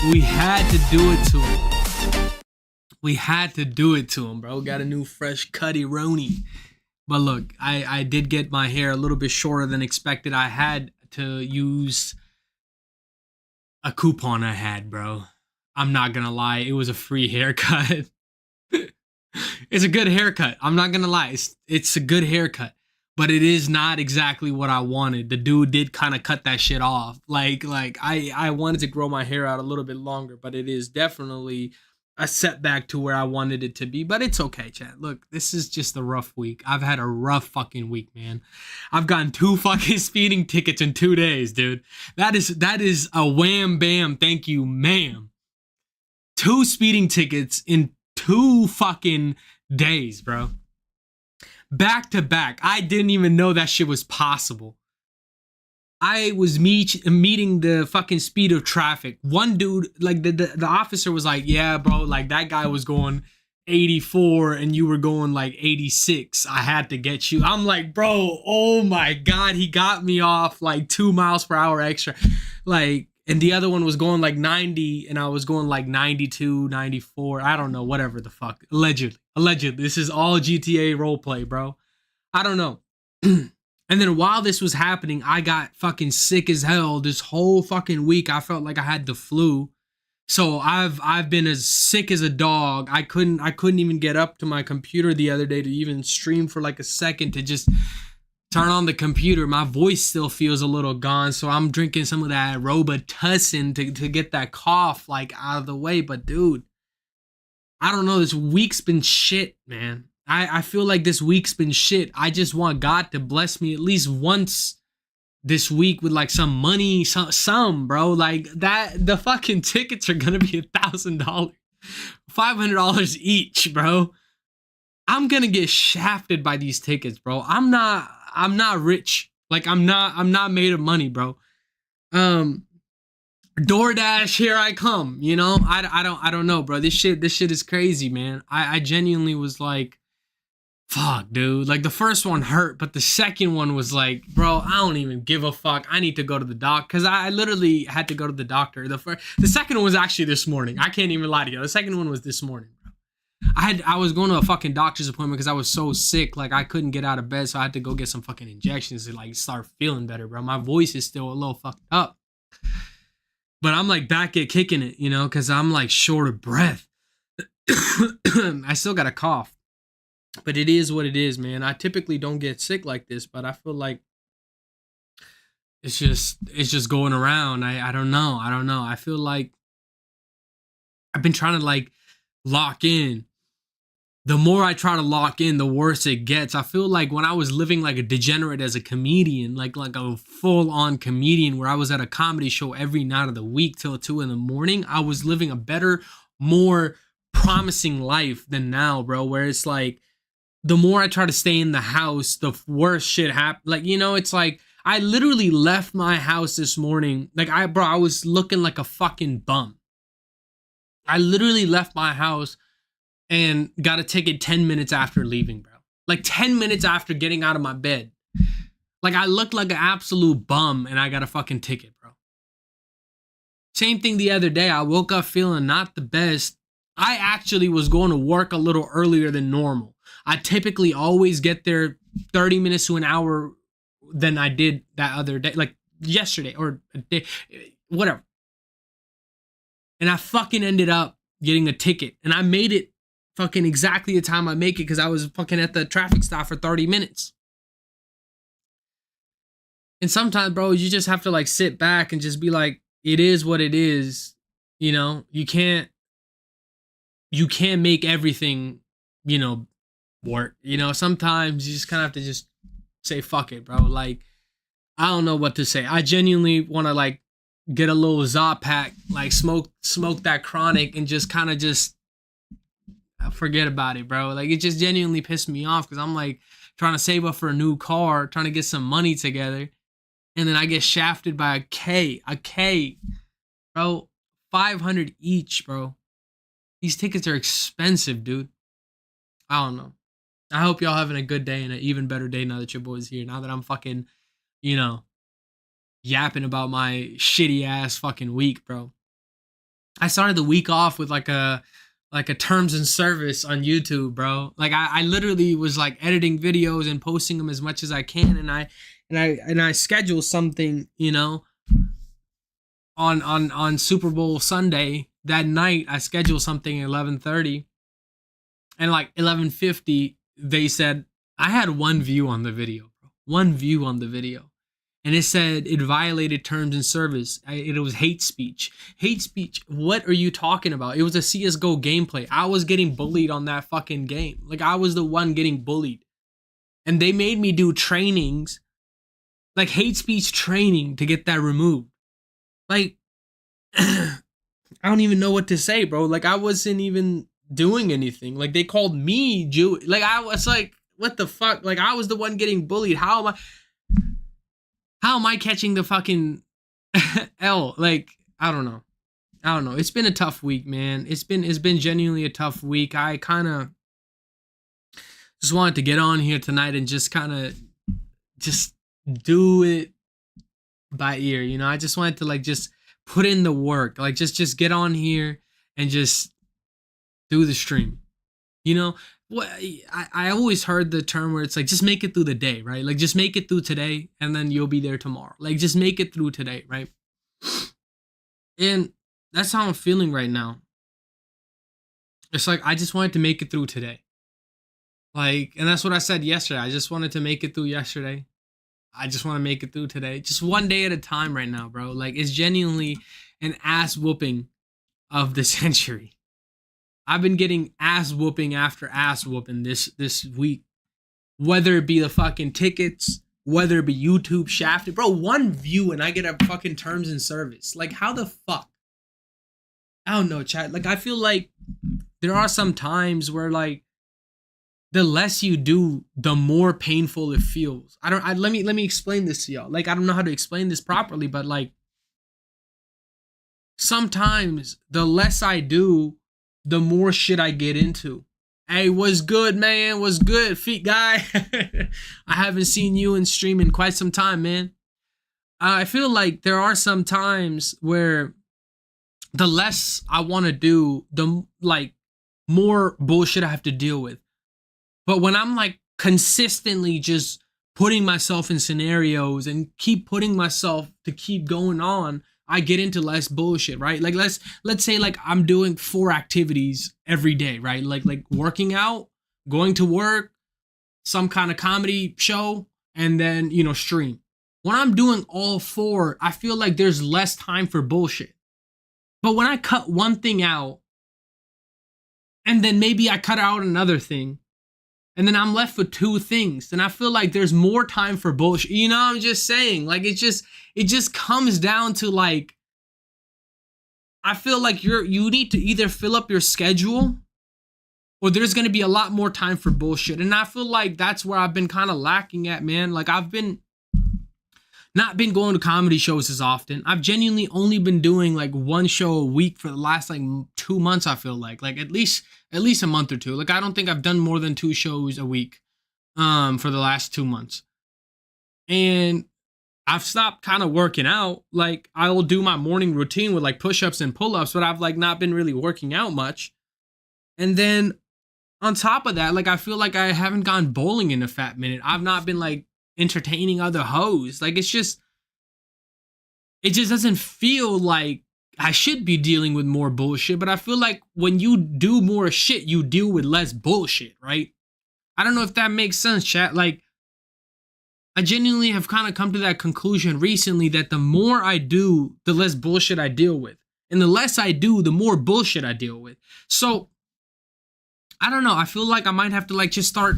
We had to do it to him. We had to do it to him, bro. Got a new fresh cutty Roni. But look, I did get my hair a little bit shorter than expected. I had to use a coupon I had, bro. I'm not gonna lie. It was a free haircut. It's a good haircut. I'm not gonna lie. It's a good haircut. But it is not exactly what I wanted. The dude did kind of cut that shit off. Like I wanted to grow my hair out a little bit longer, but it is definitely a setback to where I wanted it to be. But it's okay, chat. Look, this is just a rough week. I've had a rough fucking week, man. I've gotten 2 fucking speeding tickets in 2 days, dude. That is a wham bam, thank you, ma'am. 2 speeding tickets in 2 fucking days, bro. Back to back. I didn't even know that shit was possible. I was meeting the fucking speed of traffic. One dude, like the officer was like, yeah, bro, like that guy was going 84 and you were going like 86. I had to get you. I'm like, bro, oh my God, he got me off like 2 miles per hour extra. Like, and the other one was going like 90 and I was going like 92, 94. I don't know, whatever the fuck. Allegedly. This is all GTA roleplay, bro. I don't know. And then while this was happening, I got fucking sick as hell this whole fucking week. I felt like I had the flu. So I've been as sick as a dog. I couldn't even get up to my computer the other day to even stream for like a second to just turn on the computer. My voice still feels a little gone, so I'm drinking some of that Robitussin to get that cough like out of the way. But dude, I don't know. This week's been shit, man. I feel like this week's been shit. I just want God to bless me at least once this week with like some money, some bro. Like that, the fucking tickets are gonna be $1,000, $500 each, bro. I'm gonna get shafted by these tickets, bro. I'm not rich. Like I'm not made of money, bro. DoorDash, here I come. You know, I don't know, bro. This shit is crazy, man. I genuinely was like, fuck, dude. Like the first one hurt, but the second one was like, bro, I don't even give a fuck. I need to go to the doc because I literally had to go to the doctor. The second one was actually this morning. I can't even lie to you. The second one was this morning, bro. I was going to a fucking doctor's appointment because I was so sick. Like I couldn't get out of bed, so I had to go get some fucking injections to like start feeling better, bro. My voice is still a little fucked up. But I'm like back at kicking it, you know, because I'm like short of breath. I still got a cough. But it is what it is, man. I typically don't get sick like this, but I feel like it's just going around. I don't know. I feel like I've been trying to like lock in. The more I try to lock in, the worse it gets. I feel like when I was living like a degenerate as a comedian, like a full-on comedian where I was at a comedy show every night of the week till 2 a.m, I was living a better, more promising life than now, bro, where it's like the more I try to stay in the house, the worse shit happens. Like, you know, it's like I literally left my house this morning. Like I was looking like a fucking bum. I literally left my house and got a ticket 10 minutes after leaving, bro. Like 10 minutes after getting out of my bed. Like I looked like an absolute bum and I got a fucking ticket, bro. Same thing the other day. I woke up feeling not the best. I actually was going to work a little earlier than normal. I typically always get there 30 minutes to an hour than I did that other day, like yesterday or a day, whatever. And I fucking ended up getting a ticket and I made it fucking exactly the time I make it because I was fucking at the traffic stop for 30 minutes. And sometimes, bro, you just have to like sit back and just be like, it is what it is. You know, you can't make everything, you know, work. You know, sometimes you just kind of have to just say, fuck it, bro. Like, I don't know what to say. I genuinely want to like get a little Zop pack, like smoke that chronic and just kind of just forget about it, bro. Like, it just genuinely pissed me off because I'm like trying to save up for a new car, trying to get some money together. And then I get shafted by a K, bro. 500 each, bro. These tickets are expensive, dude. I don't know. I hope y'all having a good day and an even better day now that your boy's here. Now that I'm fucking, you know, yapping about my shitty ass fucking week, bro. I started the week off with like a terms and service on YouTube, bro. Like I literally was like editing videos and posting them as much as I can, and I schedule something, you know, on Super Bowl Sunday. That night I scheduled something at 11:30, and like 11:50 they said I had one view on the video, bro. One view on the video. And it said it violated terms and service. It was hate speech. Hate speech. What are you talking about? It was a CSGO gameplay. I was getting bullied on that fucking game. Like, I was the one getting bullied. And they made me do trainings, like hate speech training, to get that removed. Like, I don't even know what to say, bro. Like, I wasn't even doing anything. Like, they called me Jew. Like, I was like, what the fuck? Like, I was the one getting bullied. How am I catching the fucking L? Like, I don't know. It's been a tough week, man. It's been genuinely a tough week. I kind of just wanted to get on here tonight and just kind of just do it by ear, you know? I just wanted to like just put in the work. Like just get on here and just do the stream. You know? What I always heard the term where it's like, just make it through the day, right? Like, just make it through today and then you'll be there tomorrow. Like, just make it through today, right? And that's how I'm feeling right now. It's like, I just wanted to make it through today. Like, and that's what I said yesterday. I just wanted to make it through yesterday. I just want to make it through today. Just one day at a time right now, bro. Like, it's genuinely an ass whooping of the century. I've been getting ass whooping after ass whooping this week. Whether it be the fucking tickets, whether it be YouTube shafted. Bro, one view and I get a fucking terms and service. Like, how the fuck? I don't know, chat. Like, I feel like there are some times where, like, the less you do, the more painful it feels. Let me explain this to y'all. Like, I don't know how to explain this properly, but like, sometimes the less I do, the more shit I get into. Hey, what's good, man? What's good, feet guy? I haven't seen you in stream in quite some time, man. I feel like there are some times where the less I want to do, the like more bullshit I have to deal with. But when I'm like consistently just putting myself in scenarios and keep putting myself to keep going on, I get into less bullshit, right? Like let's say like I'm doing 4 activities every day, right? Like working out, going to work, some kind of comedy show, and then, you know, stream. When I'm doing all 4, I feel like there's less time for bullshit. But when I cut one thing out, and then maybe I cut out another thing, and then I'm left with 2 things, then I feel like there's more time for bullshit. You know what I'm just saying? Like, it just comes down to like, I feel like you need to either fill up your schedule or there's going to be a lot more time for bullshit. And I feel like that's where I've been kind of lacking at, man. Like, I've not been going to comedy shows as often. I've genuinely only been doing like 1 show a week for the last like 2 months. I feel like at least a month or 2. Like, I don't think I've done more than 2 shows a week for the last 2 months. And I've stopped kind of working out. Like, I will do my morning routine with like push-ups and pull-ups, but I've like not been really working out much. And then on top of that, like, I feel like I haven't gone bowling in a fat minute. I've not been like entertaining other hoes. Like, it just doesn't feel like I should be dealing with more bullshit. But I feel like when you do more shit, you deal with less bullshit, right? I don't know if that makes sense, chat. Like, I genuinely have kind of come to that conclusion recently that the more I do, the less bullshit I deal with. And the less I do, the more bullshit I deal with. So, I don't know. I feel like I might have to like just start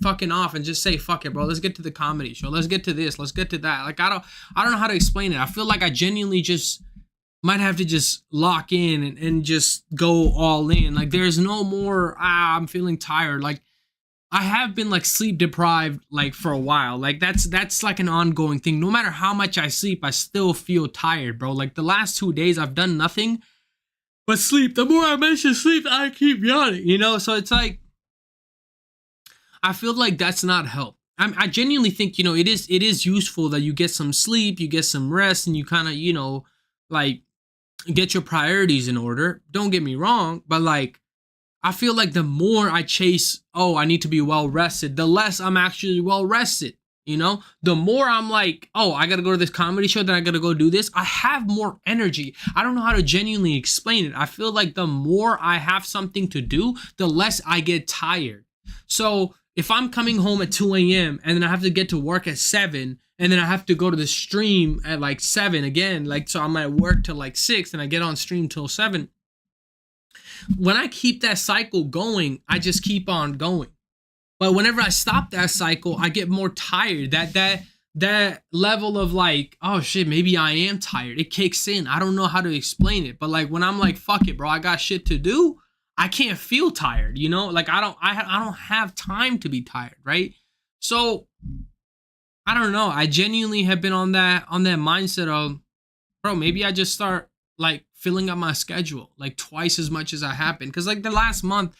fucking off and just say, fuck it, bro. Let's get to the comedy show. Let's get to this. Let's get to that. Like, I don't know how to explain it. I feel like I genuinely just might have to just lock in and just go all in. Like, there's no more, I'm feeling tired. Like, I have been like sleep deprived like for a while. Like, that's like an ongoing thing. No matter how much I sleep, I still feel tired, bro. Like, the last 2 days I've done nothing but sleep. The more I mention sleep, I keep yawning, you know? So it's like, I feel like that's not help. I genuinely think, you know, it is useful that you get some sleep, you get some rest, and you kind of, you know, like, get your priorities in order. Don't get me wrong, but like I feel like the more I chase, oh, I need to be well rested, the less I'm actually well rested. You know, the more I'm like, oh, I gotta go to this comedy show, then I gotta go do this. I have more energy. I don't know how to genuinely explain it. I feel like the more I have something to do, the less I get tired. So if I'm coming home at 2 a.m. and then I have to get to work at 7, and then I have to go to the stream at like 7 again, like, so I'm at work till like 6 and I get on stream till 7. When I keep that cycle going, I just keep on going. But whenever I stop that cycle, I get more tired. That level of like, oh shit, maybe I am tired. It kicks in. I don't know how to explain it. But like when I'm like, fuck it, bro, I got shit to do, I can't feel tired, you know? Like I don't have time to be tired, right? So I don't know. I genuinely have been on that mindset of, bro, maybe I just start like filling up my schedule like twice as much as I have been. Cause like the last month,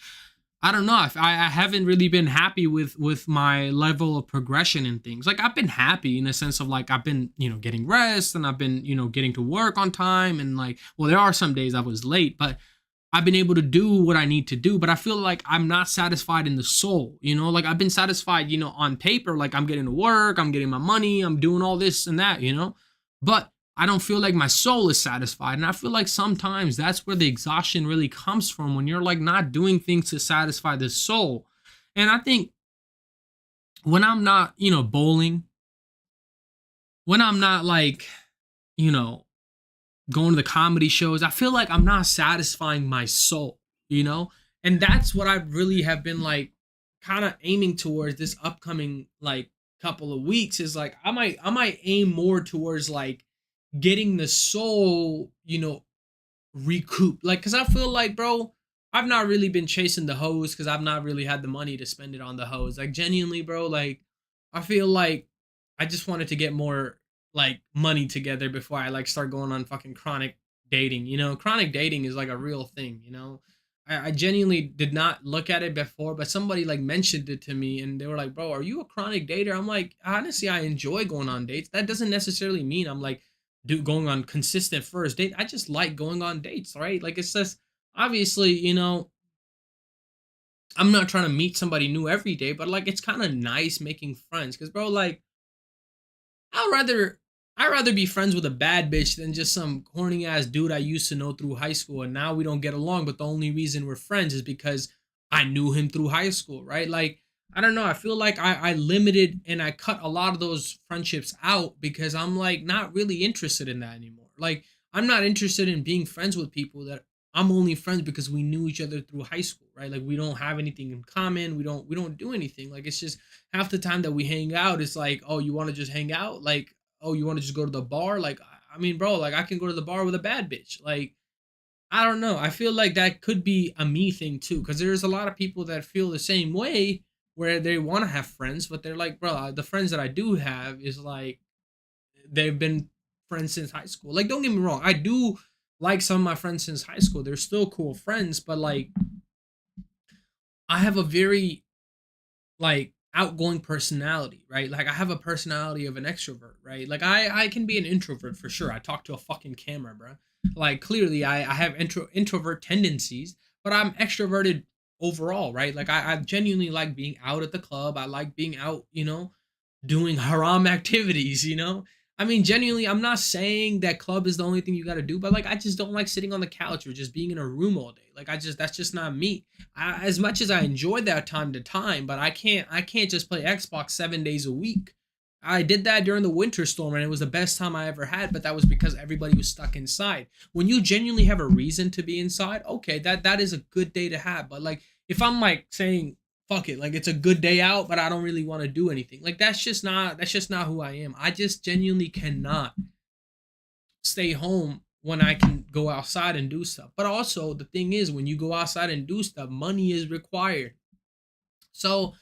I don't know. I haven't really been happy with my level of progression and things. Like I've been happy in a sense of like I've been, you know, getting rest and I've been, you know, getting to work on time and like, well, there are some days I was late, but I've been able to do what I need to do. But I feel like I'm not satisfied in the soul, you know, like I've been satisfied, you know, on paper, like I'm getting to work, I'm getting my money, I'm doing all this and that, you know, but I don't feel like my soul is satisfied. And I feel like sometimes that's where the exhaustion really comes from, when you're like not doing things to satisfy the soul. And I think when I'm not, you know, bowling, when I'm not like, you know, going to the comedy shows, I feel like I'm not satisfying my soul, you know? And that's what I really have been like kind of aiming towards this upcoming like couple of weeks, is like I might aim more towards like getting the soul, you know, recoup. Like, cause I feel like, bro, I've not really been chasing the hoes because I've not really had the money to spend it on the hoes. Like, genuinely, bro, like, I feel like I just wanted to get more like money together before I like start going on fucking chronic dating. You know, chronic dating is like a real thing, you know. I genuinely did not look at it before, but somebody like mentioned it to me and they were like, bro, are you a chronic dater? I'm like, honestly, I enjoy going on dates. That doesn't necessarily mean I'm like going on consistent first date. I just like going on dates, right? Like it's just obviously, you know, I'm not trying to meet somebody new every day, but like it's kind of nice making friends. Cause bro, like I'd rather I'd rather be friends with a bad bitch than just some corny ass dude I used to know through high school and now we don't get along, but the only reason we're friends is because I knew him through high school, right? Like I don't know. I feel like I limited and I cut a lot of those friendships out because I'm like not really interested in that anymore. Like I'm not interested in being friends with people that I'm only friends because we knew each other through high school, right? Like we don't have anything in common. We don't do anything. Like it's just half the time that we hang out, it's like, oh, you want to just hang out? Like, oh, you want to just go to the bar? Like, I mean, bro, like I can go to the bar with a bad bitch. Like, I don't know. I feel like that could be a me thing too, because there's a lot of people that feel the same way, where they want to have friends, but they're like, bro, the friends that I do have is like they've been friends since high school. Like, don't get me wrong, I do like some of my friends since high school. They're still cool friends, but like I have a very like outgoing personality, right? Like I have a personality of an extrovert, right? Like I can be an introvert for sure. I talk to a fucking camera, bro. Like clearly I have introvert tendencies, but I'm extroverted overall, right? Like I genuinely like being out at the club. I like being out, you know, doing haram activities, you know? I mean, genuinely, I'm not saying that club is the only thing you got to do, but like, I just don't like sitting on the couch or just being in a room all day. Like, that's just not me. As much as I enjoy that time to time, but I can't just play Xbox 7 days a week. I did that during the winter storm and it was the best time I ever had, but that was because everybody was stuck inside. When you genuinely have a reason to be inside, okay, that is a good day to have. But like, if I'm like saying, fuck it, like it's a good day out but I don't really want to do anything, like that's just not who I am. I just genuinely cannot stay home when I can go outside and do stuff. But also the thing is, when you go outside and do stuff, money is required. So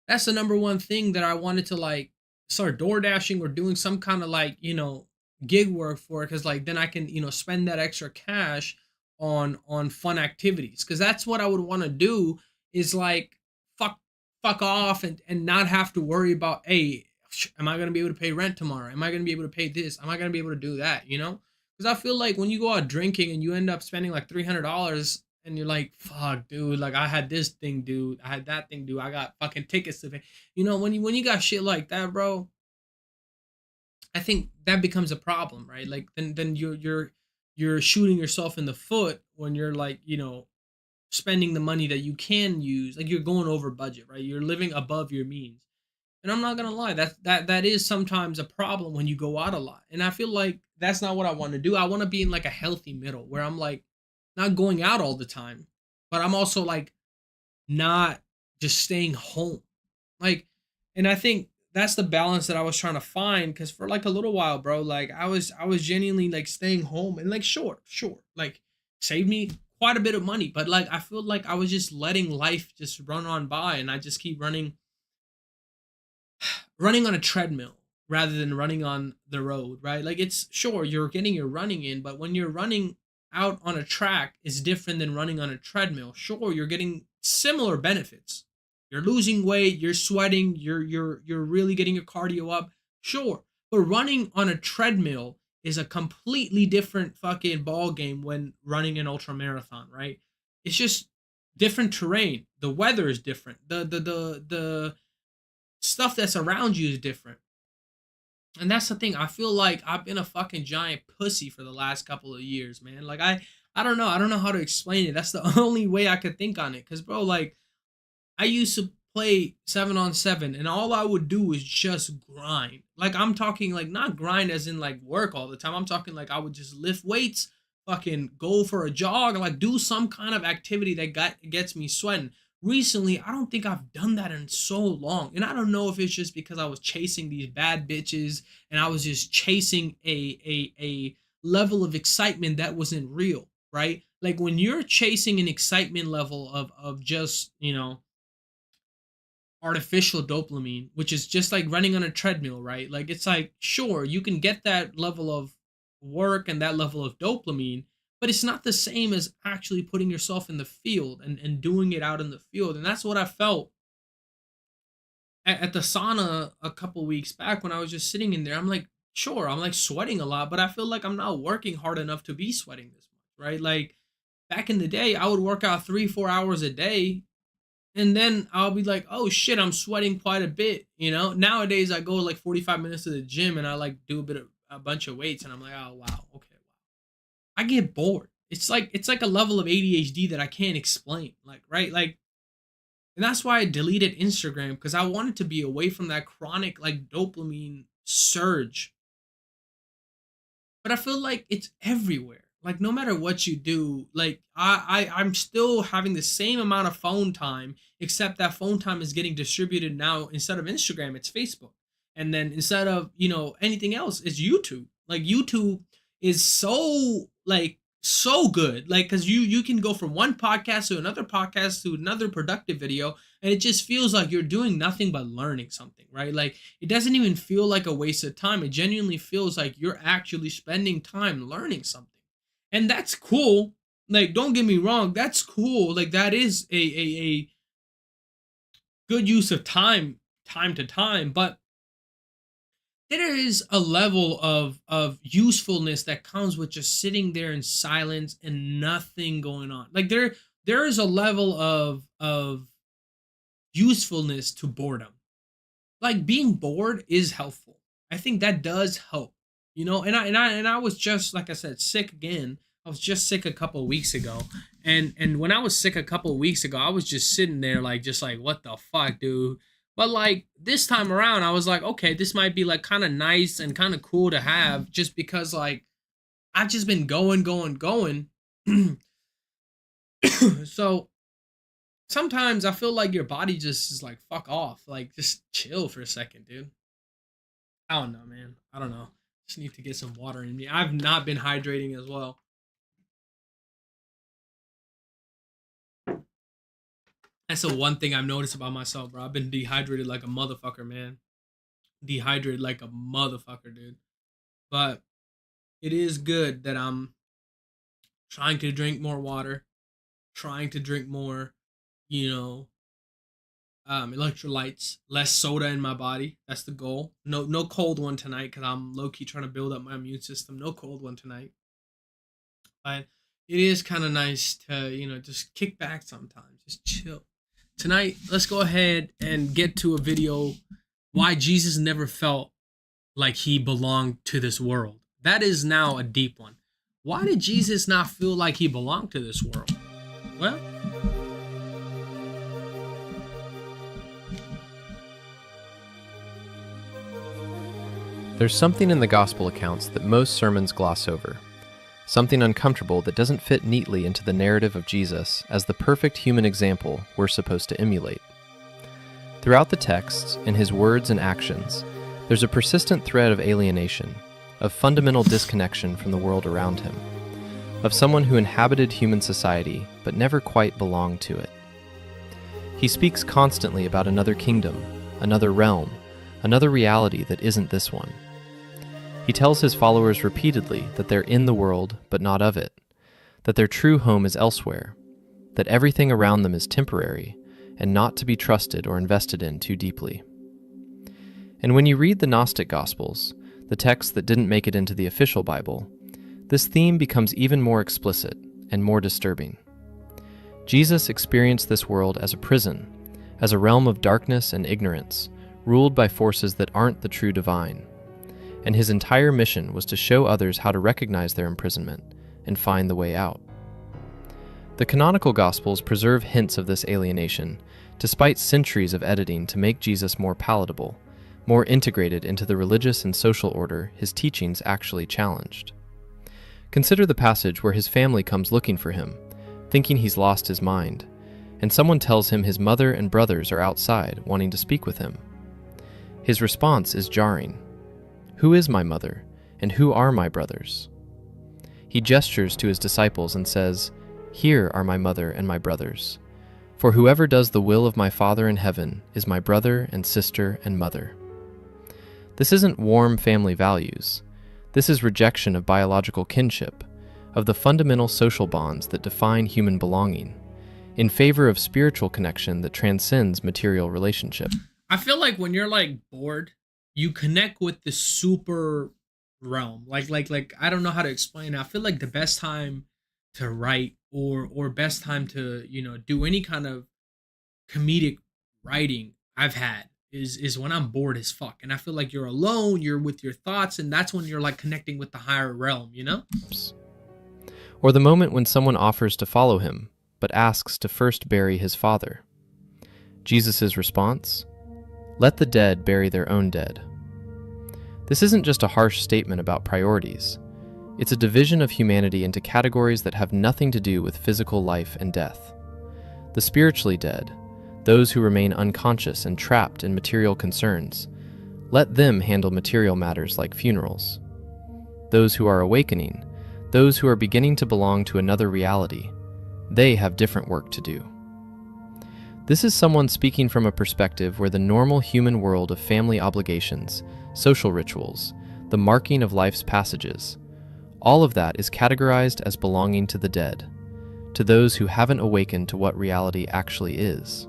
that's the number one thing that I wanted to like start door dashing or doing some kind of like, you know, gig work for, because like then I can, you know, spend that extra cash on fun activities, because that's what I would want to do, is like fuck fuck off and not have to worry about, hey, am I going to be able to pay rent tomorrow? Am I going to be able to pay this? Am I going to be able to do that, you know? Because I feel like when you go out drinking and you end up spending like $300 and you're like, fuck, dude, like I had this thing, dude, I had that thing, dude, I got fucking tickets to pay. When you got shit like that, bro, I think that becomes a problem, right? Like then you're shooting yourself in the foot when you're like, spending the money that you can use. Like you're going over budget, right? You're living above your means. And I'm not gonna lie, that is sometimes a problem when you go out a lot. And I feel like that's not what I want to do. I want to be in like a healthy middle where I'm like not going out all the time, but I'm also like not just staying home. Like, and I think that's the balance that I was trying to find because for like a little while, bro, like I was genuinely like staying home and like sure, like saved me quite a bit of money, but like I feel like I was just letting life just run on by and I just keep running on a treadmill rather than running on the road, right? Like it's sure you're getting your running in, but when you're running out on a track is different than running on a treadmill. Sure, you're getting similar benefits. You're losing weight, you're sweating, you're really getting your cardio up. Sure. But running on a treadmill is a completely different fucking ball game when running an ultra marathon, right? It's just different terrain. The weather is different. The stuff that's around you is different. And that's the thing. I feel like I've been a fucking giant pussy for the last couple of years, man. Like I don't know. I don't know how to explain it. That's the only way I could think on it. Cause bro, like I used to play 7-on-7 and all I would do is just grind. Like I'm talking like not grind as in like work all the time. I'm talking like I would just lift weights, fucking go for a jog, like do some kind of activity that gets me sweating. Recently, I don't think I've done that in so long. And I don't know if it's just because I was chasing these bad bitches and I was just chasing a level of excitement that wasn't real, right? Like when you're chasing an excitement level of just, artificial dopamine, which is just like running on a treadmill, right? Like it's like, sure, you can get that level of work and that level of dopamine, but it's not the same as actually putting yourself in the field and doing it out in the field. And that's what I felt at the sauna a couple weeks back when I was just sitting in there. I'm like, sure, I'm like sweating a lot, but I feel like I'm not working hard enough to be sweating this much, right? Like back in the day, I would work out 3-4 hours a day and then I'll be like, oh shit, I'm sweating quite a bit. Nowadays I go like 45 minutes to the gym and I like do a bunch of weights and I'm like, oh wow, okay, wow. I get bored. It's like a level of ADHD that I can't explain. Like, right? Like, and that's why I deleted Instagram because I wanted to be away from that chronic like dopamine surge, but I feel like it's everywhere. Like no matter what you do, like I'm still having the same amount of phone time, except that phone time is getting distributed now instead of Instagram, it's Facebook. And then instead of, anything else, it's YouTube. Like YouTube is so like so good. Like cuz you can go from one podcast to another productive video and it just feels like you're doing nothing but learning something, right? Like it doesn't even feel like a waste of time. It genuinely feels like you're actually spending time learning something. And that's cool. Like, don't get me wrong, that's cool. Like that is a good use of time to time, but there is a level of usefulness that comes with just sitting there in silence and nothing going on. Like there is a level of usefulness to boredom. Like being bored is helpful. I think that does help. And I was just like I said sick again. I was just sick a couple of weeks ago. And when I was sick a couple of weeks ago, I was just sitting there like just like what the fuck, dude? But like this time around, I was like, okay, this might be like kind of nice and kind of cool to have just because like I've just been going. So sometimes I feel like your body just is like fuck off. Like just chill for a second, dude. I don't know, man. I don't know. Just need to get some water in me. I've not been hydrating as well. That's the one thing I've noticed about myself, bro. I've been dehydrated like a motherfucker, man. Dehydrated like a motherfucker, dude. But it is good that I'm trying to drink more water, trying to drink more, you know, electrolytes, less soda in my body. That's the goal. No cold one tonight because I'm low key trying to build up my immune system. No cold one tonight. But it is kind of nice to, just kick back sometimes, just chill. Tonight, let's go ahead and get to a video why Jesus never felt like he belonged to this world. That is now a deep one. Why did Jesus not feel like he belonged to this world? Well, there's something in the gospel accounts that most sermons gloss over. Something uncomfortable that doesn't fit neatly into the narrative of Jesus as the perfect human example we're supposed to emulate. Throughout the texts, in his words and actions, there's a persistent thread of alienation, of fundamental disconnection from the world around him, of someone who inhabited human society but never quite belonged to it. He speaks constantly about another kingdom, another realm, another reality that isn't this one. He tells his followers repeatedly that they're in the world but not of it, that their true home is elsewhere, that everything around them is temporary and not to be trusted or invested in too deeply. And when you read the Gnostic Gospels, the texts that didn't make it into the official Bible, this theme becomes even more explicit and more disturbing. Jesus experienced this world as a prison, as a realm of darkness and ignorance, ruled by forces that aren't the true divine. And his entire mission was to show others how to recognize their imprisonment and find the way out. The canonical Gospels preserve hints of this alienation, despite centuries of editing to make Jesus more palatable, more integrated into the religious and social order his teachings actually challenged. Consider the passage where his family comes looking for him, thinking he's lost his mind, and someone tells him his mother and brothers are outside wanting to speak with him. His response is jarring. Who is my mother, and who are my brothers? He gestures to his disciples and says, Here are my mother and my brothers. For whoever does the will of my Father in heaven is my brother and sister and mother. This isn't warm family values. This is rejection of biological kinship, of the fundamental social bonds that define human belonging, in favor of spiritual connection that transcends material relationship. I feel like when you're bored, you connect with the super realm. Like I don't know how to explain it. I feel like the best time to write or best time to, do any kind of comedic writing I've had is when I'm bored as fuck. And I feel like you're alone, you're with your thoughts, and that's when you're connecting with the higher realm, Or the moment when someone offers to follow him, but asks to first bury his father. Jesus' response? Let the dead bury their own dead. This isn't just a harsh statement about priorities. It's a division of humanity into categories that have nothing to do with physical life and death. The spiritually dead, those who remain unconscious and trapped in material concerns, let them handle material matters like funerals. Those who are awakening, those who are beginning to belong to another reality, they have different work to do. This is someone speaking from a perspective where the normal human world of family obligations, social rituals, the marking of life's passages, all of that is categorized as belonging to the dead, to those who haven't awakened to what reality actually is.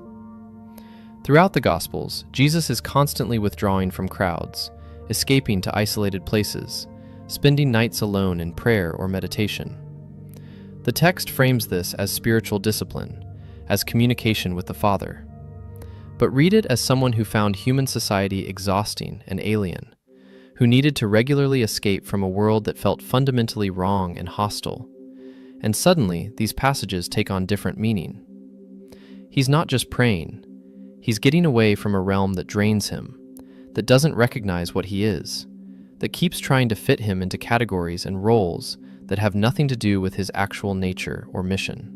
Throughout the Gospels, Jesus is constantly withdrawing from crowds, escaping to isolated places, spending nights alone in prayer or meditation. The text frames this as spiritual discipline, as communication with the Father. But read it as someone who found human society exhausting and alien, who needed to regularly escape from a world that felt fundamentally wrong and hostile. And suddenly, these passages take on different meaning. He's not just praying. He's getting away from a realm that drains him, that doesn't recognize what he is, that keeps trying to fit him into categories and roles that have nothing to do with his actual nature or mission.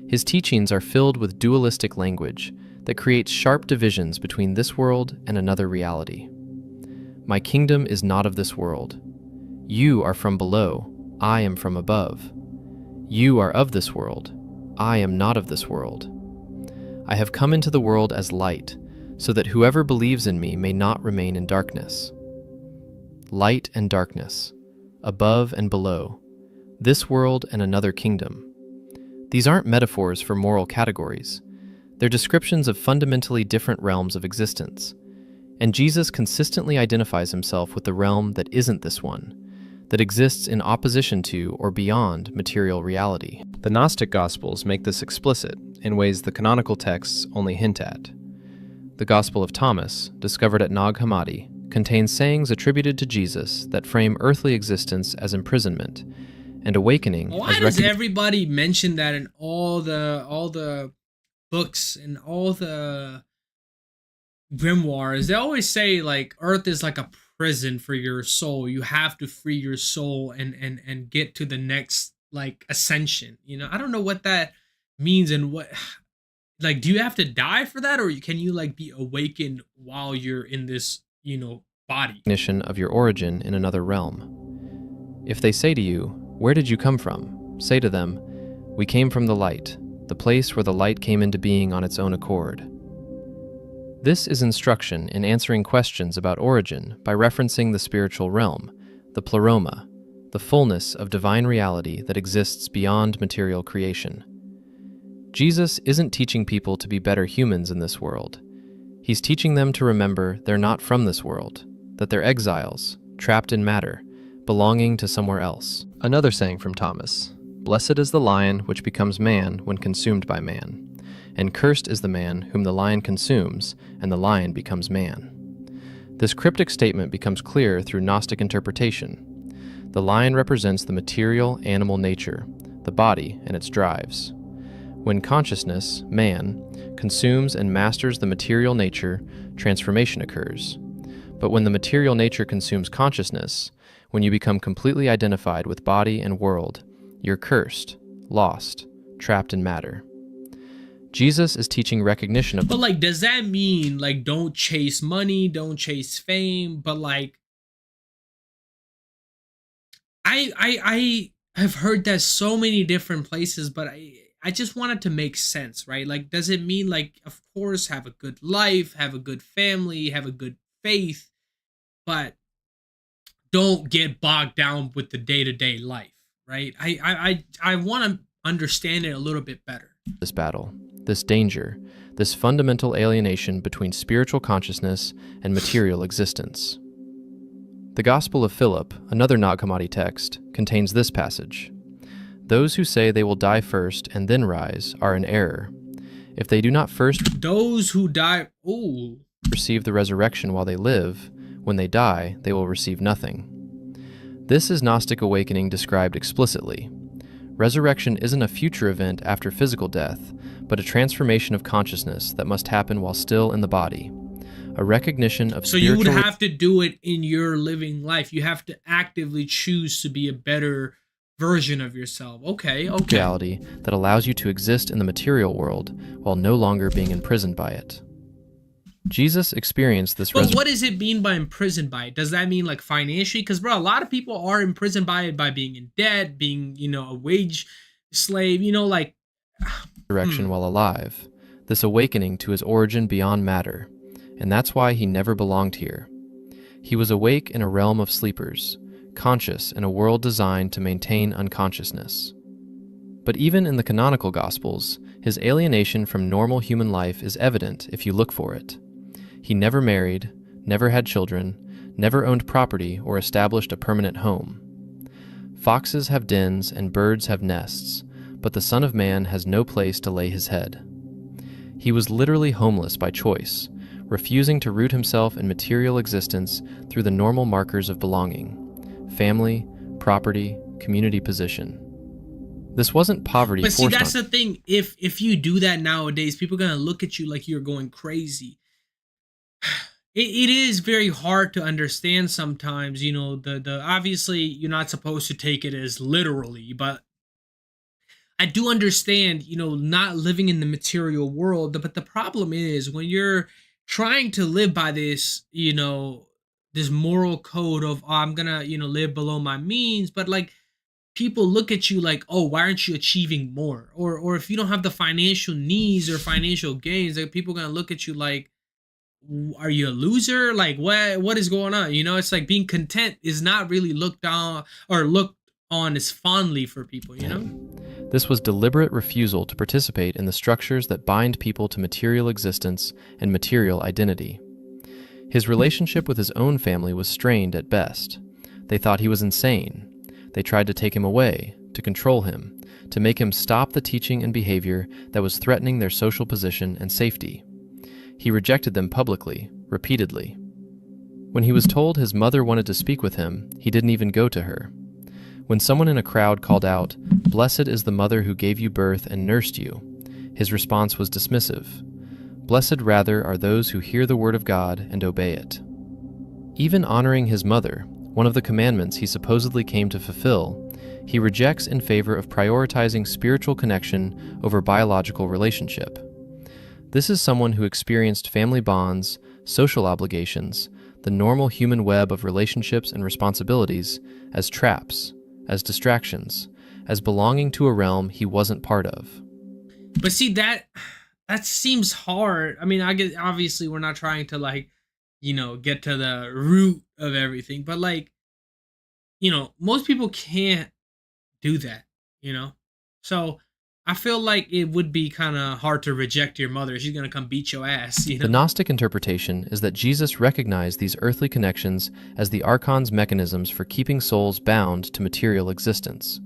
His teachings are filled with dualistic language that creates sharp divisions between this world and another reality. My kingdom is not of this world. You are from below, I am from above. You are of this world, I am not of this world. I have come into the world as light, so that whoever believes in me may not remain in darkness. Light and darkness, above and below, this world and another kingdom. These aren't metaphors for moral categories. They're descriptions of fundamentally different realms of existence. And Jesus consistently identifies himself with the realm that isn't this one, that exists in opposition to or beyond material reality. The Gnostic Gospels make this explicit in ways the canonical texts only hint at. The Gospel of Thomas, discovered at Nag Hammadi, contains sayings attributed to Jesus that frame earthly existence as imprisonment and awakening Why as does everybody mention that in all the books and all the grimoires? They always say like Earth is like a prison for your soul. You have to free your soul and get to the next like ascension. You know, I don't know what that means and what like do you have to die for that, or can you like be awakened while you're in this, you know, body? Recognition of your origin in another realm. If they say to you, "Where did you come from?" say to them, "We came from the light, the place where the light came into being on its own accord." This is instruction in answering questions about origin by referencing the spiritual realm, the pleroma, the fullness of divine reality that exists beyond material creation. Jesus isn't teaching people to be better humans in this world. He's teaching them to remember they're not from this world, that they're exiles, trapped in matter, belonging to somewhere else. Another saying from Thomas, "Blessed is the lion which becomes man when consumed by man, and cursed is the man whom the lion consumes, and the lion becomes man." This cryptic statement becomes clear through Gnostic interpretation. The lion represents the material animal nature, the body and its drives. When consciousness, man, consumes and masters the material nature, transformation occurs. But when the material nature consumes consciousness, when you become completely identified with body and world, you're cursed, lost, trapped in matter. Jesus is teaching recognition of... But like, does that mean like don't chase money, don't chase fame? But like, I have heard that so many different places, but I just want it to make sense, right? Like, does it mean like, of course, have a good life, have a good family, have a good faith, but don't get bogged down with the day-to-day life, right? I want to understand it a little bit better. This battle, this danger, this fundamental alienation between spiritual consciousness and material existence. The Gospel of Philip, another Nag Hammadi text, contains this passage. Those who say they will die first and then rise are in error. If they do not first those who die receive the resurrection while they live, when they die, they will receive nothing. This is Gnostic awakening described explicitly. Resurrection isn't a future event after physical death, but a transformation of consciousness that must happen while still in the body. A recognition of spiritual... So you would have to do it in your living life. You have to actively choose to be a better version of yourself. Okay. reality that allows you to exist in the material world while no longer being imprisoned by it. Jesus experienced this. But what does it mean by imprisoned by it? Does that mean like financially? Because bro, a lot of people are imprisoned by it by being in debt, being, you know, a wage slave, you know, like resurrection while alive. This awakening to his origin beyond matter, and that's why he never belonged here. He was awake in a realm of sleepers, conscious in a world designed to maintain unconsciousness. But even in the canonical Gospels, his alienation from normal human life is evident if you look for it. He never married, never had children, never owned property or established a permanent home. Foxes have dens and birds have nests, but the Son of Man has no place to lay his head. He was literally homeless by choice, refusing to root himself in material existence through the normal markers of belonging: family, property, community position. This wasn't poverty. But see, that's the thing. If you do that nowadays, people are gonna look at you like you're going crazy. It is very hard to understand sometimes. You know, the obviously you're not supposed to take it as literally, but I do understand. You know, not living in the material world. But the problem is when you're trying to live by this, you know, this moral code of I'm gonna, you know, live below my means, but like people look at you like, oh, why aren't you achieving more? Or if you don't have the financial needs or financial gains, like people are gonna look at you like, are you a loser? Like what is going on? You know, it's like being content is not really looked on or looked on as fondly for people, you know? This was deliberate refusal to participate in the structures that bind people to material existence and material identity. His relationship with his own family was strained at best. They thought he was insane. They tried to take him away, to control him, to make him stop the teaching and behavior that was threatening their social position and safety. He rejected them publicly, repeatedly. When he was told his mother wanted to speak with him, he didn't even go to her. When someone in a crowd called out, "Blessed is the mother who gave you birth and nursed you," his response was dismissive. Blessed rather are those who hear the word of God and obey it. Even honoring his mother, one of the commandments he supposedly came to fulfill, he rejects in favor of prioritizing spiritual connection over biological relationship. This is someone who experienced family bonds, social obligations, the normal human web of relationships and responsibilities as traps, as distractions, as belonging to a realm he wasn't part of. But see, that seems hard. I mean, I get, obviously we're not trying to get to the root of everything, but most people can't do that. So I feel like it would be kind of hard to reject your mother. She's going to come beat your ass. The Gnostic interpretation is that Jesus recognized these earthly connections as the archon's mechanisms for keeping souls bound to material existence.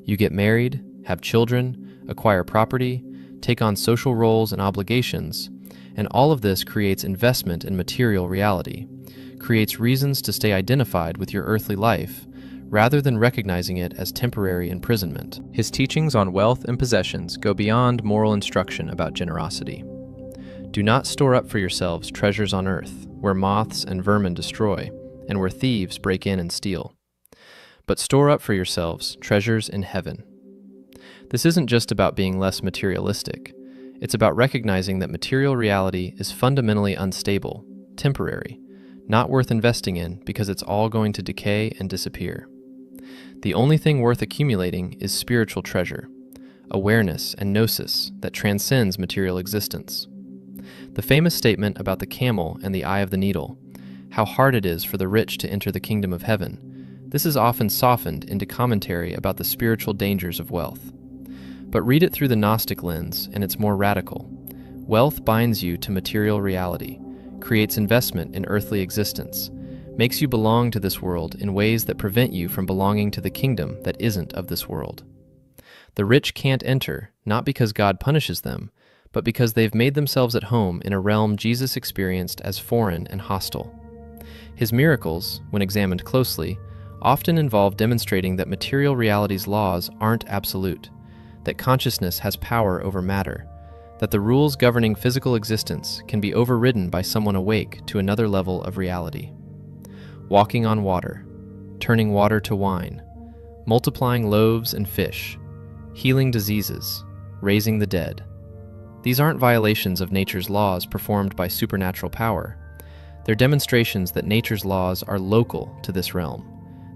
You get married, have children, acquire property, take on social roles and obligations, and all of this creates investment in material reality, creates reasons to stay identified with your earthly life, rather than recognizing it as temporary imprisonment. His teachings on wealth and possessions go beyond moral instruction about generosity. Do not store up for yourselves treasures on earth, where moths and vermin destroy, and where thieves break in and steal. But store up for yourselves treasures in heaven. This isn't just about being less materialistic. It's about recognizing that material reality is fundamentally unstable, temporary, not worth investing in because it's all going to decay and disappear. The only thing worth accumulating is spiritual treasure, awareness and gnosis that transcends material existence. The famous statement about the camel and the eye of the needle, how hard it is for the rich to enter the kingdom of heaven, this is often softened into commentary about the spiritual dangers of wealth. But read it through the Gnostic lens, and it's more radical. Wealth binds you to material reality, creates investment in earthly existence, makes you belong to this world in ways that prevent you from belonging to the kingdom that isn't of this world. The rich can't enter, not because God punishes them, but because they've made themselves at home in a realm Jesus experienced as foreign and hostile. His miracles, when examined closely, often involve demonstrating that material reality's laws aren't absolute, that consciousness has power over matter, that the rules governing physical existence can be overridden by someone awake to another level of reality. Walking on water, turning water to wine, multiplying loaves and fish, healing diseases, raising the dead. These aren't violations of nature's laws performed by supernatural power. They're demonstrations that nature's laws are local to this realm,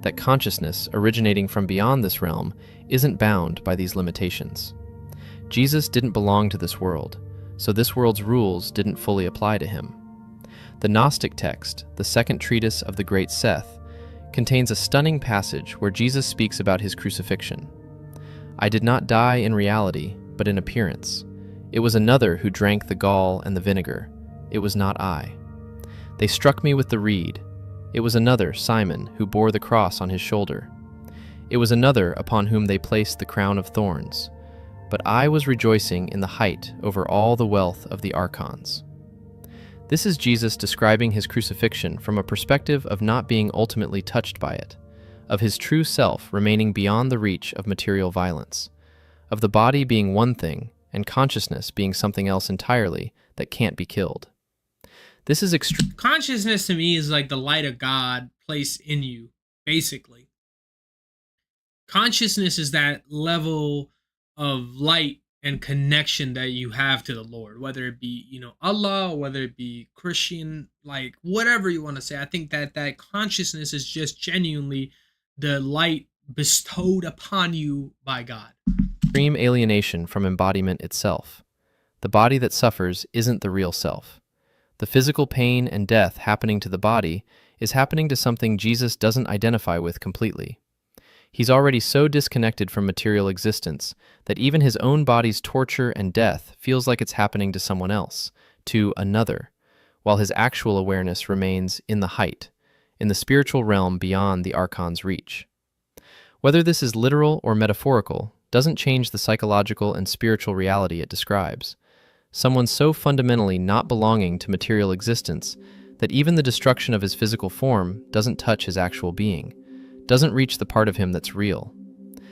that consciousness originating from beyond this realm isn't bound by these limitations. Jesus didn't belong to this world, so this world's rules didn't fully apply to him. The Gnostic text, the second treatise of the great Seth, contains a stunning passage where Jesus speaks about his crucifixion. I did not die in reality, but in appearance. It was another who drank the gall and the vinegar. It was not I. They struck me with the reed. It was another, Simon, who bore the cross on his shoulder. It was another upon whom they placed the crown of thorns. But I was rejoicing in the height over all the wealth of the archons. This is Jesus describing his crucifixion from a perspective of not being ultimately touched by it, of his true self remaining beyond the reach of material violence, of the body being one thing and consciousness being something else entirely that can't be killed. This is consciousness to me is like the light of God placed in you, basically. Consciousness is that level of light and connection that you have to the Lord, whether it be, Allah, or whether it be Christian, like whatever you want to say. I think that consciousness is just genuinely the light bestowed upon you by God. Extreme alienation from embodiment itself. The body that suffers isn't the real self. The physical pain and death happening to the body is happening to something Jesus doesn't identify with completely. He's already so disconnected from material existence that even his own body's torture and death feels like it's happening to someone else, to another, while his actual awareness remains in the height, in the spiritual realm beyond the Archon's reach. Whether this is literal or metaphorical doesn't change the psychological and spiritual reality it describes. Someone so fundamentally not belonging to material existence that even the destruction of his physical form doesn't touch his actual being, doesn't reach the part of him that's real.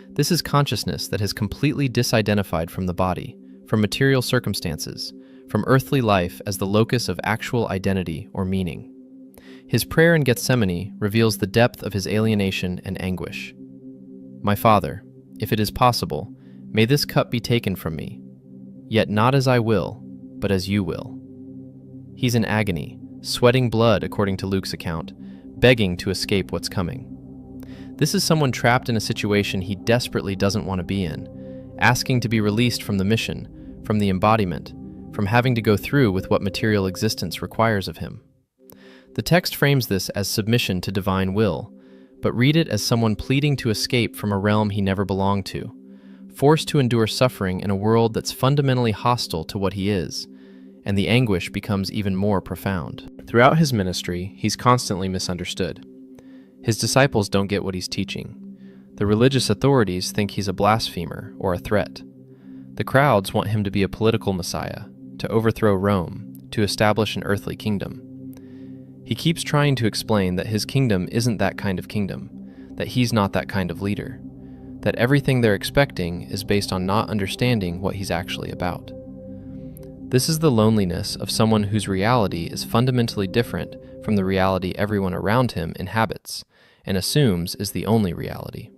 This is consciousness that has completely disidentified from the body, from material circumstances, from earthly life as the locus of actual identity or meaning. His prayer in Gethsemane reveals the depth of his alienation and anguish. "My Father, if it is possible, may this cup be taken from me, yet not as I will, but as you will." He's in agony, sweating blood according to Luke's account, begging to escape what's coming. This is someone trapped in a situation he desperately doesn't want to be in, asking to be released from the mission, from the embodiment, from having to go through with what material existence requires of him. The text frames this as submission to divine will, but read it as someone pleading to escape from a realm he never belonged to, forced to endure suffering in a world that's fundamentally hostile to what he is, and the anguish becomes even more profound. Throughout his ministry, he's constantly misunderstood. His disciples don't get what he's teaching. The religious authorities think he's a blasphemer or a threat. The crowds want him to be a political messiah, to overthrow Rome, to establish an earthly kingdom. He keeps trying to explain that his kingdom isn't that kind of kingdom, that he's not that kind of leader, that everything they're expecting is based on not understanding what he's actually about. This is the loneliness of someone whose reality is fundamentally different from the reality everyone around him inhabits and assumes is the only reality.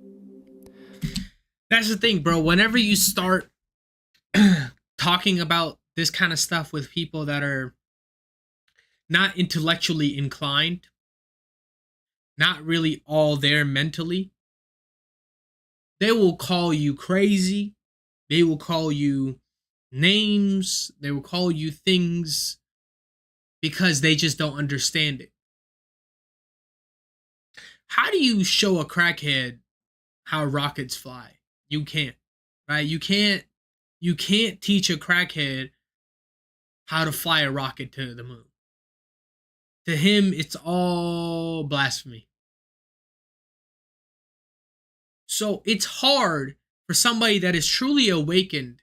That's the thing, bro. Whenever you start talking about this kind of stuff with people that are not intellectually inclined, not really all there mentally, they will call you crazy. They will call you names. They will call you things because they just don't understand it. How do you show a crackhead how rockets fly? You can't, right? You can't teach a crackhead how to fly a rocket to the moon. To him, it's all blasphemy. So it's hard for somebody that is truly awakened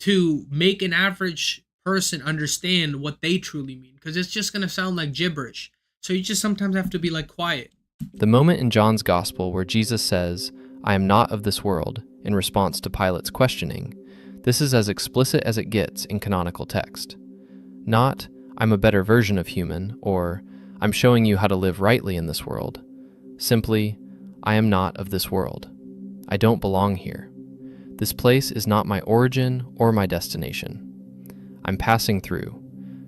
to make an average person understand what they truly mean, because it's just going to sound like gibberish. So you just sometimes have to be like quiet. The moment in John's Gospel where Jesus says, "I am not of this world," in response to Pilate's questioning, this is as explicit as it gets in canonical text. Not, "I'm a better version of human," or "I'm showing you how to live rightly in this world." Simply, "I am not of this world. I don't belong here. This place is not my origin or my destination. I'm passing through,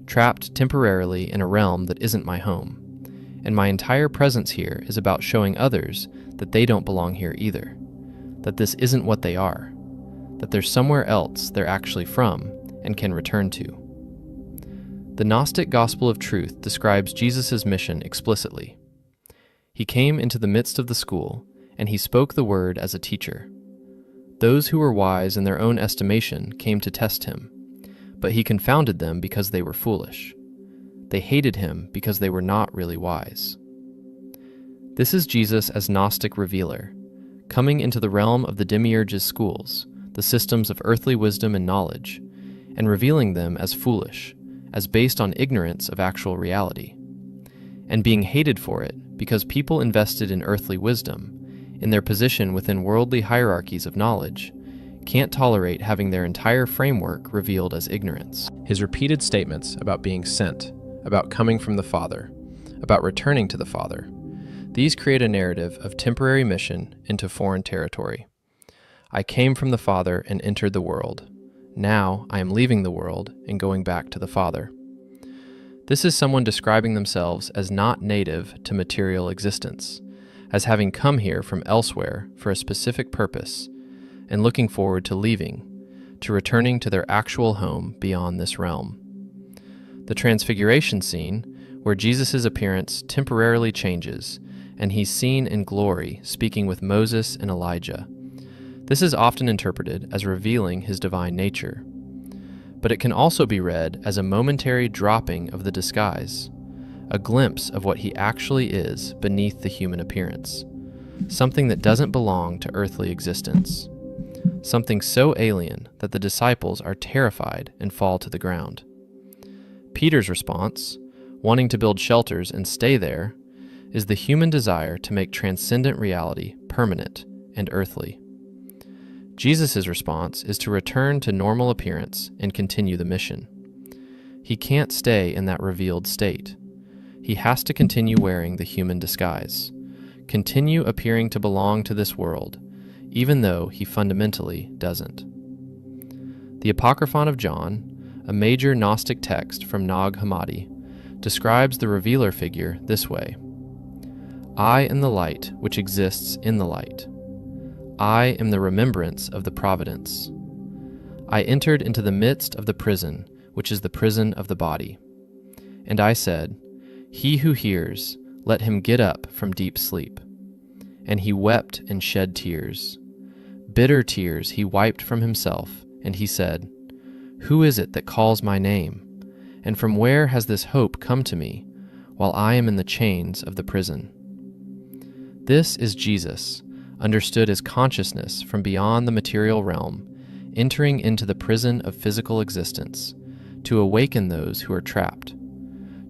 trapped temporarily in a realm that isn't my home, and my entire presence here is about showing others that they don't belong here either, that this isn't what they are, that there's somewhere else they're actually from and can return to." The Gnostic Gospel of Truth describes Jesus' mission explicitly. He came into the midst of the school, and he spoke the word as a teacher. Those who were wise in their own estimation came to test him, but he confounded them because they were foolish. They hated him because they were not really wise. This is Jesus as Gnostic revealer, coming into the realm of the Demiurge's schools, the systems of earthly wisdom and knowledge, and revealing them as foolish, as based on ignorance of actual reality, and being hated for it because people invested in earthly wisdom, in their position within worldly hierarchies of knowledge, can't tolerate having their entire framework revealed as ignorance. His repeated statements about being sent, about coming from the Father, about returning to the Father, these create a narrative of temporary mission into foreign territory. I came from the Father and entered the world. Now I am leaving the world and going back to the Father. This is someone describing themselves as not native to material existence, as having come here from elsewhere for a specific purpose, and looking forward to leaving, to returning to their actual home beyond this realm. The Transfiguration scene, where Jesus' appearance temporarily changes, and he's seen in glory speaking with Moses and Elijah. This is often interpreted as revealing his divine nature, but it can also be read as a momentary dropping of the disguise, a glimpse of what he actually is beneath the human appearance, something that doesn't belong to earthly existence, something so alien that the disciples are terrified and fall to the ground. Peter's response, wanting to build shelters and stay there, is the human desire to make transcendent reality permanent and earthly. Jesus' response is to return to normal appearance and continue the mission. He can't stay in that revealed state. He has to continue wearing the human disguise, continue appearing to belong to this world, even though he fundamentally doesn't. The Apocryphon of John, a major Gnostic text from Nag Hammadi, describes the revealer figure this way: I am the light which exists in the light. I am the remembrance of the providence. I entered into the midst of the prison, which is the prison of the body. And I said, He who hears, let him get up from deep sleep. And he wept and shed tears. Bitter tears he wiped from himself, and he said, Who is it that calls my name? And from where has this hope come to me, while I am in the chains of the prison? This is Jesus, understood as consciousness from beyond the material realm, entering into the prison of physical existence, to awaken those who are trapped,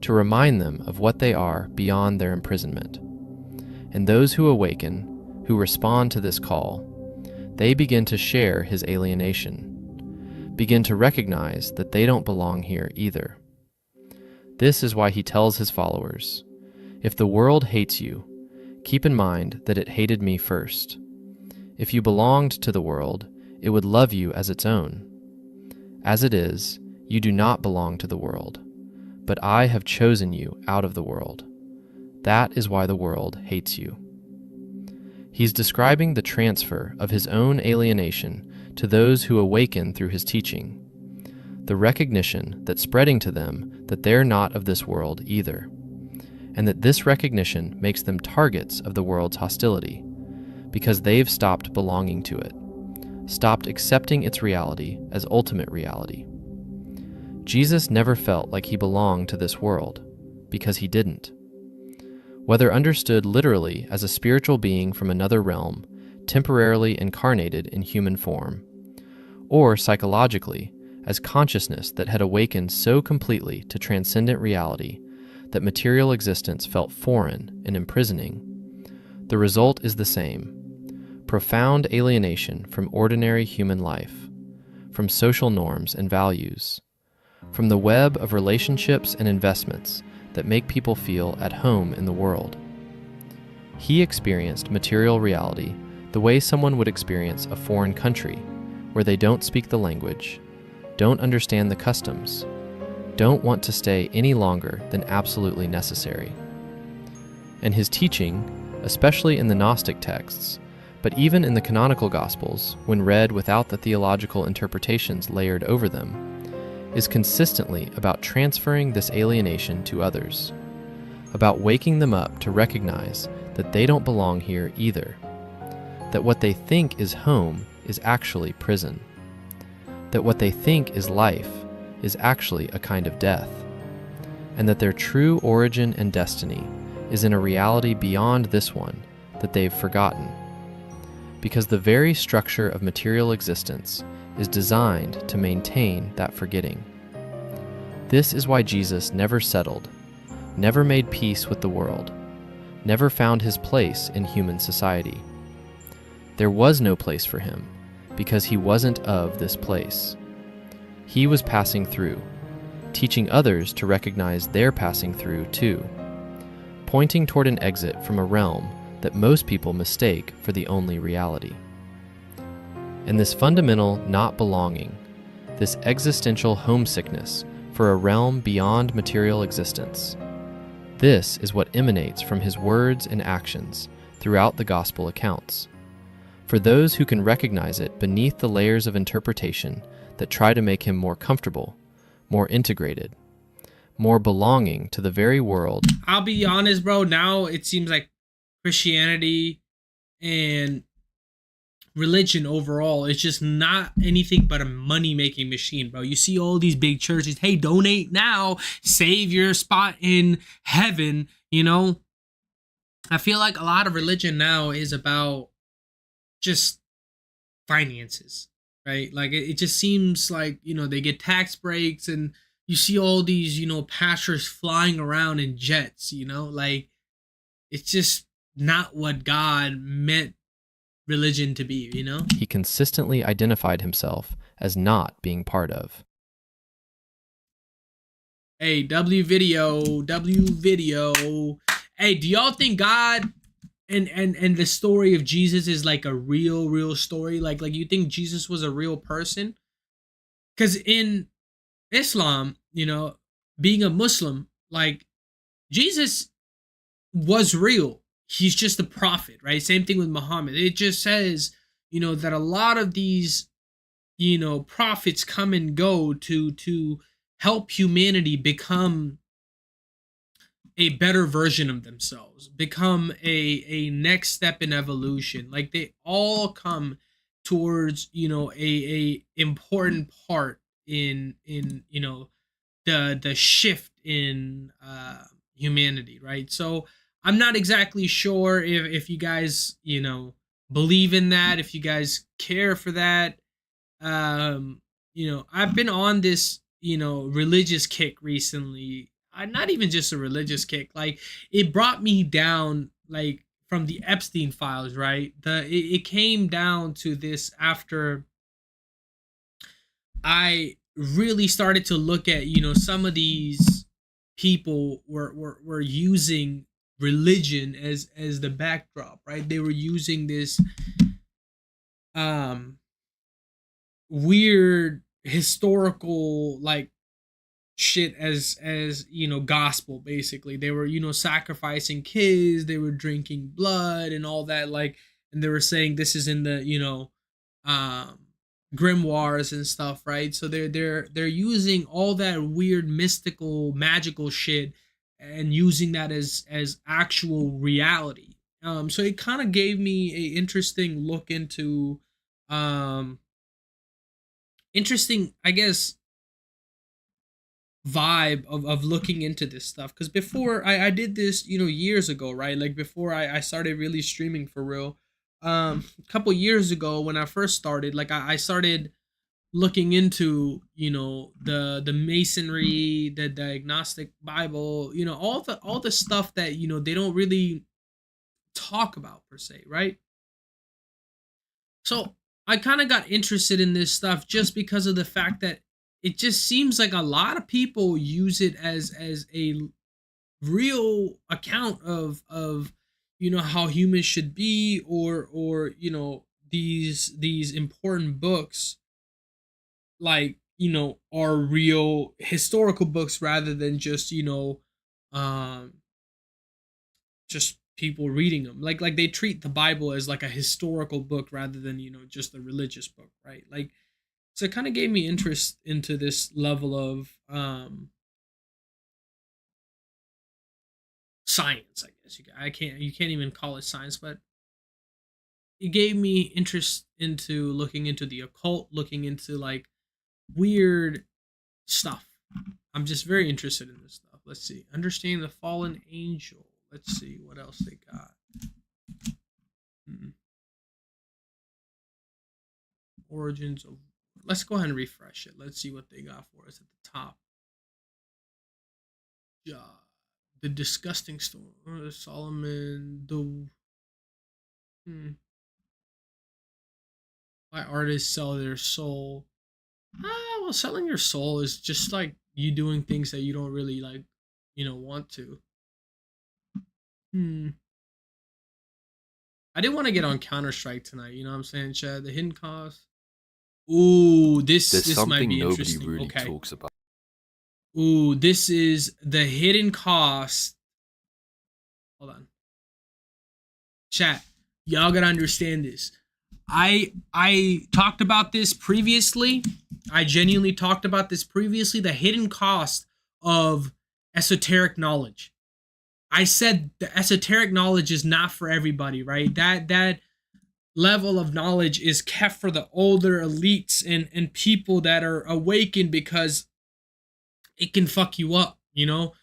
to remind them of what they are beyond their imprisonment. And those who awaken, who respond to this call, they begin to share his alienation, begin to recognize that they don't belong here either. This is why he tells his followers, If the world hates you, keep in mind that it hated me first. If you belonged to the world, it would love you as its own. As it is, you do not belong to the world, but I have chosen you out of the world. That is why the world hates you. He's describing the transfer of his own alienation to those who awaken through his teaching, the recognition that spreading to them that they're not of this world either, and that this recognition makes them targets of the world's hostility, because they've stopped belonging to it, stopped accepting its reality as ultimate reality. Jesus never felt like he belonged to this world, because he didn't. Whether understood literally as a spiritual being from another realm, temporarily incarnated in human form, or psychologically as consciousness that had awakened so completely to transcendent reality that material existence felt foreign and imprisoning, the result is the same: profound alienation from ordinary human life, from social norms and values, from the web of relationships and investments that make people feel at home in the world. He experienced material reality the way someone would experience a foreign country, where they don't speak the language, don't understand the customs, don't want to stay any longer than absolutely necessary. And his teaching, especially in the Gnostic texts, but even in the canonical Gospels, when read without the theological interpretations layered over them, is consistently about transferring this alienation to others, about waking them up to recognize that they don't belong here either, that what they think is home is actually prison, that what they think is life is actually a kind of death, and that their true origin and destiny is in a reality beyond this one that they've forgotten, because the very structure of material existence is designed to maintain that forgetting. This is why Jesus never settled, never made peace with the world, never found his place in human society. There was no place for him, because he wasn't of this place. He was passing through, teaching others to recognize they're passing through too, pointing toward an exit from a realm that most people mistake for the only reality. And this fundamental not belonging, this existential homesickness for a realm beyond material existence, this is what emanates from his words and actions throughout the gospel accounts. For those who can recognize it beneath the layers of interpretation that try to make him more comfortable, more integrated, more belonging to the very world. I'll be honest, bro. Now it seems like Christianity and religion overall is just not anything but a money-making machine, bro. You see all these big churches, hey, donate now, save your spot in heaven, you know? I feel like a lot of religion now is about just finances, right? Like it just seems like, they get tax breaks, and you see all these, pastors flying around in jets, like it's just not what God meant religion to be, He consistently identified himself as not being part of. Hey, W video. Hey, do y'all think God and the story of Jesus is like a real story? Like you think Jesus was a real person? Because in Islam, being a Muslim, like Jesus was real. He's just a prophet, right? Same thing with Muhammad. It just says, that a lot of these, prophets come and go to help humanity become a better version of themselves, become a next step in evolution. Like they all come towards, a important part in the shift in humanity, right? So I'm not exactly sure if you guys, believe in that, if you guys care for that. I've been on this, religious kick recently. I'm not even just a religious kick. Like it brought me down, like from the Epstein files, right? It came down to this after I really started to look at, some of these people were using religion as the backdrop, right? They were using this um weird historical like shit as gospel. Basically they were sacrificing kids, they were drinking blood and all that, like, and they were saying this is in the um grimoires and stuff, right? So they're using all that weird mystical magical shit and using that as actual reality. So it kind of gave me a interesting look into um interesting, I guess, vibe of looking into this stuff. Because before I did this, years ago, right? Like before I started really streaming for real. A couple years ago when I first started, like I started looking into, the masonry, the diagnostic Bible, all the stuff that, they don't really talk about per se, right? So I kind of got interested in this stuff just because of the fact that it just seems like a lot of people use it as a real account of how humans should be, or these important books, like, are real historical books rather than just um just people reading them. Like they treat the Bible as like a historical book rather than just a religious book, right? Like, so it kind of gave me interest into this level of science, I guess. You can't even call it science, but it gave me interest into looking into the occult, looking into like weird stuff. I'm just very interested in this stuff. Let's see. Understanding the fallen angel. Let's see what else they got. Origins of. Let's go ahead and refresh it. Let's see what they got for us at the top. The disgusting storm. Solomon. Why artists sell their soul? Well, selling your soul is just like you doing things that you don't really like, want to. I didn't want to get on Counter Strike tonight. You know what I'm saying, Chad? The hidden cost. Ooh, this might be interesting. Nobody really talks about. Ooh, this is the hidden cost. Hold on, chat. Y'all gotta understand this. I talked about this previously. I genuinely talked about this previously. The hidden cost of esoteric knowledge. I said the esoteric knowledge is not for everybody, right? That level of knowledge is kept for the older elites and people that are awakened, because it can fuck you up, you know?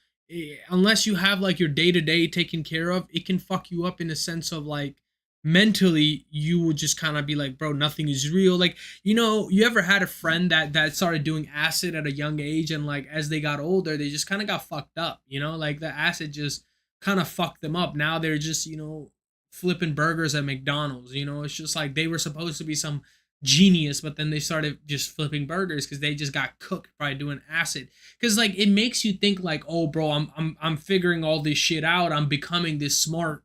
Unless you have like your day-to-day taken care of, it can fuck you up in a sense of like mentally you would just kind of be like, bro, nothing is real. Like, you know, you ever had a friend that started doing acid at a young age, and like as they got older they just kind of got fucked up, you know? Like the acid just kind of fucked them up. Now they're just, you know, flipping burgers at McDonald's, you know? It's just like they were supposed to be some genius, but then they started just flipping burgers because they just got cooked by doing acid. Because like it makes you think like, oh bro, I'm figuring all this shit out, I'm becoming this smart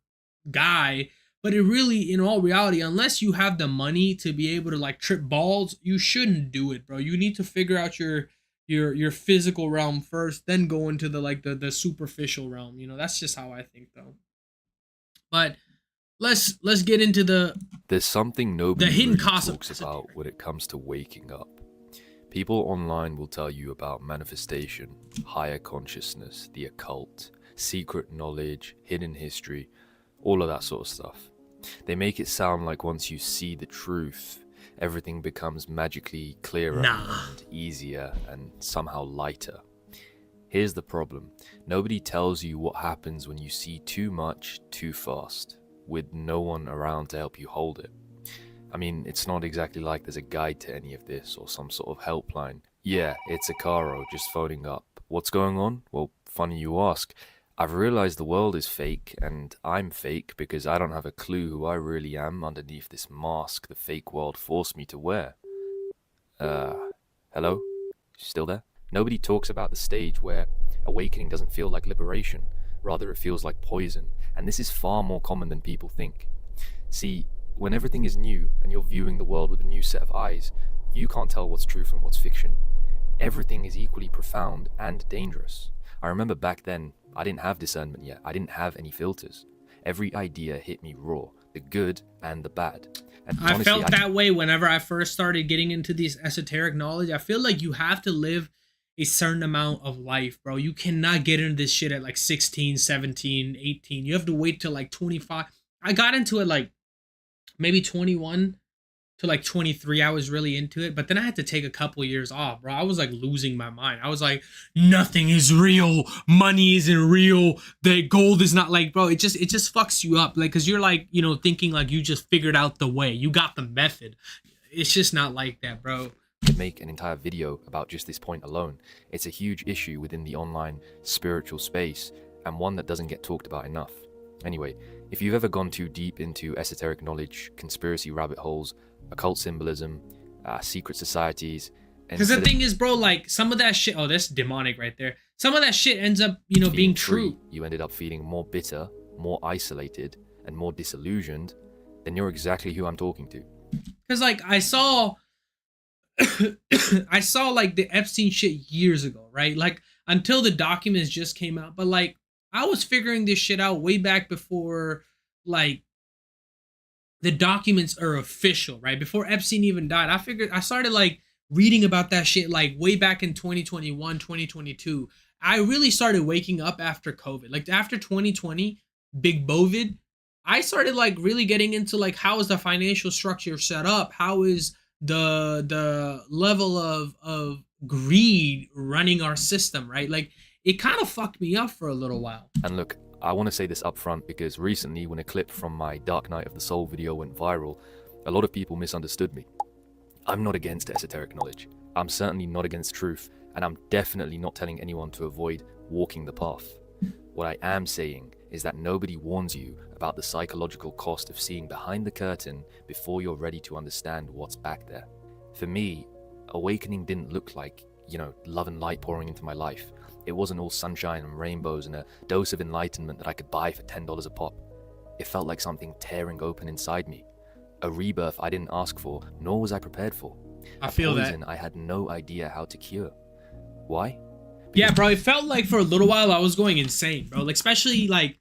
guy. But it really, in all reality, unless you have the money to be able to like trip balls, you shouldn't do it, bro. You need to figure out your physical realm first, then go into the like the superficial realm. You know, that's just how I think though. But let's get into There's something nobody the hidden really cost of talks about when it comes to waking up. People online will tell you about manifestation, higher consciousness, the occult, secret knowledge, hidden history, all of that sort of stuff. They make it sound like once you see the truth, everything becomes magically clearer and easier and somehow lighter. Here's the problem. Nobody tells you what happens when you see too much too fast, with no one around to help you hold it. I mean, it's not exactly like there's a guide to any of this or some sort of helpline. Yeah, it's a Caro just phoning up. What's going on? Well, funny you ask. I've realized the world is fake, and I'm fake because I don't have a clue who I really am underneath this mask the fake world forced me to wear. Hello? Still there? Nobody talks about the stage where awakening doesn't feel like liberation. Rather, it feels like poison, and this is far more common than people think. See, when everything is new and you're viewing the world with a new set of eyes, you can't tell what's true from what's fiction. Everything is equally profound and dangerous. I remember back then, I didn't have discernment yet. I didn't have any filters. Every idea hit me raw, the good and the bad. And I honestly, felt that way whenever I first started getting into this esoteric knowledge. I feel like you have to live a certain amount of life, bro. You cannot get into this shit at like 16, 17, 18. You have to wait till like 25. I got into it like maybe 21 to like 23. I was really into it, but then I had to take a couple years off, bro. I was like losing my mind. I was like, nothing is real, money isn't real, the gold is not, like, bro, it just fucks you up, like, because you're like, you know, thinking like you just figured out the way, you got the method. It's just not like that, bro. Make an entire video about just this point alone. It's a huge issue within the online spiritual space, and one that doesn't get talked about enough. Anyway, if you've ever gone too deep into esoteric knowledge, conspiracy rabbit holes, occult symbolism, secret societies. Because the thing is, bro, like some of that shit, oh, that's demonic right there. Some of that shit ends up, you know, being true. You ended up feeling more bitter, more isolated, and more disillusioned, then you're exactly who I'm talking to. Because like I saw like the Epstein shit years ago, right? Like until the documents just came out. But like I was figuring this shit out way back before like the documents are official, right? Before Epstein even died. I started like reading about that shit like way back in 2021, 2022. I really started waking up after COVID. Like after 2020, big bovid, I started like really getting into like how is the financial structure set up? How is the level of greed running our system, right? Like it kind of fucked me up for a little while. And look, I want to say this up front because recently when a clip from my Dark Night of the Soul video went viral, a lot of people misunderstood me. I'm not against esoteric knowledge. I'm certainly not against truth, and I'm definitely not telling anyone to avoid walking the path. What I am saying is that nobody warns you about the psychological cost of seeing behind the curtain before you're ready to understand what's back there. For me, awakening didn't look like, you know, love and light pouring into my life. It wasn't all sunshine and rainbows and a dose of enlightenment that I could buy for $10 a pop. It felt like something tearing open inside me. A rebirth I didn't ask for, nor was I prepared for. I feel that. A poison I had no idea how to cure. Why? Yeah, bro, it felt like for a little while I was going insane, bro. Like especially like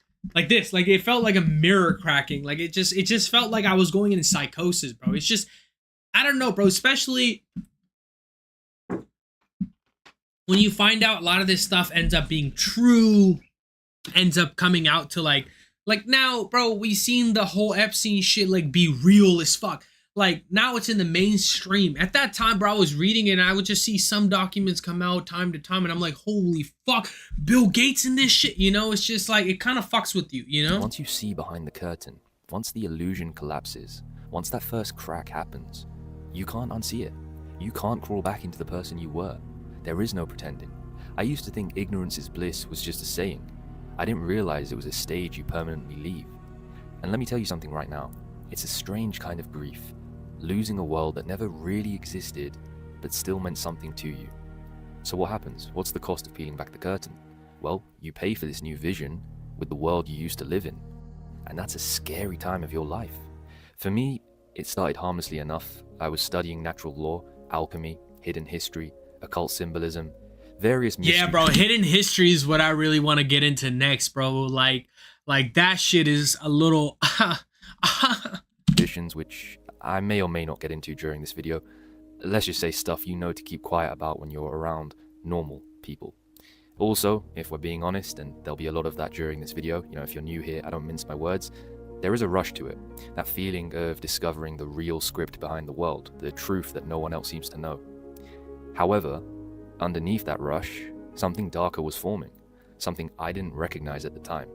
this. Like it felt like a mirror cracking. Like it just felt like I was going in psychosis, bro. It's just, I don't know, bro, especially when you find out a lot of this stuff ends up being true, ends up coming out to like Like now, bro, we seen the whole Epstein shit like be real as fuck. Like now it's in the mainstream. At that time, bro, I was reading it and I would just see some documents come out time to time and I'm like, holy fuck, Bill Gates in this shit, you know? It's just like, it kind of fucks with you, you know? Once you see behind the curtain, once the illusion collapses, once that first crack happens, you can't unsee it. You can't crawl back into the person you were. There is no pretending. I used to think ignorance is bliss was just a saying. I didn't realize it was a stage you permanently leave. And let me tell you something right now. It's a strange kind of grief. Losing a world that never really existed, but still meant something to you. So what happens? What's the cost of peeling back the curtain? Well, you pay for this new vision with the world you used to live in. And that's a scary time of your life. For me, it started harmlessly enough. I was studying natural law, alchemy, hidden history, occult symbolism, various mysteries. Yeah, bro, hidden history is what I really want to get into next, bro. Like that shit is a little traditions which I may or may not get into during this video. Let's just say stuff you know to keep quiet about when you're around normal people. Also, if we're being honest, and there'll be a lot of that during this video, you know, if you're new here, I don't mince my words, there is a rush to it. That feeling of discovering the real script behind the world, the truth that no one else seems to know. However, underneath that rush, something darker was forming, something I didn't recognize at the time.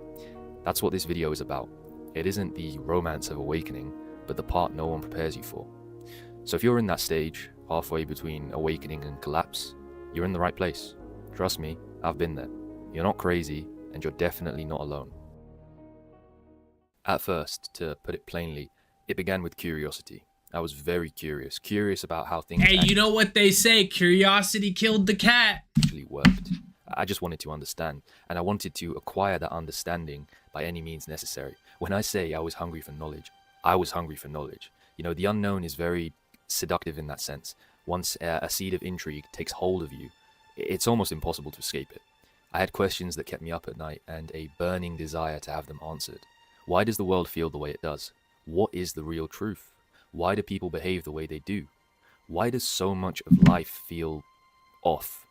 That's what this video is about. It isn't the romance of awakening, but the part no one prepares you for. So if you're in that stage, halfway between awakening and collapse, you're in the right place. Trust me, I've been there. You're not crazy, and you're definitely not alone. At first, to put it plainly, it began with curiosity. I was very curious about how things Hey, you know what they say, curiosity killed the cat. actually worked. I just wanted to understand, and I wanted to acquire that understanding by any means necessary. When I say I was hungry for knowledge, I was hungry for knowledge. You know, the unknown is very seductive in that sense. Once a seed of intrigue takes hold of you, it's almost impossible to escape it. I had questions that kept me up at night and a burning desire to have them answered. Why does the world feel the way it does? What is the real truth? Why do people behave the way they do? Why does so much of life feel off?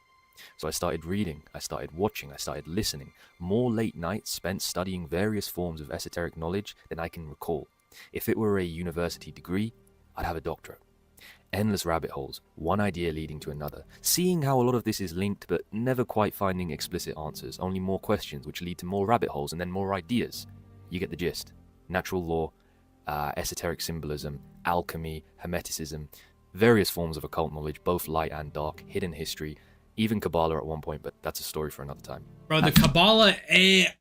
So I started reading, I started watching, I started listening. More late nights spent studying various forms of esoteric knowledge than I can recall. If it were a university degree, I'd have a doctorate. Endless rabbit holes, one idea leading to another, seeing how a lot of this is linked but never quite finding explicit answers, only more questions which lead to more rabbit holes and then more ideas. You get the gist. Natural law, esoteric symbolism, alchemy, hermeticism, various forms of occult knowledge, both light and dark, hidden history, even Kabbalah at one point, but that's a story for another time. Bro, the Kabbalah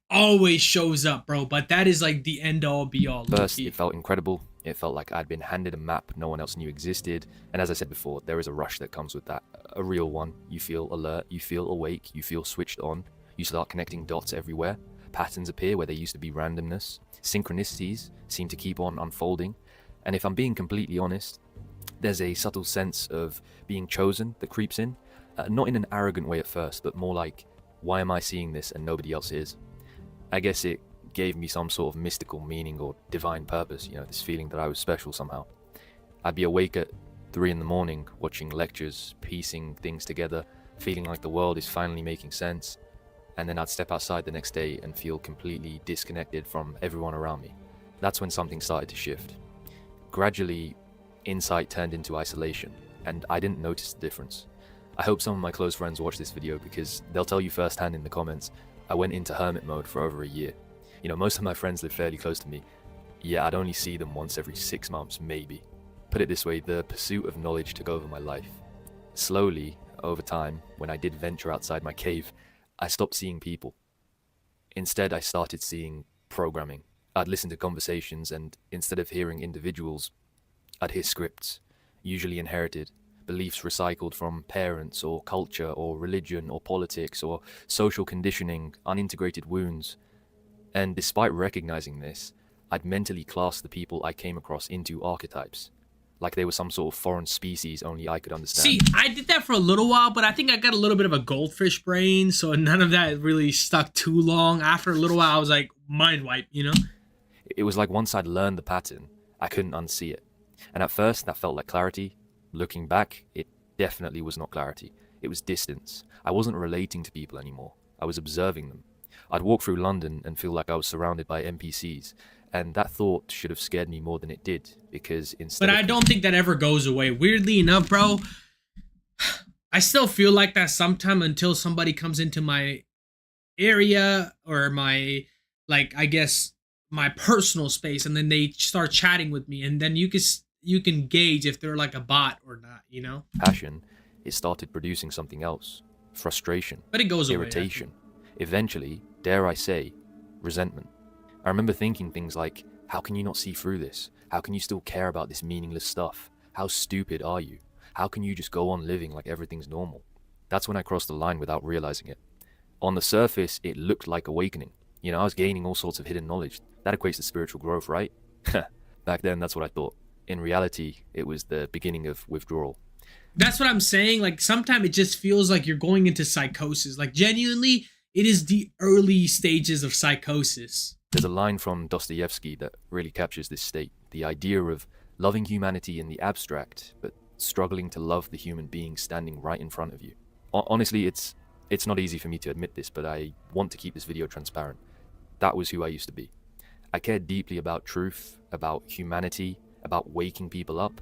always shows up, bro, but that is like the end-all be-all. First, it felt incredible. It felt like I'd been handed a map no one else knew existed. And as I said before, there is a rush that comes with that. A real one. You feel alert, you feel awake, you feel switched on. You start connecting dots everywhere. Patterns appear where there used to be randomness. Synchronicities seem to keep on unfolding. And if I'm being completely honest, there's a subtle sense of being chosen that creeps in. Not in an arrogant way at first, but more like, why am I seeing this and nobody else is? I guess it gave me some sort of mystical meaning or divine purpose, you know, this feeling that I was special somehow. I'd be awake at 3 in the morning, watching lectures, piecing things together, feeling like the world is finally making sense, and then I'd step outside the next day and feel completely disconnected from everyone around me. That's when something started to shift. Gradually, insight turned into isolation, and I didn't notice the difference. I hope some of my close friends watch this video because they'll tell you firsthand in the comments, I went into hermit mode for over a year. You know, most of my friends live fairly close to me. Yeah, I'd only see them once every 6 months, maybe. Put it this way, the pursuit of knowledge took over my life. Slowly, over time, when I did venture outside my cave, I stopped seeing people. Instead, I started seeing programming. I'd listen to conversations, and instead of hearing individuals, I'd hear scripts, usually inherited, beliefs recycled from parents or culture or religion or politics or social conditioning, unintegrated wounds. And despite recognizing this, I'd mentally class the people I came across into archetypes, like they were some sort of foreign species only I could understand. See, I did that for a little while, but I think I got a little bit of a goldfish brain, so none of that really stuck too long. After a little while, I was like, mind wipe, you know? It was like once I'd learned the pattern, I couldn't unsee it. And at first, that felt like clarity. Looking back, it definitely was not clarity. It was distance. I wasn't relating to people anymore. I was observing them. I'd walk through London and feel like I was surrounded by NPCs, and that thought should have scared me more than it did, because instead But I don't think that ever goes away. Weirdly enough, bro, I still feel like that sometime until somebody comes into my area or my, like, I guess my personal space, and then they start chatting with me, and then you can gauge if they're like a bot or not, you know? passion, it started producing something else. Frustration, But it goes away. irritation, eventually, dare I say, resentment. I remember thinking things like, how can you not see through this? How can you still care about this meaningless stuff? How stupid are you? How can you just go on living like everything's normal? That's when I crossed the line without realizing it. On the surface, it looked like awakening. You know, I was gaining all sorts of hidden knowledge. That equates to spiritual growth, right? Back then, that's what I thought. In reality, it was the beginning of withdrawal. That's what I'm saying. Like, sometimes it just feels like you're going into psychosis. Like, genuinely, it is the early stages of psychosis. There's a line from Dostoevsky that really captures this state. The idea of loving humanity in the abstract, but struggling to love the human being standing right in front of you. Honestly, it's not easy for me to admit this, but I want to keep this video transparent. That was who I used to be. I cared deeply about truth, about humanity, about waking people up,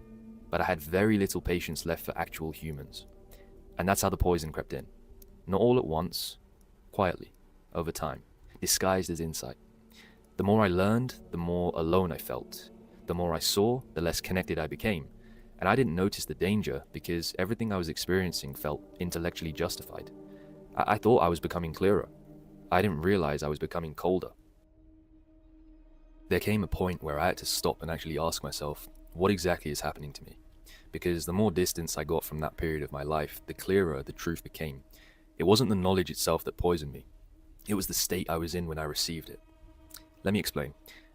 but I had very little patience left for actual humans. And that's how the poison crept in. Not all at once, quietly, over time, disguised as insight. The more I learned, the more alone I felt. The more I saw, the less connected I became. And I didn't notice the danger because everything I was experiencing felt intellectually justified. I thought I was becoming clearer. I didn't realize I was becoming colder. There came a point where I had to stop and actually ask myself, what exactly is happening to me? Because the more distance I got from that period of my life, the clearer the truth became. It wasn't the knowledge itself that poisoned me. It was the state I was in when I received it. Let me explain.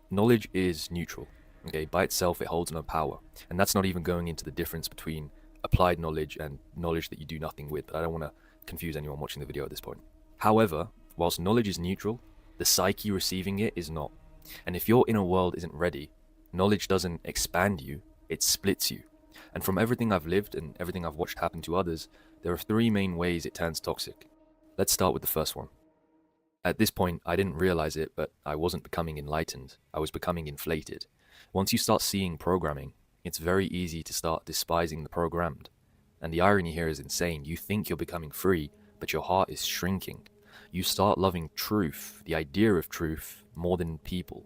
Knowledge is neutral. Okay, by itself it holds no power. And that's not even going into the difference between applied knowledge and knowledge that you do nothing with. But I don't want to confuse anyone watching the video at this point. However, whilst knowledge is neutral, the psyche receiving it is not. And if your inner world isn't ready, knowledge doesn't expand you, it splits you. And from everything I've lived and everything I've watched happen to others, there are three main ways it turns toxic. Let's start with the first one. At this point, I didn't realize it, but I wasn't becoming enlightened. I was becoming inflated. Once you start seeing programming, it's very easy to start despising the programmed. And the irony here is insane. You think you're becoming free, but your heart is shrinking. You start loving truth, the idea of truth, more than people.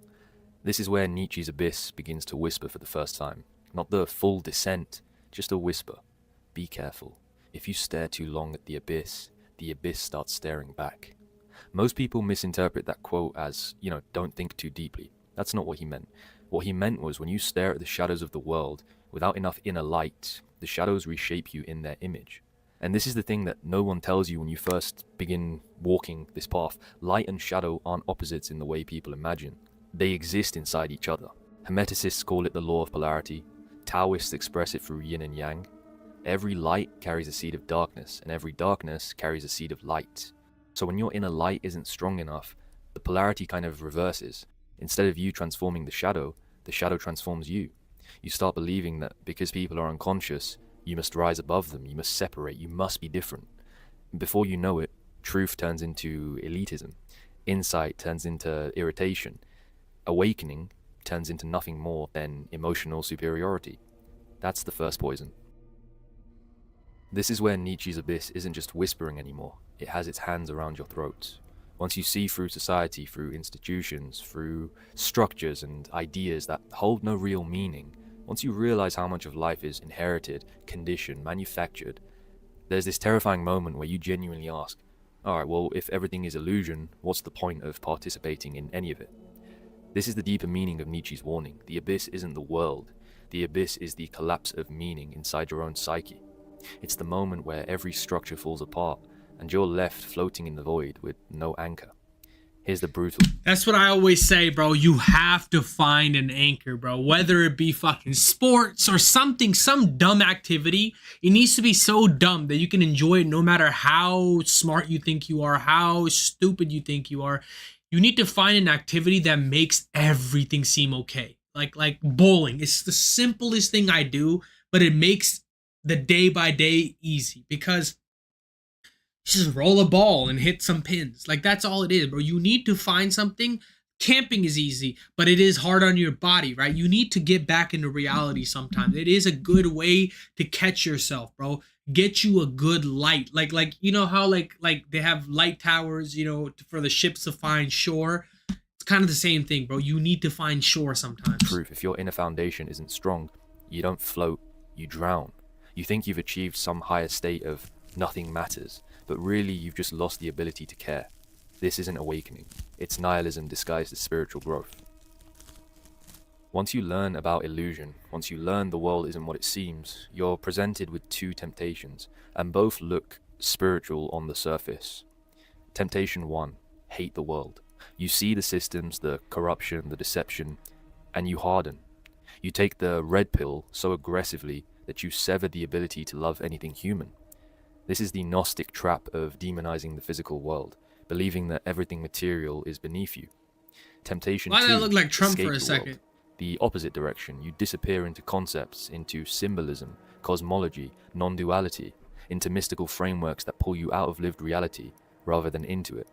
This is where Nietzsche's abyss begins to whisper for the first time. Not the full descent, just a whisper. Be careful. If you stare too long at the abyss starts staring back. Most people misinterpret that quote as, don't think too deeply. That's not what he meant. What he meant was when you stare at the shadows of the world without enough inner light, the shadows reshape you in their image. And this is the thing that no one tells you when you first begin walking this path. Light and shadow aren't opposites in the way people imagine. They exist inside each other. Hermeticists call it the law of polarity. Taoists express it through yin and yang. Every light carries a seed of darkness, and every darkness carries a seed of light. So when your inner light isn't strong enough, the polarity kind of reverses. Instead of you transforming the shadow transforms you. You start believing that because people are unconscious, you must rise above them, you must separate, you must be different. Before you know it, truth turns into elitism. Insight turns into irritation. Awakening turns into nothing more than emotional superiority. That's the first poison. This is where Nietzsche's abyss isn't just whispering anymore. It has its hands around your throat. Once you see through society, through institutions, through structures and ideas that hold no real meaning, once you realize how much of life is inherited, conditioned, manufactured, there's this terrifying moment where you genuinely ask, alright, well, if everything is illusion, what's the point of participating in any of it? This is the deeper meaning of Nietzsche's warning. The abyss isn't the world. The abyss is the collapse of meaning inside your own psyche. It's the moment where every structure falls apart and you're left floating in the void with no anchor. Here's the brutal. That's what I always say, bro. You have to find an anchor, bro. Whether it be fucking sports or something, some dumb activity. It needs to be so dumb that you can enjoy it no matter how smart you think you are, how stupid you think you are. You need to find an activity that makes everything seem okay. Like bowling. It's the simplest thing I do, but it makes the day by day easy because Just roll a ball and hit some pins. Like, that's all it is, bro. You need to find something. Camping is easy, but it is hard on your body, right? You need to get back into reality sometimes. It is a good way to catch yourself, bro. Get you a good light. Like you know how like they have light towers, you know, for the ships to find shore. It's kind of the same thing, bro. You need to find shore sometimes. Proof. If your inner foundation isn't strong, you don't float, you drown. You think you've achieved some higher state of nothing matters, but really you've just lost the ability to care. This isn't awakening. It's nihilism disguised as spiritual growth. Once you learn about illusion, once you learn the world isn't what it seems, you're presented with two temptations, and both look spiritual on the surface. Temptation 1, hate the world. You see the systems, the corruption, the deception, and you harden. You take the red pill so aggressively that you sever the ability to love anything human. This is the Gnostic trap of demonizing the physical world, believing that everything material is beneath you. Temptation 2, why did I look like Trump escape for a the second? world. The opposite direction, you disappear into concepts, into symbolism, cosmology, non-duality, into mystical frameworks that pull you out of lived reality rather than into it.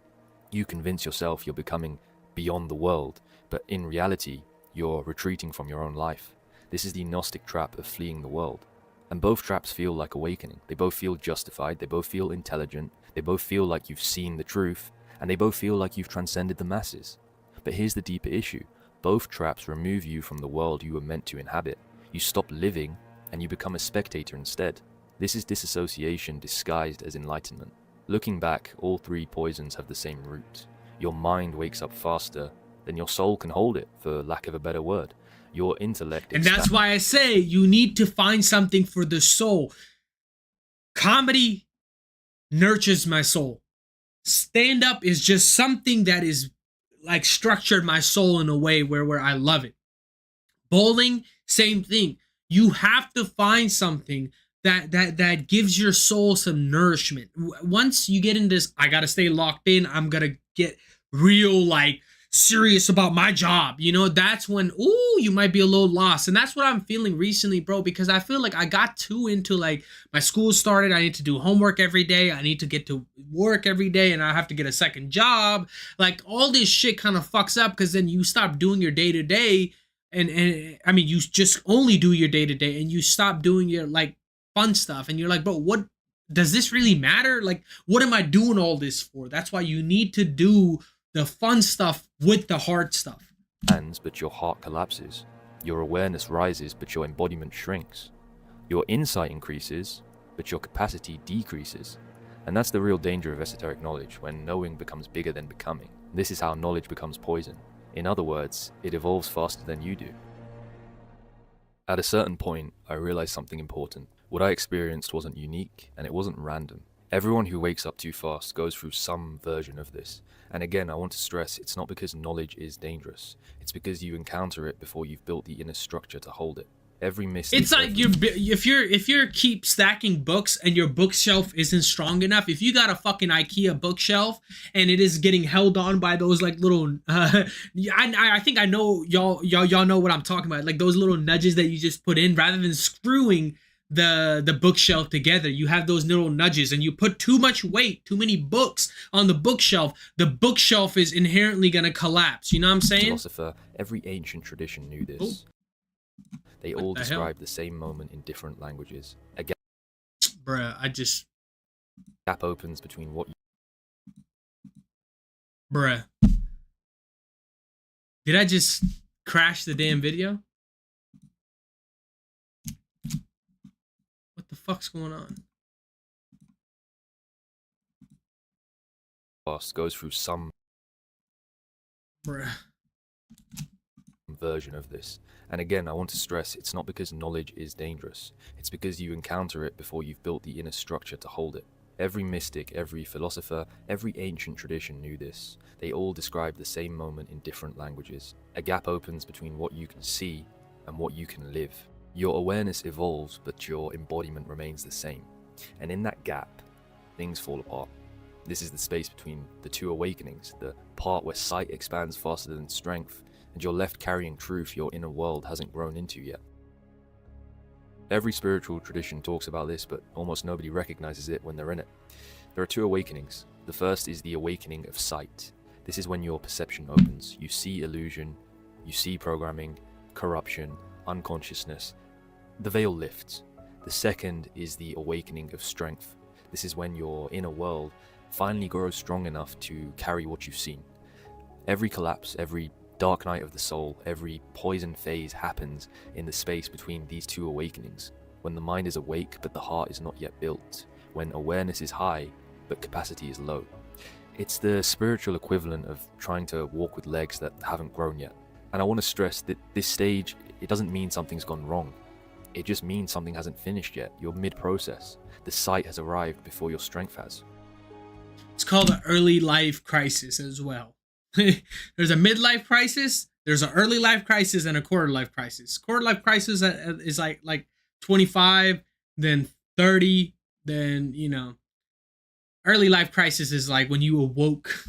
You convince yourself you're becoming beyond the world, but in reality, you're retreating from your own life. This is the Gnostic trap of fleeing the world. And both traps feel like awakening. They both feel justified, they both feel intelligent, they both feel like you've seen the truth, and they both feel like you've transcended the masses. But here's the deeper issue. Both traps remove you from the world you were meant to inhabit. You stop living, and you become a spectator instead. This is disassociation disguised as enlightenment. Looking back, all three poisons have the same root. Your mind wakes up faster than your soul can hold it, for lack of a better word. Your intellect And that's why I say you need to find something for the soul. Comedy nurtures my soul. Stand up is just something that is like structured my soul in a way where I love it. Bowling, same thing. You have to find something that gives your soul some nourishment. Once you get in this, I gotta stay locked in. I'm gonna get real like serious about my job, you know, that's when you might be a little lost. And that's what I'm feeling recently, bro, because I feel like I got too into like my school started, I need to do homework every day, I need to get to work every day, and I have to get a second job. Like all this shit kind of fucks up, because then you stop doing your day-to-day, and I mean you just only do your day-to-day, and you stop doing your like fun stuff, and you're like, bro, what does this really matter? Like, what am I doing all this for? That's why you need to do the fun stuff with the hard stuff. But your heart collapses. Your awareness rises, but your embodiment shrinks. Your insight increases, but your capacity decreases. And that's the real danger of esoteric knowledge, when knowing becomes bigger than becoming. This is how knowledge becomes poison. In other words, it evolves faster than you do. At a certain point, I realized something important. What I experienced wasn't unique, and it wasn't random. Everyone who wakes up too fast goes through some version of this. And again, I want to stress, it's not because knowledge is dangerous. It's because you encounter it before you've built the inner structure to hold it. Every mistake. It's like if you keep stacking books and your bookshelf isn't strong enough. If you got a fucking IKEA bookshelf and it is getting held on by those like little, I think I know y'all know what I'm talking about. Like those little nudges that you just put in rather than screwing the bookshelf together. You have those little nudges, and you put too much weight, too many books on the bookshelf is inherently gonna collapse. You know what I'm saying? Philosopher, every ancient tradition knew this. They all describe the same moment in different languages. A gap opens between what you... Did I just crash the damn video? What the fuck's going on? Goes through some version of this. And again, I want to stress, it's not because knowledge is dangerous. It's because you encounter it before you've built the inner structure to hold it. Every mystic, every philosopher, every ancient tradition knew this. They all describe the same moment in different languages. A gap opens between what you can see and what you can live. Your awareness evolves, but your embodiment remains the same. And in that gap, things fall apart. This is the space between the two awakenings, the part where sight expands faster than strength, and you're left carrying truth your inner world hasn't grown into yet. Every spiritual tradition talks about this, but almost nobody recognizes it when they're in it. There are two awakenings. The first is the awakening of sight. This is when your perception opens. You see illusion, you see programming, corruption, unconsciousness. The veil lifts. The second is the awakening of strength. This is when your inner world finally grows strong enough to carry what you've seen. Every collapse, every dark night of the soul, every poison phase happens in the space between these two awakenings. When the mind is awake but the heart is not yet built. When awareness is high but capacity is low. It's the spiritual equivalent of trying to walk with legs that haven't grown yet. And I want to stress that this stage, it doesn't mean something's gone wrong. It just means something hasn't finished yet. You're mid-process. The sight has arrived before your strength has. It's called an early life crisis as well. There's a midlife crisis, there's an early life crisis, and a quarter life crisis. Quarter life crisis is like 25, then 30, then, you know. Early life crisis is like when you awoke.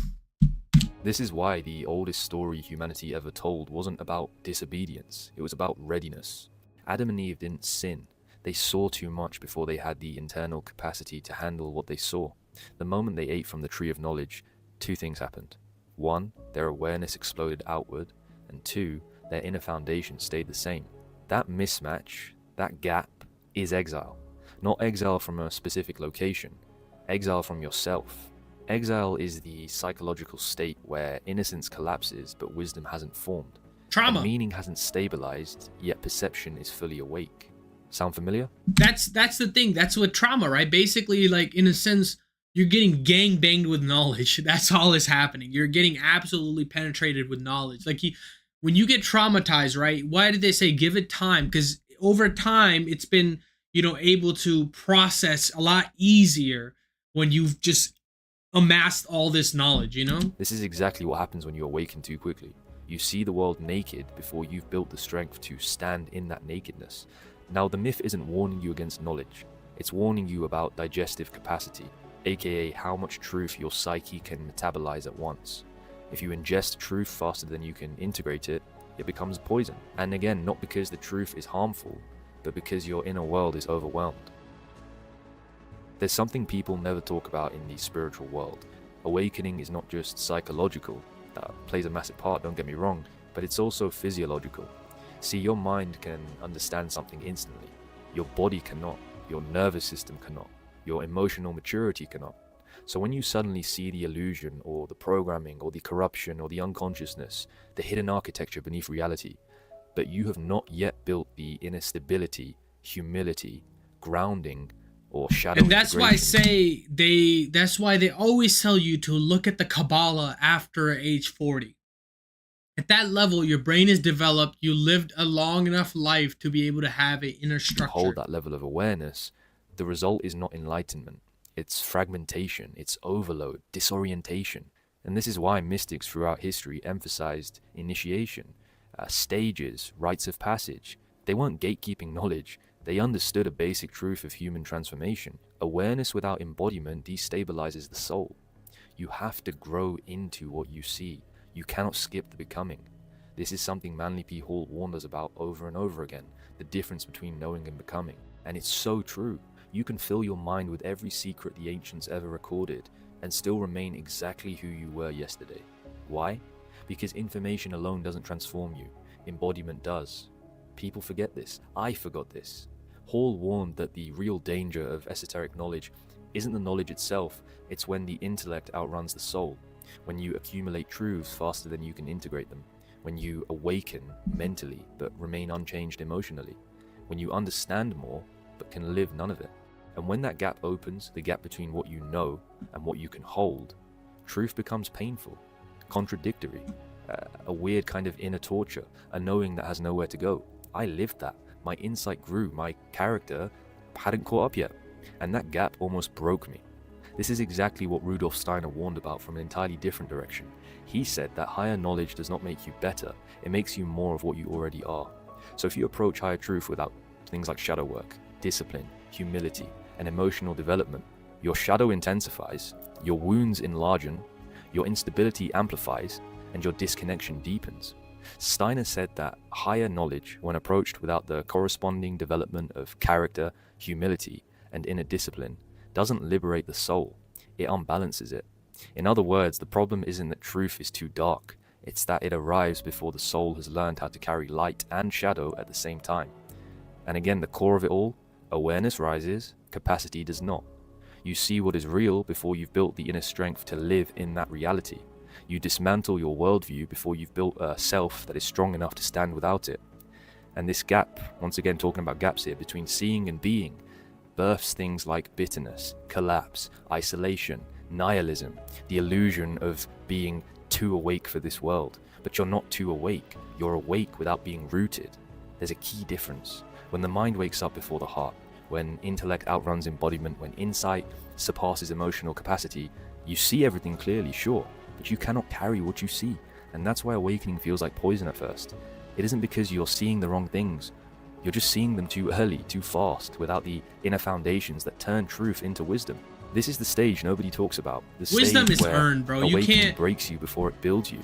This is why the oldest story humanity ever told wasn't about disobedience. It was about readiness. Adam and Eve didn't sin. They saw too much before they had the internal capacity to handle what they saw. The moment they ate from the tree of knowledge, two things happened. One, their awareness exploded outward, and two, their inner foundation stayed the same. That mismatch, that gap, is exile. Not exile from a specific location, exile from yourself. Exile is the psychological state where innocence collapses but wisdom hasn't formed. Trauma. And meaning hasn't stabilized, yet perception is fully awake. Sound familiar? That's the thing. That's what trauma, right? Basically, like, in a sense, you're getting gang banged with knowledge. That's all is happening. You're getting absolutely penetrated with knowledge. Like, when you get traumatized, right? Why did they say give it time? Because over time, it's been, able to process a lot easier when you've just amassed all this knowledge, This is exactly what happens when you awaken too quickly. You see the world naked before you've built the strength to stand in that nakedness. Now, the myth isn't warning you against knowledge. It's warning you about digestive capacity, aka how much truth your psyche can metabolize at once. If you ingest truth faster than you can integrate it, it becomes poison. And again, not because the truth is harmful, but because your inner world is overwhelmed. There's something people never talk about in the spiritual world. Awakening is not just psychological. That plays a massive part, don't get me wrong, but it's also physiological. See, your mind can understand something instantly. Your body cannot. Your nervous system cannot. Your emotional maturity cannot. So when you suddenly see the illusion or the programming or the corruption or the unconsciousness, the hidden architecture beneath reality, but you have not yet built the inner stability, humility, grounding, or shadow and that's why integration. that's why they always tell you to look at the Kabbalah after age 40. At that level, your brain is developed, you lived a long enough life to be able to have an inner To structure. hold that level of awareness, the result is not enlightenment. It's fragmentation, it's overload, disorientation. And this is why mystics throughout history emphasized initiation, stages, rites of passage. They weren't gatekeeping knowledge. They understood a basic truth of human transformation. Awareness without embodiment destabilizes the soul. You have to grow into what you see. You cannot skip the becoming. This is something Manly P. Hall warned us about over and over again, the difference between knowing and becoming. And it's so true. You can fill your mind with every secret the ancients ever recorded and still remain exactly who you were yesterday. Why? Because information alone doesn't transform you. Embodiment does. People forget this. I forgot this. Hall warned that the real danger of esoteric knowledge isn't the knowledge itself, it's when the intellect outruns the soul, when you accumulate truths faster than you can integrate them, when you awaken mentally but remain unchanged emotionally, when you understand more but can live none of it. And when that gap opens, the gap between what you know and what you can hold, truth becomes painful, contradictory, a weird kind of inner torture, a knowing that has nowhere to go. I lived that. My insight grew, my character hadn't caught up yet, and that gap almost broke me. This is exactly what Rudolf Steiner warned about from an entirely different direction. He said that higher knowledge does not make you better, it makes you more of what you already are. So if you approach higher truth without things like shadow work, discipline, humility, and emotional development, your shadow intensifies, your wounds enlargen, your instability amplifies, and your disconnection deepens. Steiner said that higher knowledge, when approached without the corresponding development of character, humility, and inner discipline, doesn't liberate the soul. it unbalances it. In other words, the problem isn't that truth is too dark, it's that it arrives before the soul has learned how to carry light and shadow at the same time. And again, the core of it all, awareness rises, capacity does not. You see what is real before you've built the inner strength to live in that reality. You dismantle your worldview before you've built a self that is strong enough to stand without it. And this gap, once again talking about gaps here, between seeing and being, births things like bitterness, collapse, isolation, nihilism, the illusion of being too awake for this world. But you're not too awake. You're awake without being rooted. There's a key difference. When the mind wakes up before the heart, when intellect outruns embodiment, when insight surpasses emotional capacity, you see everything clearly, sure, but you cannot carry what you see. And that's why awakening feels like poison at first. It isn't because you're seeing the wrong things. You're just seeing them too early, too fast, without the inner foundations that turn truth into wisdom. This is the stage nobody talks about. The Wisdom stage is where earned, bro. You awakening can't breaks you before it builds you.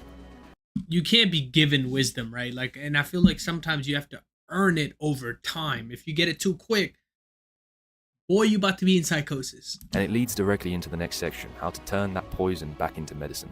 you can't be given wisdom, right? Like, and I feel like sometimes you have to earn it over time. If you get it too quick, boy, you about to be in psychosis. And it leads directly into the next section, how to turn that poison back into medicine.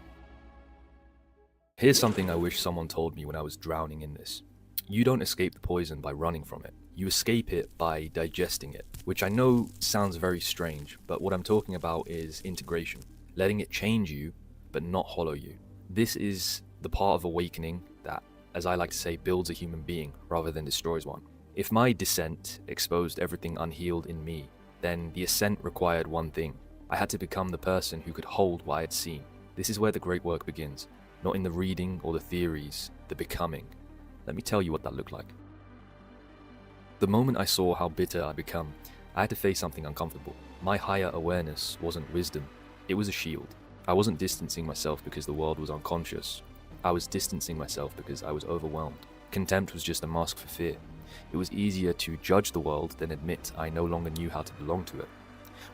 Here's something I wish someone told me when I was drowning in this. You don't escape the poison by running from it. You escape it by digesting it, which I know sounds very strange, but what I'm talking about is integration, letting it change you, but not hollow you. This is the part of awakening that, as I like to say, builds a human being rather than destroys one. If my descent exposed everything unhealed in me, then the ascent required one thing. I had to become the person who could hold what I had seen. This is where the great work begins, not in the reading or the theories, the becoming. Let me tell you what that looked like. The moment I saw how bitter I'd become, I had to face something uncomfortable. My higher awareness wasn't wisdom, it was a shield. I wasn't distancing myself because the world was unconscious. I was distancing myself because I was overwhelmed. Contempt was just a mask for fear. It was easier to judge the world than admit I no longer knew how to belong to it.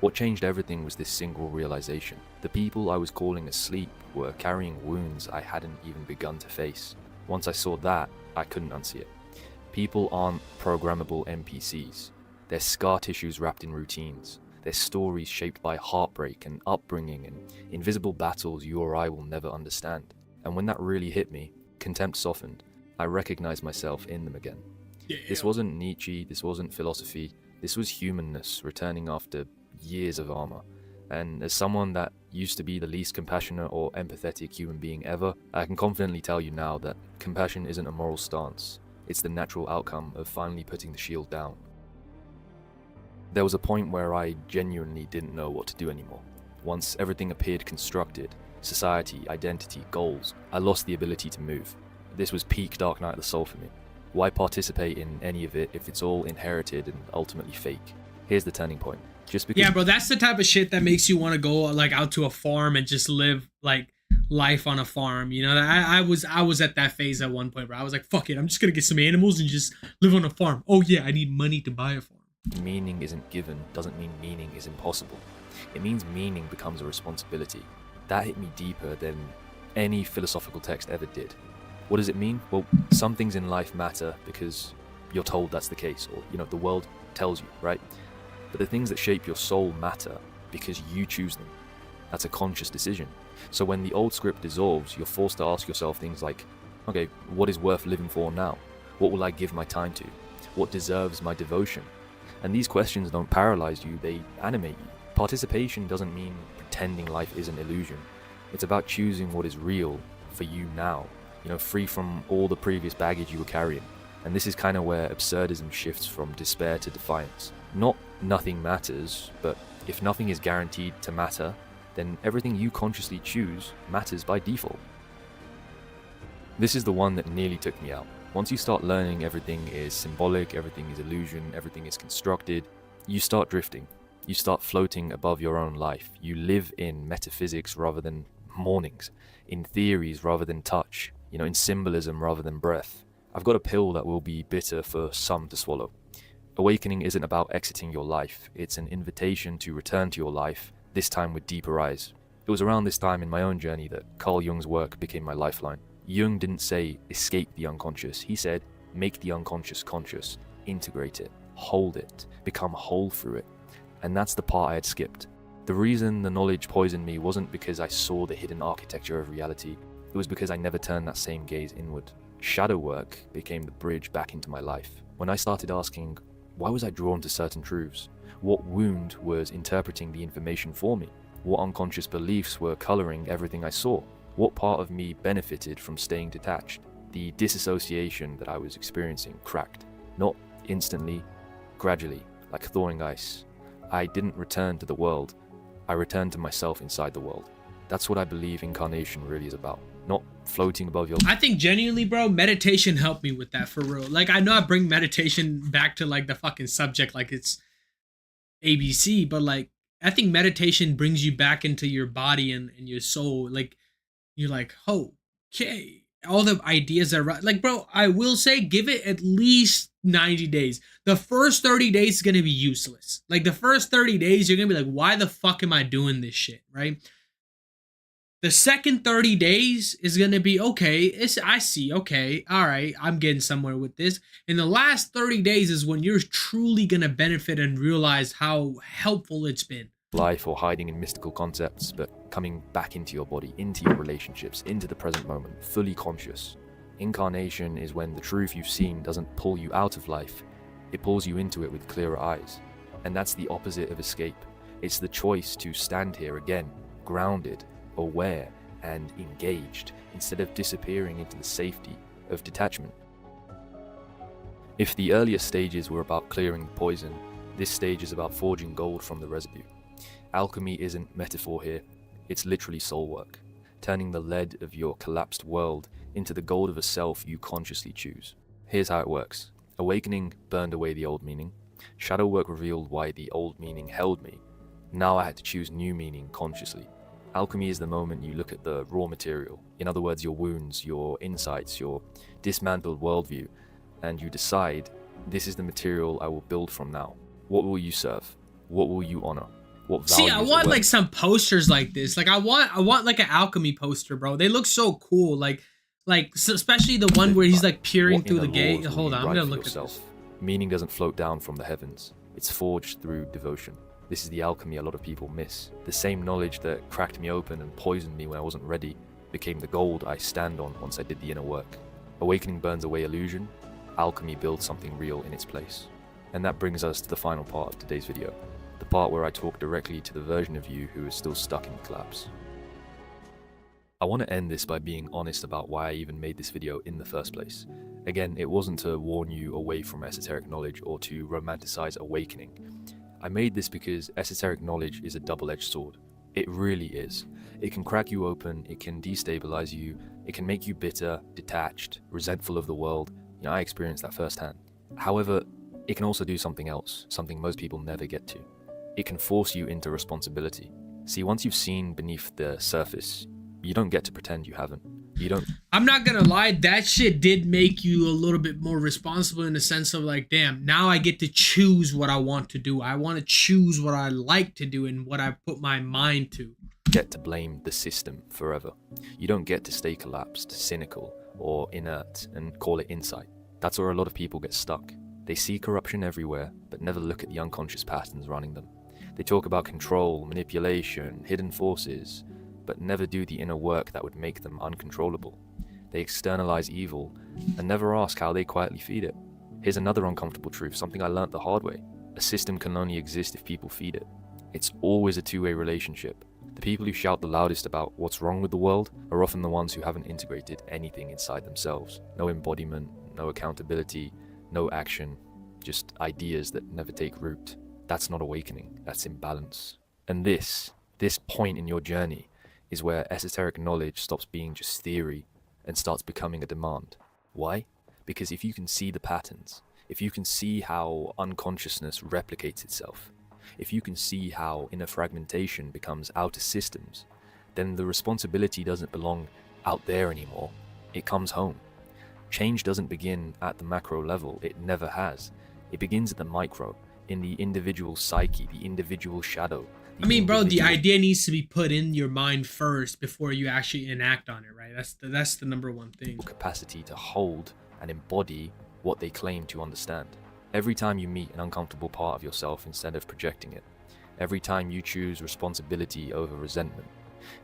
What changed everything was this single realization. The people I was calling asleep were carrying wounds I hadn't even begun to face. Once I saw that, I couldn't unsee it. People aren't programmable NPCs. They're scar tissues wrapped in routines. They're stories shaped by heartbreak and upbringing and invisible battles you or I will never understand. And when that really hit me, contempt softened. I recognized myself in them again. Yeah. This wasn't Nietzsche, this wasn't philosophy, this was humanness returning after years of armor. And as someone that used to be the least compassionate or empathetic human being ever, I can confidently tell you now that compassion isn't a moral stance. It's the natural outcome of finally putting the shield down. There was a point where I genuinely didn't know what to do anymore. Once everything appeared constructed, society, identity, goals, I lost the ability to move. This was peak Dark Night of the Soul for me. Why participate in any of it if it's all inherited and ultimately fake? Here's the turning point. Just because— Yeah, bro, that's the type of shit that makes you want to go like out to a farm and just live like life on a farm. You know, I was at that phase at one point where I was like, fuck it, I'm just gonna get some animals and just live on a farm. Oh yeah, I need money to buy a farm. Meaning isn't given doesn't mean meaning is impossible. It means meaning becomes a responsibility. That hit me deeper than any philosophical text ever did. What does it mean? Well, some things in life matter because you're told that's the case, or, you know, the world tells you, right? But the things that shape your soul matter because you choose them. That's a conscious decision. So when the old script dissolves, you're forced to ask yourself things like, okay, what is worth living for now? What will I give my time to? What deserves my devotion? And these questions don't paralyze you, they animate you. Participation doesn't mean pretending life is an illusion. It's about choosing what is real for you now, you know, free from all the previous baggage you were carrying. And this is kind of where absurdism shifts from despair to defiance. Not nothing matters, but if nothing is guaranteed to matter, then everything you consciously choose matters by default. This is the one that nearly took me out. Once you start learning everything is symbolic, everything is illusion, everything is constructed, you start drifting. You start floating above your own life. You live in metaphysics rather than mornings, in theories rather than touch, you know, in symbolism rather than breath. I've got a pill that will be bitter for some to swallow. Awakening isn't about exiting your life. It's an invitation to return to your life, this time with deeper eyes. It was around this time in my own journey that Carl Jung's work became my lifeline. Jung didn't say, escape the unconscious. He said, make the unconscious conscious, integrate it, hold it, become whole through it. And that's the part I had skipped. The reason the knowledge poisoned me wasn't because I saw the hidden architecture of reality, it was because I never turned that same gaze inward. Shadow work became the bridge back into my life. When I started asking, why was I drawn to certain truths? What wound was interpreting the information for me? What unconscious beliefs were coloring everything I saw? What part of me benefited from staying detached? The disassociation that I was experiencing cracked. Not instantly, gradually, like thawing ice. I didn't return to the world, I returned to myself inside the world. That's what I believe incarnation really is about. Not floating above your... I think genuinely, bro, meditation helped me with that for real. Like, I know I bring meditation back to like the fucking subject like it's ABC, but like, I think meditation brings you back into your body and your soul. Like, you're like, oh, okay. All the ideas are right. Like, bro, I will say give it at least 90 days. The first 30 days is going to be useless. Like, the first 30 days, you're going to be like, why the fuck am I doing this shit, right? The second 30 days is going to be, okay, I see, okay, all right, I'm getting somewhere with this. And the last 30 days is when you're truly going to benefit and realize how helpful it's been. Life or hiding in mystical concepts, but coming back into your body, into your relationships, into the present moment, fully conscious. Incarnation is when the truth you've seen doesn't pull you out of life, it pulls you into it with clearer eyes. And that's the opposite of escape. It's the choice to stand here again, grounded, aware, and engaged, instead of disappearing into the safety of detachment. If the earlier stages were about clearing the poison, this stage is about forging gold from the residue. Alchemy isn't metaphor here, it's literally soul work, turning the lead of your collapsed world into the gold of a self you consciously choose. Here's how it works. Awakening burned away the old meaning. Shadow work revealed why the old meaning held me. Now I had to choose new meaning consciously. Alchemy is the moment you look at the raw material, in other words, your wounds, your insights, your dismantled worldview, and you decide, this is the material I will build from now. What will you serve? What will you honor? What See, I want like some posters like this. Like I want like an alchemy poster, bro. They look so cool. Like especially the one where he's like peering through the gate. Hold on, I'm gonna look at this. Meaning doesn't float down from the heavens. It's forged through devotion. This is the alchemy a lot of people miss. The same knowledge that cracked me open and poisoned me when I wasn't ready became the gold I stand on once I did the inner work. Awakening burns away illusion. Alchemy builds something real in its place. And that brings us to the final part of today's video. The part where I talk directly to the version of you who is still stuck in the collapse. I want to end this by being honest about why I even made this video in the first place. Again, it wasn't to warn you away from esoteric knowledge or to romanticize awakening. I made this because esoteric knowledge is a double-edged sword. It really is. It can crack you open, it can destabilize you, it can make you bitter, detached, resentful of the world. You know, I experienced that firsthand. However, it can also do something else, something most people never get to. It can force you into responsibility. See, once you've seen beneath the surface, you don't get to pretend you haven't. You don't. I'm not gonna lie, that shit did make you a little bit more responsible in the sense of like, damn, now I get to choose what I want to do. I want to choose what I like to do and what I put my mind to. Get to blame the system forever. You don't get to stay collapsed, cynical, or inert and call it insight. That's where a lot of people get stuck. They see corruption everywhere, but never look at the unconscious patterns running them. They talk about control, manipulation, hidden forces, but never do the inner work that would make them uncontrollable. They externalize evil and never ask how they quietly feed it. Here's another uncomfortable truth, something I learned the hard way. A system can only exist if people feed it. It's always a two-way relationship. The people who shout the loudest about what's wrong with the world are often the ones who haven't integrated anything inside themselves. No embodiment, no accountability, no action, just ideas that never take root. That's not awakening, that's imbalance. And this point in your journey is where esoteric knowledge stops being just theory and starts becoming a demand. Why? Because if you can see the patterns, if you can see how unconsciousness replicates itself, if you can see how inner fragmentation becomes outer systems, then the responsibility doesn't belong out there anymore, it comes home. Change doesn't begin at the macro level, it never has. It begins at the micro, in the individual psyche, the individual shadow. I mean, bro, the idea needs to be put in your mind first before you actually enact on it, right? That's the number one thing. Capacity to hold and embody what they claim to understand. Every time you meet an uncomfortable part of yourself instead of projecting it, every time you choose responsibility over resentment,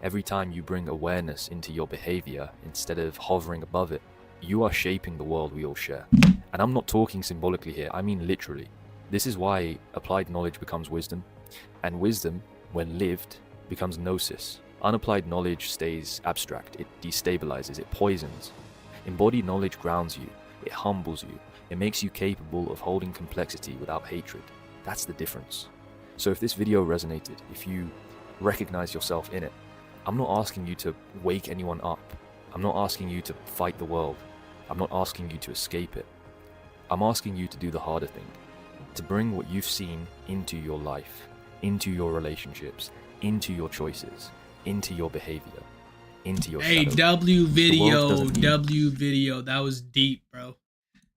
every time you bring awareness into your behavior instead of hovering above it, you are shaping the world we all share. And I'm not talking symbolically here, I mean literally. This is why applied knowledge becomes wisdom, and wisdom, when lived, becomes gnosis. Unapplied knowledge stays abstract, it destabilizes, it poisons. Embodied knowledge grounds you, it humbles you, it makes you capable of holding complexity without hatred. That's the difference. So if this video resonated, if you recognize yourself in it, I'm not asking you to wake anyone up. I'm not asking you to fight the world. I'm not asking you to escape it. I'm asking you to do the harder thing, to bring what you've seen into your life, into your relationships, into your choices, into your behavior, into your Hey, shadow. W video, doesn't need- W video. That was deep, bro.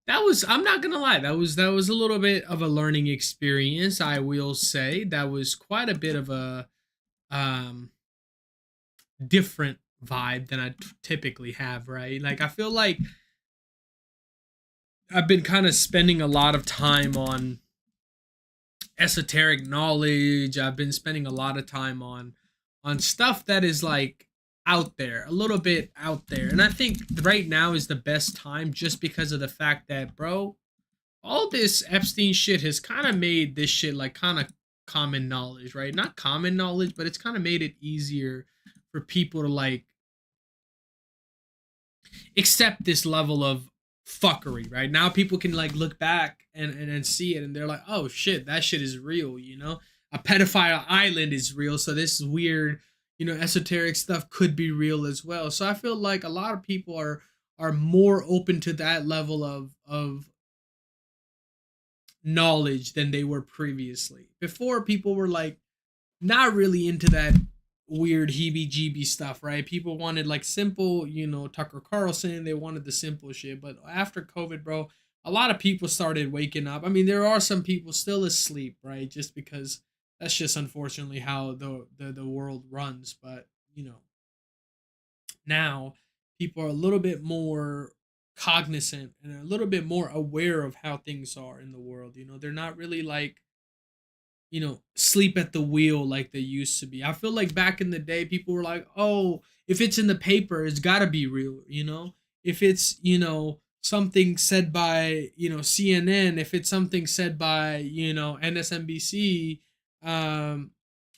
That was, I'm not gonna lie, that was a little bit of a learning experience. I will say that was quite a bit of a different vibe than I typically have, right? Like I feel like I've been kind of spending a lot of time on esoteric knowledge. I've been spending a lot of time on stuff that is like out there, a little bit out there. And I think right now is the best time just because of the fact that, bro, all this Epstein shit has kind of made this shit like kind of common knowledge, right? Not common knowledge, but it's kind of made it easier for people to like accept this level of fuckery, right? Now people can like look back and see it and they're like, oh shit, that shit is real, you know? A pedophile island is real, so this weird, you know, esoteric stuff could be real as well. So I feel like a lot of people are more open to that level of knowledge than they were previously. Before, people were like not really into that weird heebie-jeebie stuff, right? People wanted like simple, you know, Tucker Carlson. They wanted the simple shit. But after COVID, bro, a lot of people started waking up. I mean, there are some people still asleep, right? Just because that's just unfortunately how the world runs. But you know, now people are a little bit more cognizant and a little bit more aware of how things are in the world. You know, they're not really like, you know, sleep at the wheel like they used to be. I feel like back in the day, people were like, oh, if it's in the paper, it's got to be real, you know? If it's, you know, something said by, you know, CNN, if it's something said by, you know, NSNBC,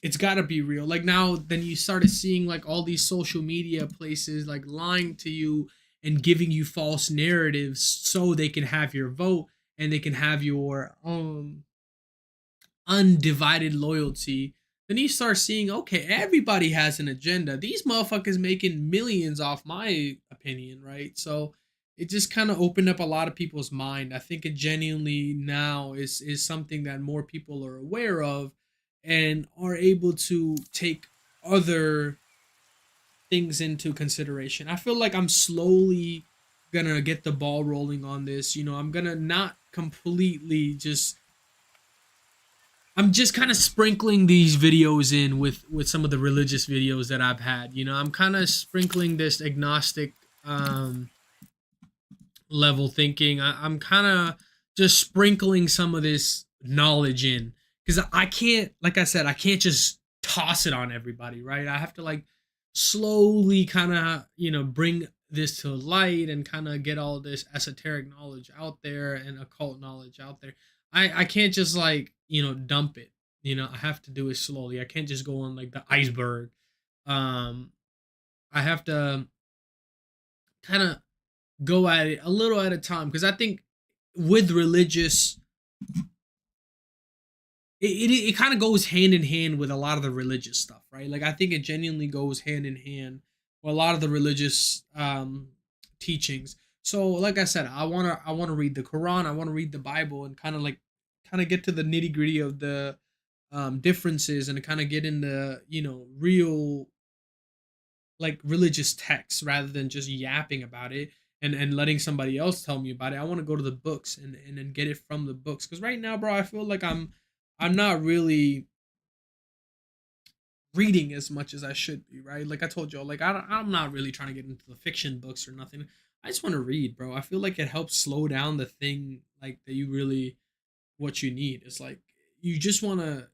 it's got to be real. Like now, then you started seeing like all these social media places like lying to you and giving you false narratives so they can have your vote and they can have your undivided loyalty. Then you start seeing, okay, everybody has an agenda. These motherfuckers making millions off my opinion, right? So it just kind of opened up a lot of people's mind. I think it genuinely now is something that more people are aware of and are able to take other things into consideration. I feel like I'm slowly gonna get the ball rolling on this. You know, I'm gonna not completely just, I'm just kind of sprinkling these videos in with some of the religious videos that I've had. You know, I'm kind of sprinkling this agnostic level thinking. I'm kind of just sprinkling some of this knowledge in because I can't, like I said, I can't just toss it on everybody, right? I have to like slowly kind of, you know, bring this to light and kind of get all this esoteric knowledge out there and occult knowledge out there. I can't just like, you know, dump it. You know, I have to do it slowly. I can't just go on like the iceberg. Um, I have to kind of go at it a little at a time because I think with religious, it kind of goes hand in hand with a lot of the religious stuff, right? Like I think it genuinely goes hand in hand with a lot of the religious teachings. So like I said, I wanna read the Quran, I want to read the Bible and kind of get to the nitty gritty of the differences and kind of get into, you know, real like religious texts rather than just yapping about it and letting somebody else tell me about it. I want to go to the books and then get it from the books. Because right now, bro, I feel like I'm not really reading as much as I should be, right? Like I told y'all, like I'm not really trying to get into the fiction books or nothing. I just want to read, bro. I feel like it helps slow down the thing like that you really what you need. It's like you just want to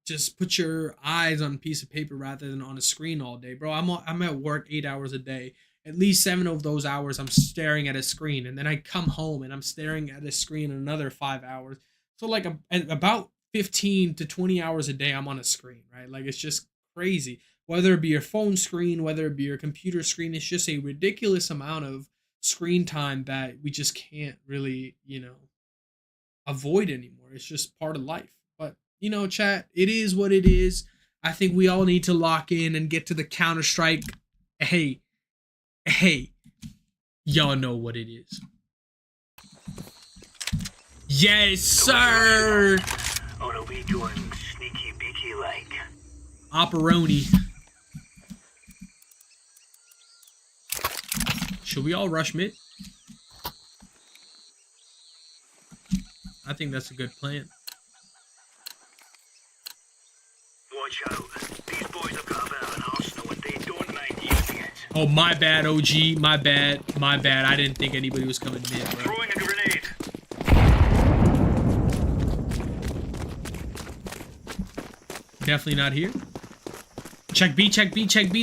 just put your eyes on a piece of paper rather than on a screen all day, bro. I'm at work 8 hours a day. At least 7 of those hours I'm staring at a screen, and then I come home and I'm staring at a screen another 5 hours. So like about 15 to 20 hours a day I'm on a screen, right? Like it's just crazy. Whether it be your phone screen, whether it be your computer screen, it's just a ridiculous amount of screen time that we just can't really, avoid anymore. It's just part of life. But, chat, it is what it is. I think we all need to lock in and get to the Counter-Strike. Hey, y'all know what it is. Yes, sir! What are we doing sneaky beaky like? Operoni. Should we all rush mid? I think that's a good plan. Watch out. These boys have got a bit of an arsenal and they don't mind using it. Oh, my bad, OG. My bad. I didn't think anybody was coming mid, bro. Throwing a grenade. Definitely not here. Check B.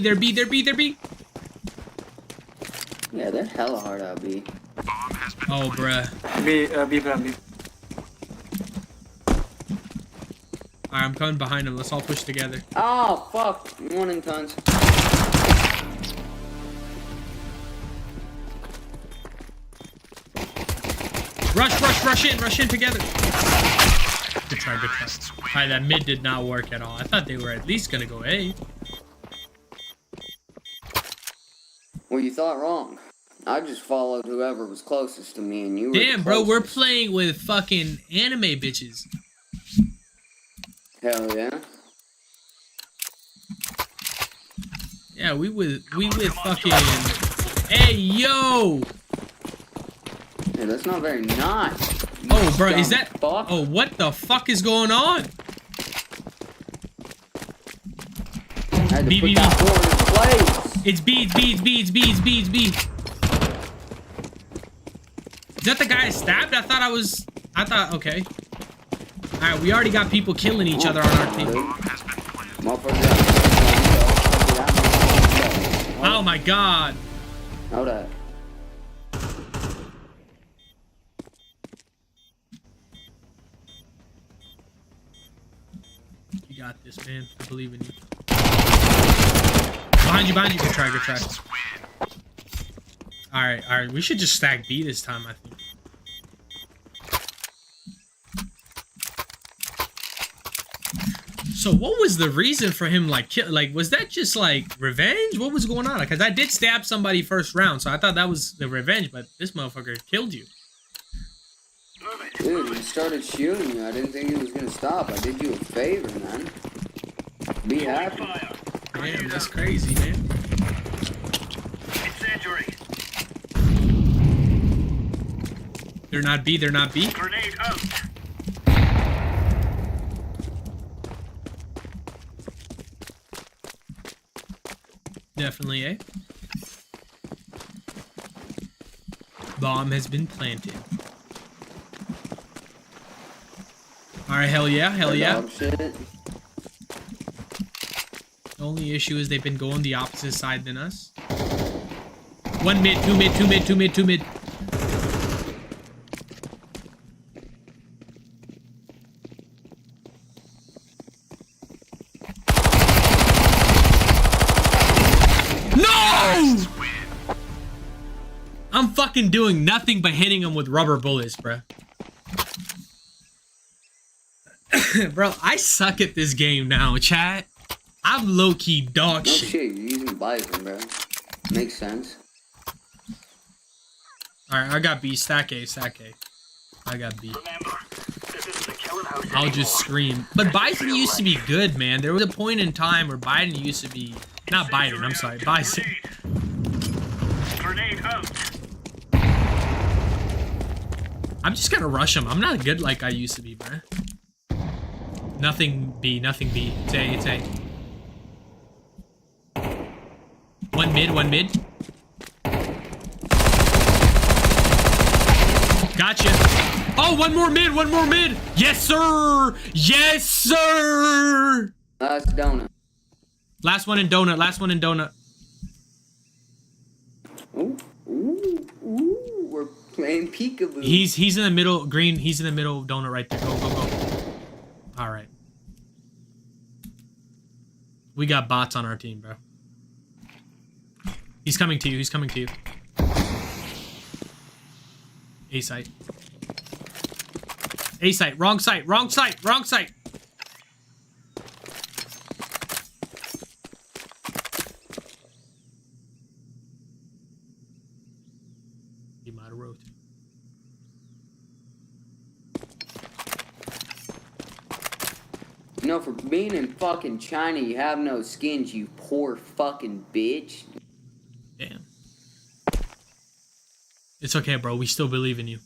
They're B. Yeah, they're hella hard out, B. Oh, bruh. B plan, B. Alright, I'm coming behind him. Let's all push together. Oh, fuck. One in tons. Rush in together. Good try. Alright, that mid did not work at all. I thought they were at least gonna go A. Well, you thought wrong. I just followed whoever was closest to me, and you were Damn, bro, we're playing with fucking anime bitches. Hell yeah. Yeah, we with fucking. Hey, yo! Hey, that's not very nice. Oh, bro, is dumb that? fuck. Oh, what the fuck is going on? I had to B, put B, that door in place. It's B. Is that the guy I stabbed? I thought, okay. Alright, we already got people killing each other on our team. Oh my god. Hold up. You got this, man. I believe in you. Behind you. Good try. Alright. We should just stack B this time, I think. So what was the reason for him, was that just, revenge? What was going on? Because I did stab somebody first round, so I thought that was the revenge, but this motherfucker killed you. Dude, he started shooting you. I didn't think he was gonna stop. I did you a favor, man. Be happy. Damn, that's crazy, man. Incendiary. They're not B. Grenade out. Definitely A. Bomb has been planted. Alright, hell yeah. Dog shit. The only issue is they've been going the opposite side than us. One mid, two mid. No! I'm fucking doing nothing but hitting them with rubber bullets, bruh. Bro, I suck at this game now, chat. I'm low-key dog No shit. shit, you're using Bison, bro. Makes sense. Alright, I got B. Stack A. I got B. Remember, this isn't a killing house I'll anymore. just scream. But Bison used to be good, man. There was a point in time where Biden used to be... Not Biden, I'm sorry. Bison. Grenade out. I'm just gonna rush him. I'm not good like I used to be, bruh. Nothing B. It's A. One mid. Gotcha. Oh, one more mid, one more mid. Yes, sir. Yes, sir. Last donut. Last one in donut. Last one in donut. Ooh, ooh, ooh. We're playing peekaboo. He's in the middle, green. He's in the middle of donut right there. Go, go, go. All right. We got bots on our team, bro. He's coming to you. He's coming to you. A site. A site. Wrong site. Wrong site. Wrong site. He might have rotated. You know, for being in fucking China, you have no skins, you poor fucking bitch. Damn. It's okay, bro. We still believe in you.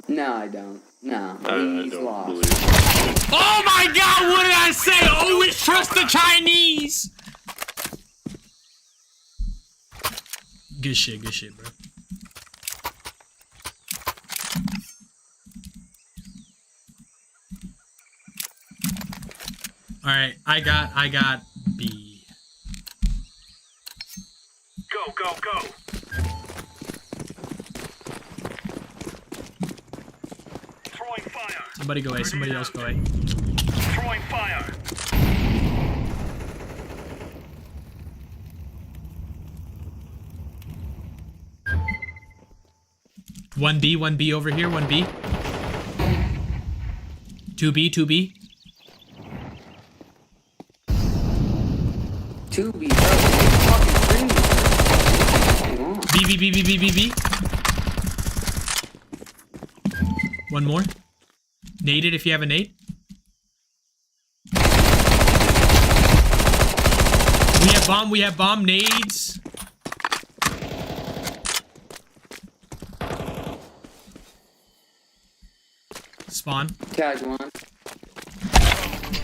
No, I don't. No, he's lost. Oh my god, what did I say? Always trust the Chinese! Good shit, bro. Alright, I got B. Go, go, go. Throwing fire. Somebody go A, somebody else go A. Throwing fire. One B over here, 1B. 2B, 2B. 2B, fucking B, B, B, B, B, B, B. One more. Nade it if you have a nade. We have bomb, nades. Spawn. Tag one.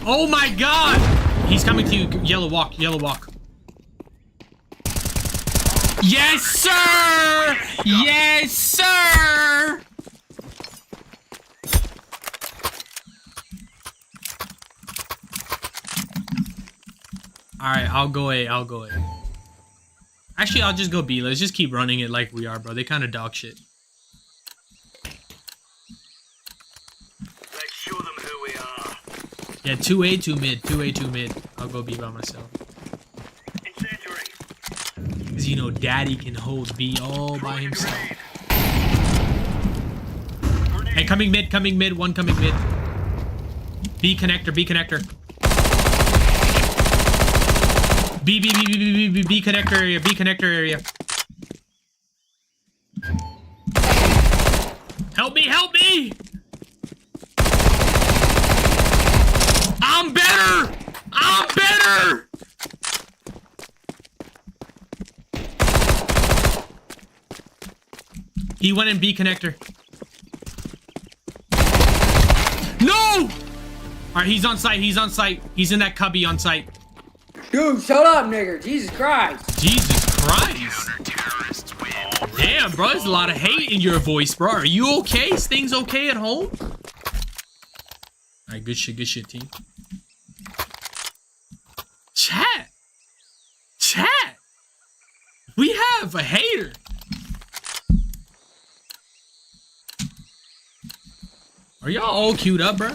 Oh my god! He's coming to you. Yellow walk, yellow walk. Yes, sir! Yes, sir! Alright, I'll go A, I'll go A. Actually, I'll just go B. Let's just keep running it like we are, bro. They kind of dog shit. Let's show them who we are. Yeah, 2A, 2 mid. 2A, 2 mid. I'll go B by myself. Incendiary. Because, you know, daddy can hold B all by himself. Hey, coming mid, one coming mid. B connector, B connector. B connector area, B connector area. Help me, help me! I'm better! I'm better! He went in B connector. No! Alright, he's on site, he's on site. He's in that cubby on site. Dude, shut up, nigger. Jesus Christ. Jesus Christ. Damn, bro, there's a lot of hate in your voice, bro. Are you okay? Is things okay at home? Alright, good shit, team. Chat. We have a hater. Are y'all all queued up, bro?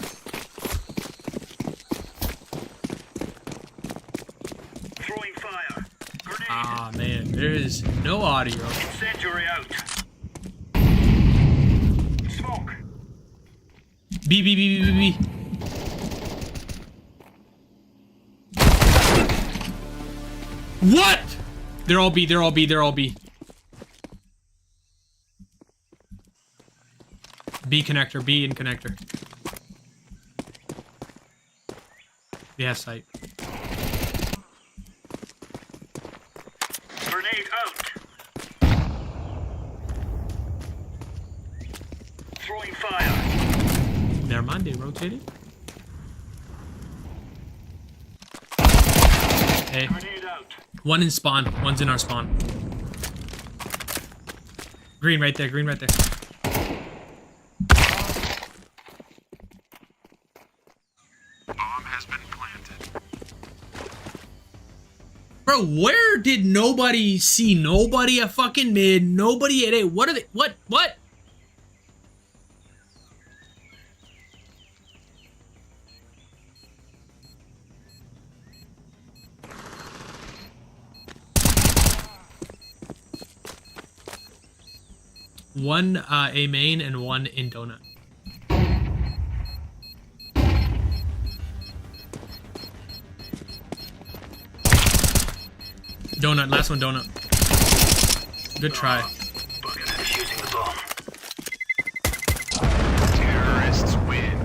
Throwing fire. Grenade. Ah, man, there is no audio. Incendiary out. Smoke. B. What? They're all B. B connector, B in connector. Yeah, site. Grenade out. Throwing fire. Never mind, they rotated. Hey. Grenade out. One in spawn, one's in our spawn. Green right there, Bro, where did nobody see nobody at fucking mid? Nobody at A. What are they? What? One A main and one in donut. Donut, last one donut. Good try. Defusing the bomb. Terrorists win.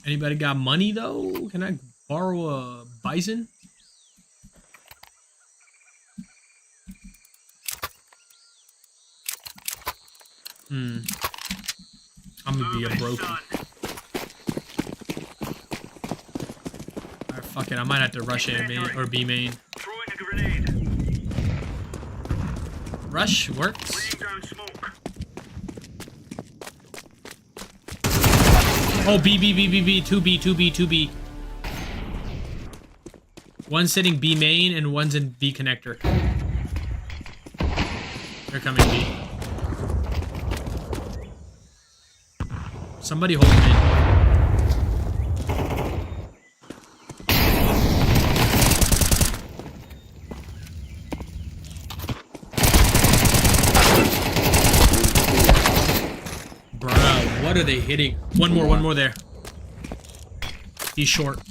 Anybody got money though? Can I borrow a bison? I'm gonna be a broke. Alright, fuck it. I might have to rush A main or B main. Throwing a grenade. Rush works. Laying down smoke. Oh, B, 2B. One's sitting B main and one's in B connector. They're coming B. Somebody hold mid. Bruh, what are they hitting? One more there. He's short.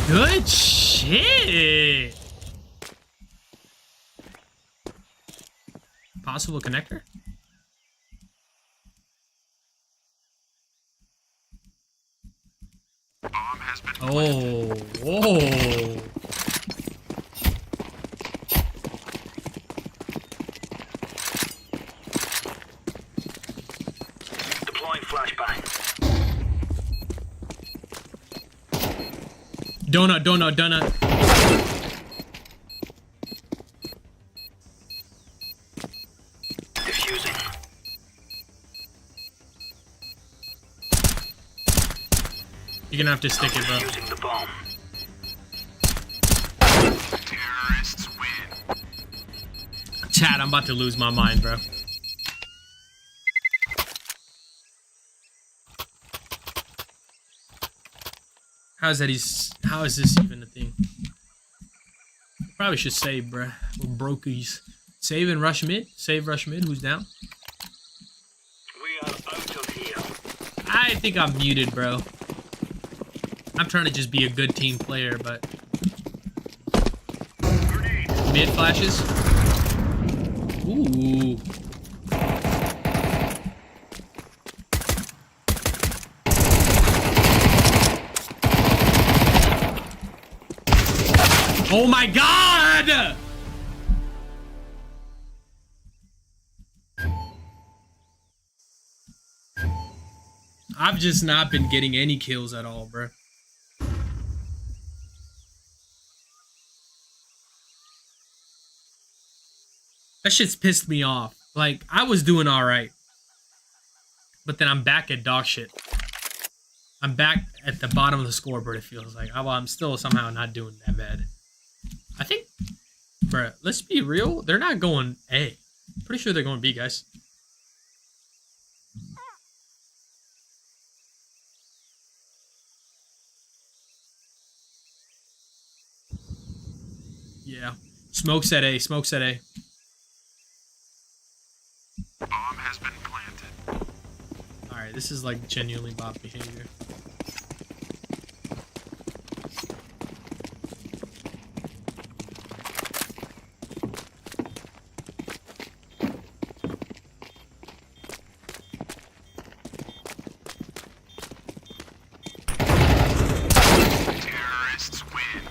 Good shit. Possible connector? Bomb has been Oh, whoa. Deploying flashbang. Donut. Defusing. You're gonna have to stick it, bro. Defusing the bomb. terrorists win. Chat, I'm about to lose my mind, bro. How is this even a thing? Probably should save, bruh. We're brokies. Save and rush mid. Save, rush mid. Who's down? We are out of here. I think I'm muted, bro. I'm trying to just be a good team player, but... Grenade. Mid flashes. Ooh. Oh my god! I've just not been getting any kills at all, bro. That shit's pissed me off. Like, I was doing alright. But then I'm back at dog shit. I'm back at the bottom of the scoreboard, it feels like. I'm still somehow not doing that bad. I think, bruh, let's be real. They're not going A. Pretty sure they're going B, guys. Yeah. Smoke's at A. Smoke's at A. Bomb has been planted. Alright, this is like genuinely bot behavior. Terrorists win.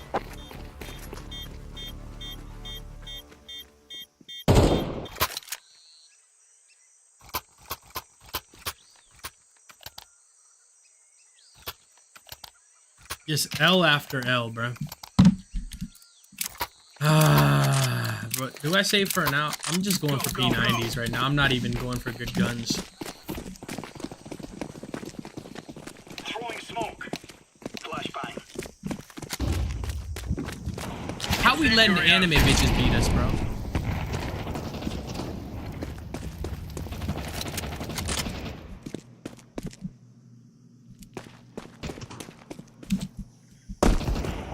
Just L after L, bro. But do I save for now? I'm just going for P90s right now. I'm not even going for good guns. Throwing smoke. Flashbang. How we letting anime bitches beat us, bro?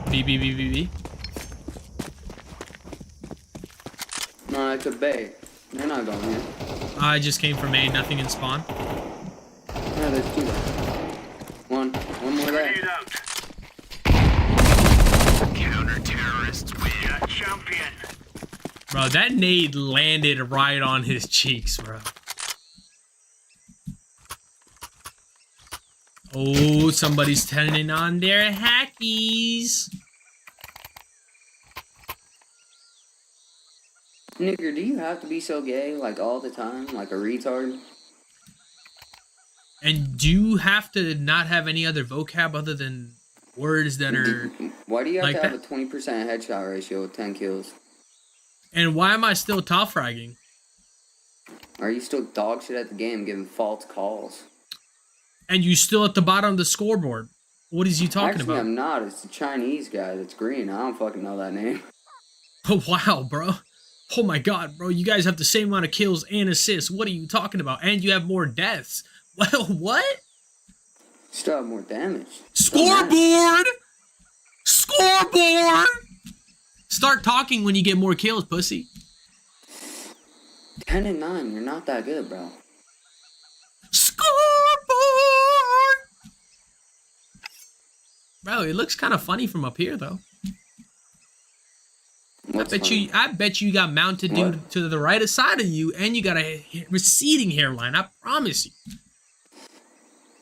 B. No, it's a bay. They're not going here. I just came from A, nothing in spawn. No, there's two. One more there. Grenade out. Counter-terrorists win. Yeah, champion. Bro, that nade landed right on his cheeks, bro. Oh, somebody's turning on their hackies. Nigger, do you have to be so gay, like, all the time? Like a retard? And do you have to not have any other vocab other than words that are... Why do you have like to have that? a 20% headshot ratio with 10 kills? And why am I still top fragging? Are you still dog shit at the game giving false calls? And you still at the bottom of the scoreboard. What is you talking Actually, about? I'm not. It's the Chinese guy that's green. I don't fucking know that name. Oh, wow, bro. Oh my god, bro. You guys have the same amount of kills and assists. What are you talking about? And you have more deaths. Well, what? Still have more damage. Scoreboard! Scoreboard! Start talking when you get more kills, pussy. 10 and 9. You're not that good, bro. Scoreboard! Bro, it looks kind of funny from up here, though. What's I funny? bet you got Mountain Dew What? to the right side of you, and you got a receding hairline. I promise you.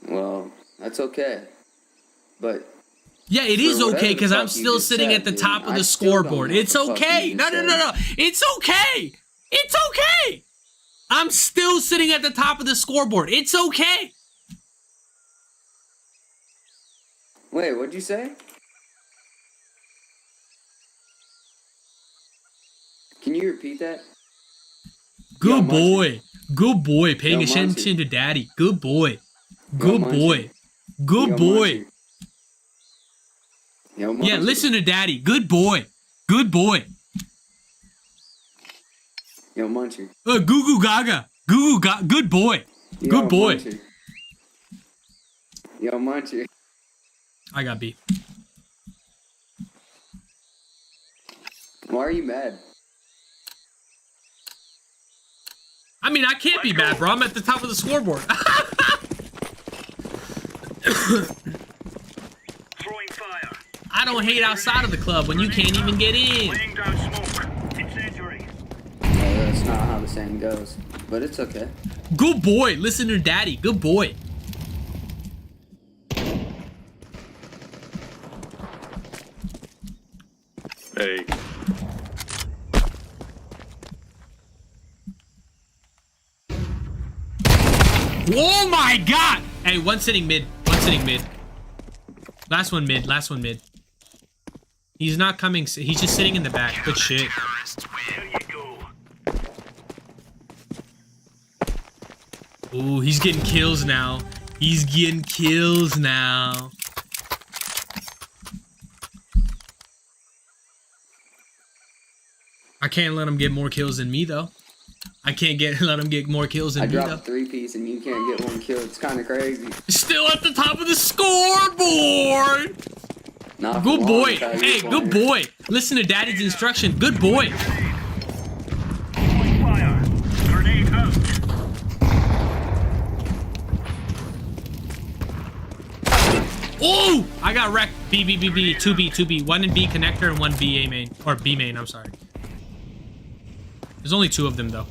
Well, that's okay. But Yeah, it is For whatever okay the because I'm fuck you still just sitting said, at the dude, top of I the still don't scoreboard. know what It's the fuck you okay. just No. said. It's okay. It's okay. I'm still sitting at the top of the scoreboard. It's okay. wait, what'd you say? Can you repeat that? Good Yo, boy. Good boy. Paying Yo, attention to daddy. Good boy. Yo, Good Muncher. boy. Good Yo, boy. Muncher. Yo, Yeah, Muncher. listen to daddy. Good boy. Good boy. Yo, Muncher. Goo goo gaga. Goo goo gaga. Good boy. Yo, Good boy. Muncher. Yo, Muncher. I got B. Why are you mad? I mean, I can't be mad, bro. I'm at the top of the scoreboard. Throwing fire. I don't hate outside of the club when you can't even get in. Laying down smoke. Incendiary. No, that's not how the saying goes. But it's okay. Good boy. Listen to daddy. Good boy. Hey. Oh my god! Hey, one sitting mid. One sitting mid. Last one mid. Last one mid. He's not coming. He's just sitting in the back. Good shit. Terrorists There win. you go. Ooh, he's getting kills now. He's getting kills now. I can't let him get more kills than me, though. I can't let him get more kills than I me, dropped though. a 3-piece and you can't get one kill. It's kind of crazy. Still at the top of the scoreboard! Not for Good long, boy. that's how Hey, you're good playing. boy. Listen to daddy's instruction. Good boy. Throwing fire. Grenade out. Oh! I got wrecked. B. 2B. 1 in B connector and 1 B A main. Or B main, I'm sorry. There's only 2 of them, though.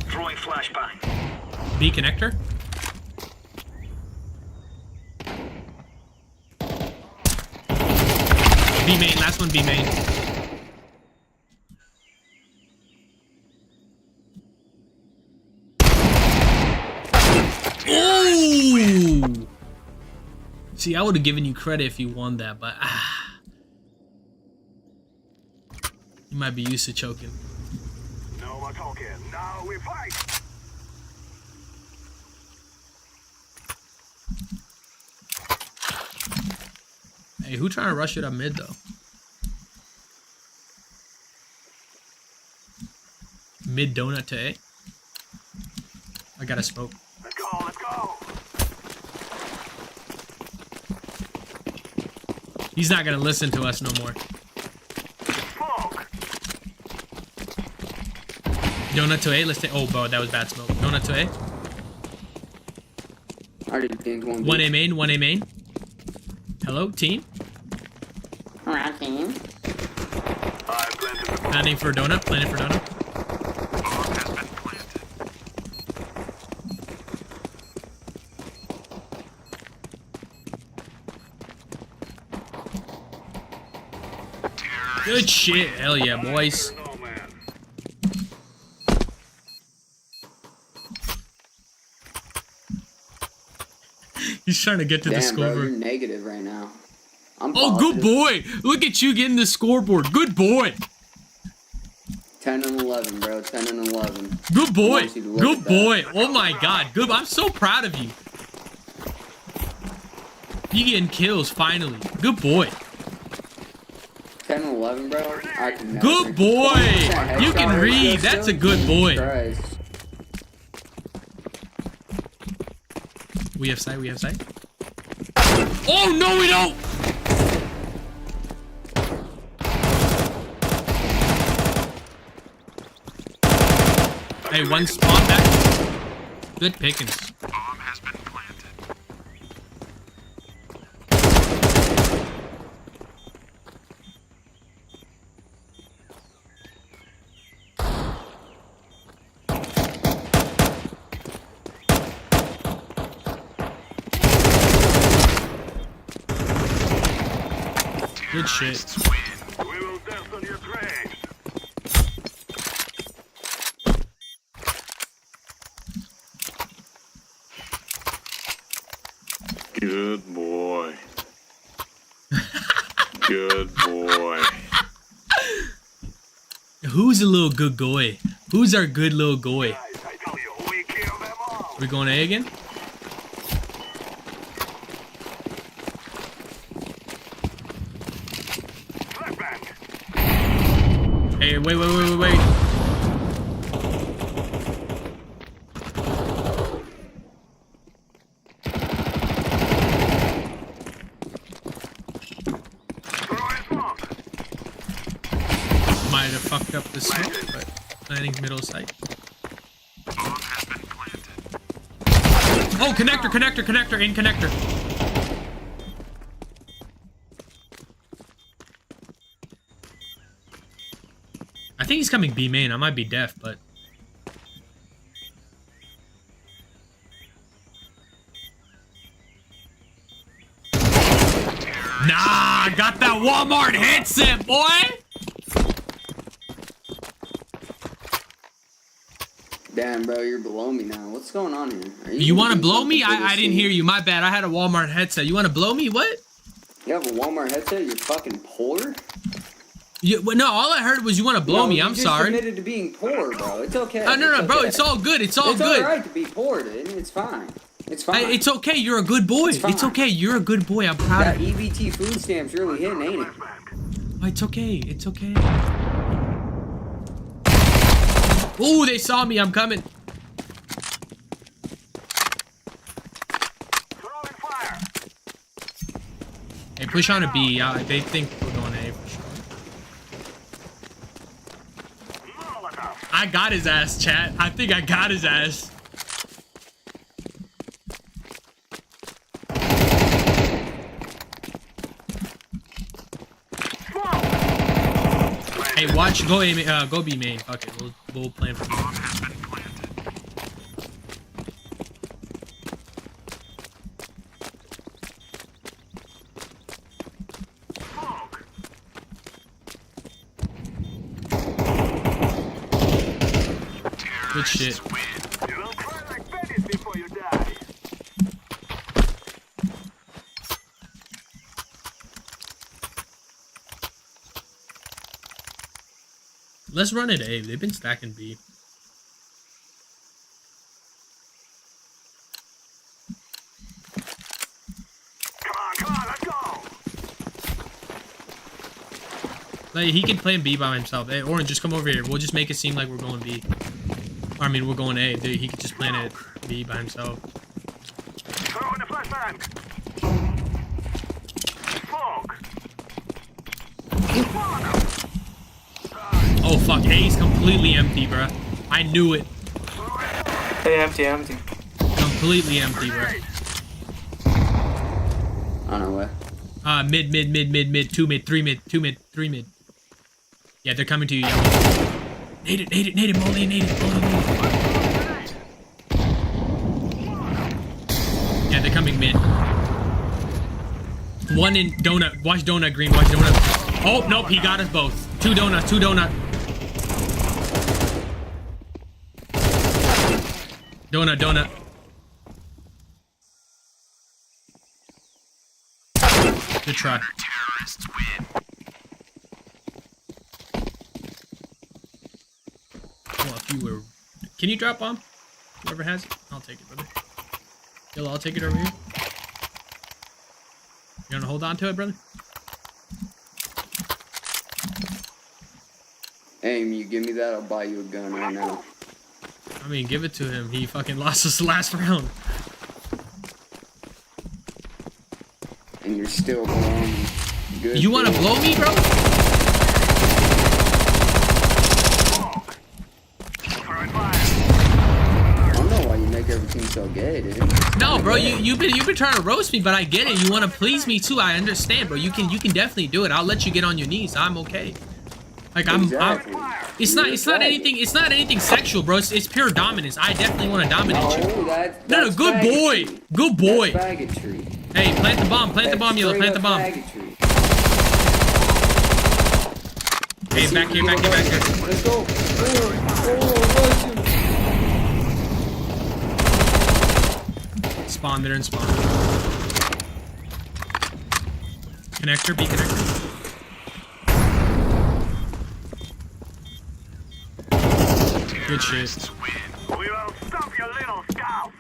Throwing flashbang. B connector. B main. Last one B main. Oh! See, I would have given you credit if you won that, but you might be used to choking. No more talking. Now we fight. Hey, who trying to rush it up mid though? Mid donut to A. I got a smoke. Let's go, let's go. He's not gonna listen to us no more. Smoke. Donut to A. Let's take. Oh, bro, that was bad smoke. Donut to A. I already think one. 1A main. 1A main. Hello, team. Alright, team. I planted the bomb. Planning for donut. Planning for donut. Bomb has been planted. Good shit. Hell yeah, boys. No, man. He's trying to get to the Damn, bro, you're scoreboard. negative right now. I'm Oh, good positive. boy. Look at you getting the scoreboard. Good boy. 10 and 11, bro. 10 and 11. Good boy. I want you to look Good at that. boy. Oh my god. Good. I'm so proud of you. You getting kills finally. Good boy. 10 and 11, bro. I can never. Good boy. You can read. That's a good boy. Christ. We have sight. We have sight. Oh no, we don't. Hey, one spawn back. Good pickings. Bomb has been planted. Good shit. Terrorists win. We will dance on your graves. Good boy. Good boy. Who's a little good boy? Who's our good little boy? Guys, I tell you, we kill them all. We going A again? Flashbang. Hey, wait. Throwing smoke. Might have fucked up the smoke, but planning middle sight. Bomb has been planted. Oh, connector, in connector. I think he's coming B main. I might be deaf, but nah, got that Walmart headset, boy. Damn, bro, you're below me now. What's going on here? Are You want to doing blow me? something for I this didn't team? hear you. My bad. I had a Walmart headset. You want to blow me? What? You have a Walmart headset? You're fucking poor? No, all I heard was you want to blow No, me. you I'm just sorry. admitted to being poor, bro. It's okay. Oh, no, It's bro. okay. It's all good. It's all It's good. alright to be poor, dude. It's fine. It's fine. It's okay. You're a good boy. It's fine. It's okay. You're a good boy. I'm proud That of you. EBT food stamps really hitting, ain't it? Oh, it's okay. It's okay. Ooh, they saw me. I'm coming. Throwing fire. Hey, push on a B. They think we're going A for sure. Molotov. I got his ass, chat. I think I got his ass. Smoke. Hey, watch. Go A. Go B main. Fuck it. We'll plan for B. Bomb has been planted. Smoke. Good shit. Terrorists win. You will cry like babies before you die. Let's run it A. They've been stacking B. Come on, let's go. Like, he can play B by himself. Hey, Orange, just come over here. We'll just make it seem like we're going B. I mean, we're going A. Dude, he could just plan it B by himself. Throw in the flashbang. Fog. Oh, fuck. A's completely empty, bruh. I knew it. Hey, empty, empty. Completely empty, bruh. On our way. Mid. 2 mid, 3 mid, 2 mid, 3 mid. Yeah, they're coming to you, Yellow. Nade it, Molly, nade it. Yeah, they're coming mid. One in donut. Watch donut, Green. Watch donut. Oh, nope, he got us both. 2 donuts, 2 donut. Donut. Good try. Terrorists win. Well, if you were... Can you drop bomb? Whoever has it? I'll take it, brother. Yellow, I'll take it over here. You wanna hold on to it, brother? Aim, you give me that, I'll buy you a gun right now. I mean, give it to him. He fucking lost us the last round. And you're still going good. You wanna blow me, bro? I don't know why you make everything so gay, dude. No, bro, you've been trying to roast me, but I get it. You want to please me too. I understand, bro. You can definitely do it. I'll let you get on your knees. I'm okay. Like Exactly. it's not anything sexual, bro. It's pure dominance. I definitely want to dominate you. No, that's No, good boy. faggotry. Good boy. That's faggotry. Hey, plant the bomb, That's Yellow, straight plant the up bomb. faggotry. Hey, back here. Let's go. Spawn, they're in spawn. Connector, B connector. Good shit. We will stop your little scout.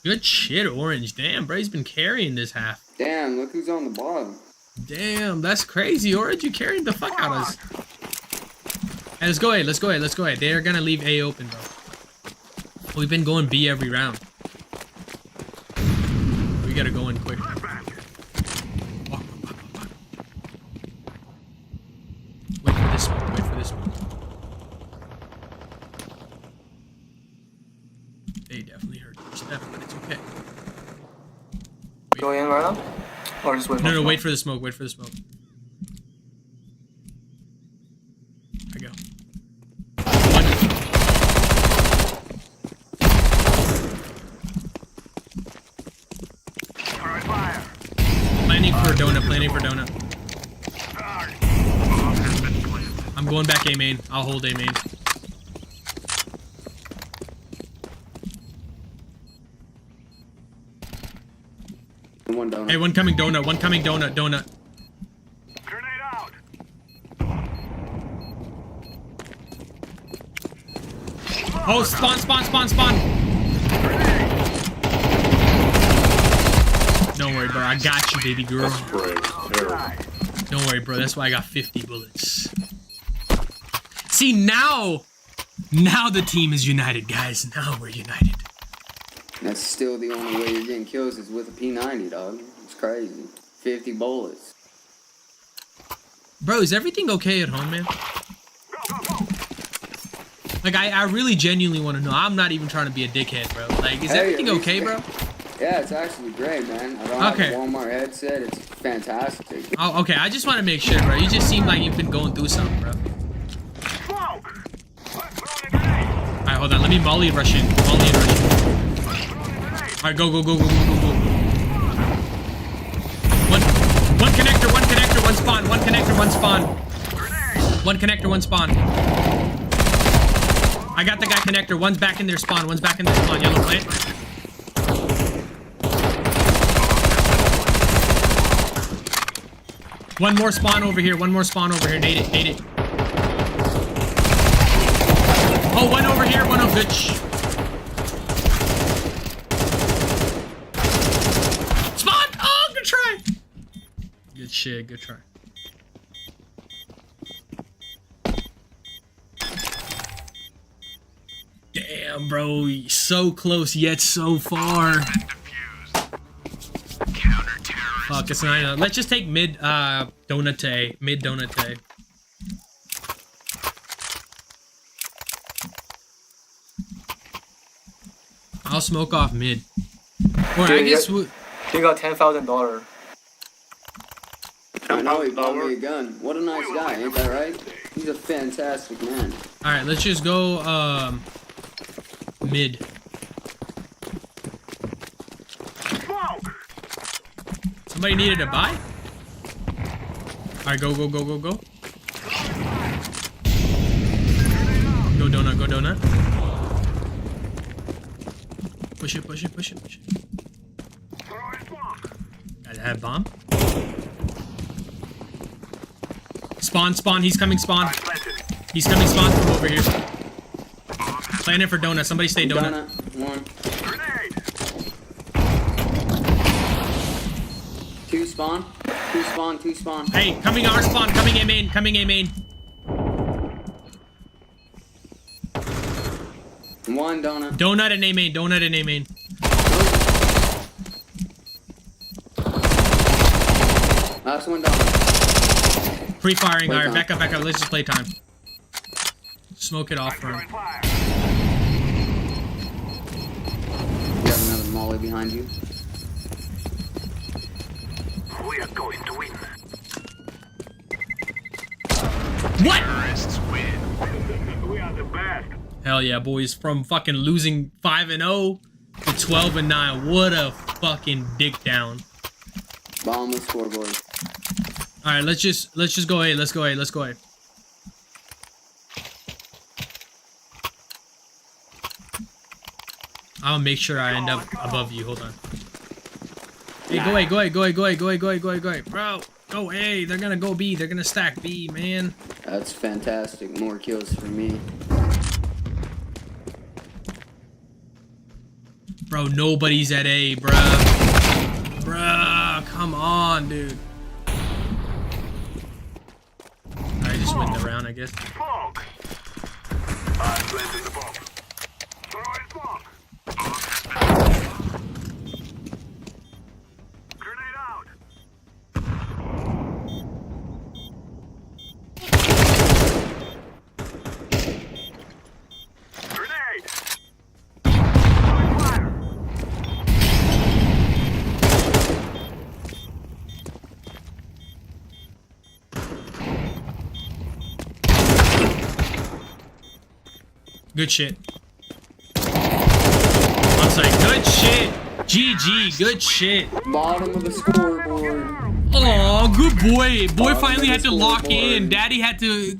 Good shit, Orange. Damn, bro, he's been carrying this half. Damn, look who's on the bottom. Damn, that's crazy, Orange. You carried the fuck out of us. Hey, let's go A. They're gonna leave A open, bro. We've been going B every round. We gotta go in quick. Wait for this one. They definitely heard your step, but it's okay. Go in right now? Or just wait for No, smoke? wait for the smoke. I go. Planning for donut. I'm going back A main. I'll hold A main. One donut. Hey, one coming donut. Grenade out. Oh, spawn. Don't worry, bro. I got you, baby girl. Spray. Terrible. Don't worry, bro. That's why I got 50 bullets. See, now the team is united, guys. Now we're united. That's still the only way you're getting kills is with a P90, dog. It's crazy. 50 bullets. Bro, is everything okay at home, man? Like, I really genuinely want to know. I'm not even trying to be a dickhead, bro. Like, is Hey, everything at least- okay, bro? Yeah, it's actually great, man. I don't have Okay. a Walmart headset. It's fantastic. Oh, okay. I just want to make sure, bro. You just seem like you've been going through something, bro. Smoke. Throwing a grenade. Alright, hold on. Let me Molly rush in. Throwing a grenade. Alright, go. One connector, one spawn. One connector, one spawn. I got the guy connector. One's back in their spawn. Yellow plant. One more spawn over here. Nade it. Oh, one over here, one over. Good. Spawn! Oh, good try. Good shit. Good try. Damn, bro. So close yet so far. Fuck, it's not enough. Let's just take mid donate. Mid donate. I'll smoke off mid. Or I guess You got $10,000. I know he bought me a gun. What a nice guy, ain't that right? He's a fantastic man. Alright, let's just go mid. Somebody needed to buy? Alright, go. Go donut, go donut. Push it. Gotta have bomb. Spawn, he's coming spawn. He's coming spawn from over here. Playing it for donut, somebody stay donut. One. Two spawn. Hey, coming our spawn, coming A main. One donut. Donut and A main. Last one donut. Pre-firing, alright, back up, let's just play time. Smoke it off for him. You have another molly behind you. We are going to win. What? Terrorists win. We are the best. Hell yeah, boys. From fucking losing 5-0 to 12-9. What a fucking dick down. Ball on the scoreboard. Alright, let's just go A. Let's go A. I'll make sure I end up above you. Hold on. Hey, go A. Bro, go A. They're gonna go B. They're gonna stack B, man. That's fantastic. More kills for me. Bro, nobody's at A, bruh. Bruh, come on, dude. I just win the round, I guess. Smoke. I'm planting the bomb. Throwing smoke. Grenade out. Grenade. Throwing fire. Good shit. I'm saying, good shit. GG, good shit. Bottom of the scoreboard. Aw, good boy. Boy finally had to lock in. Daddy had to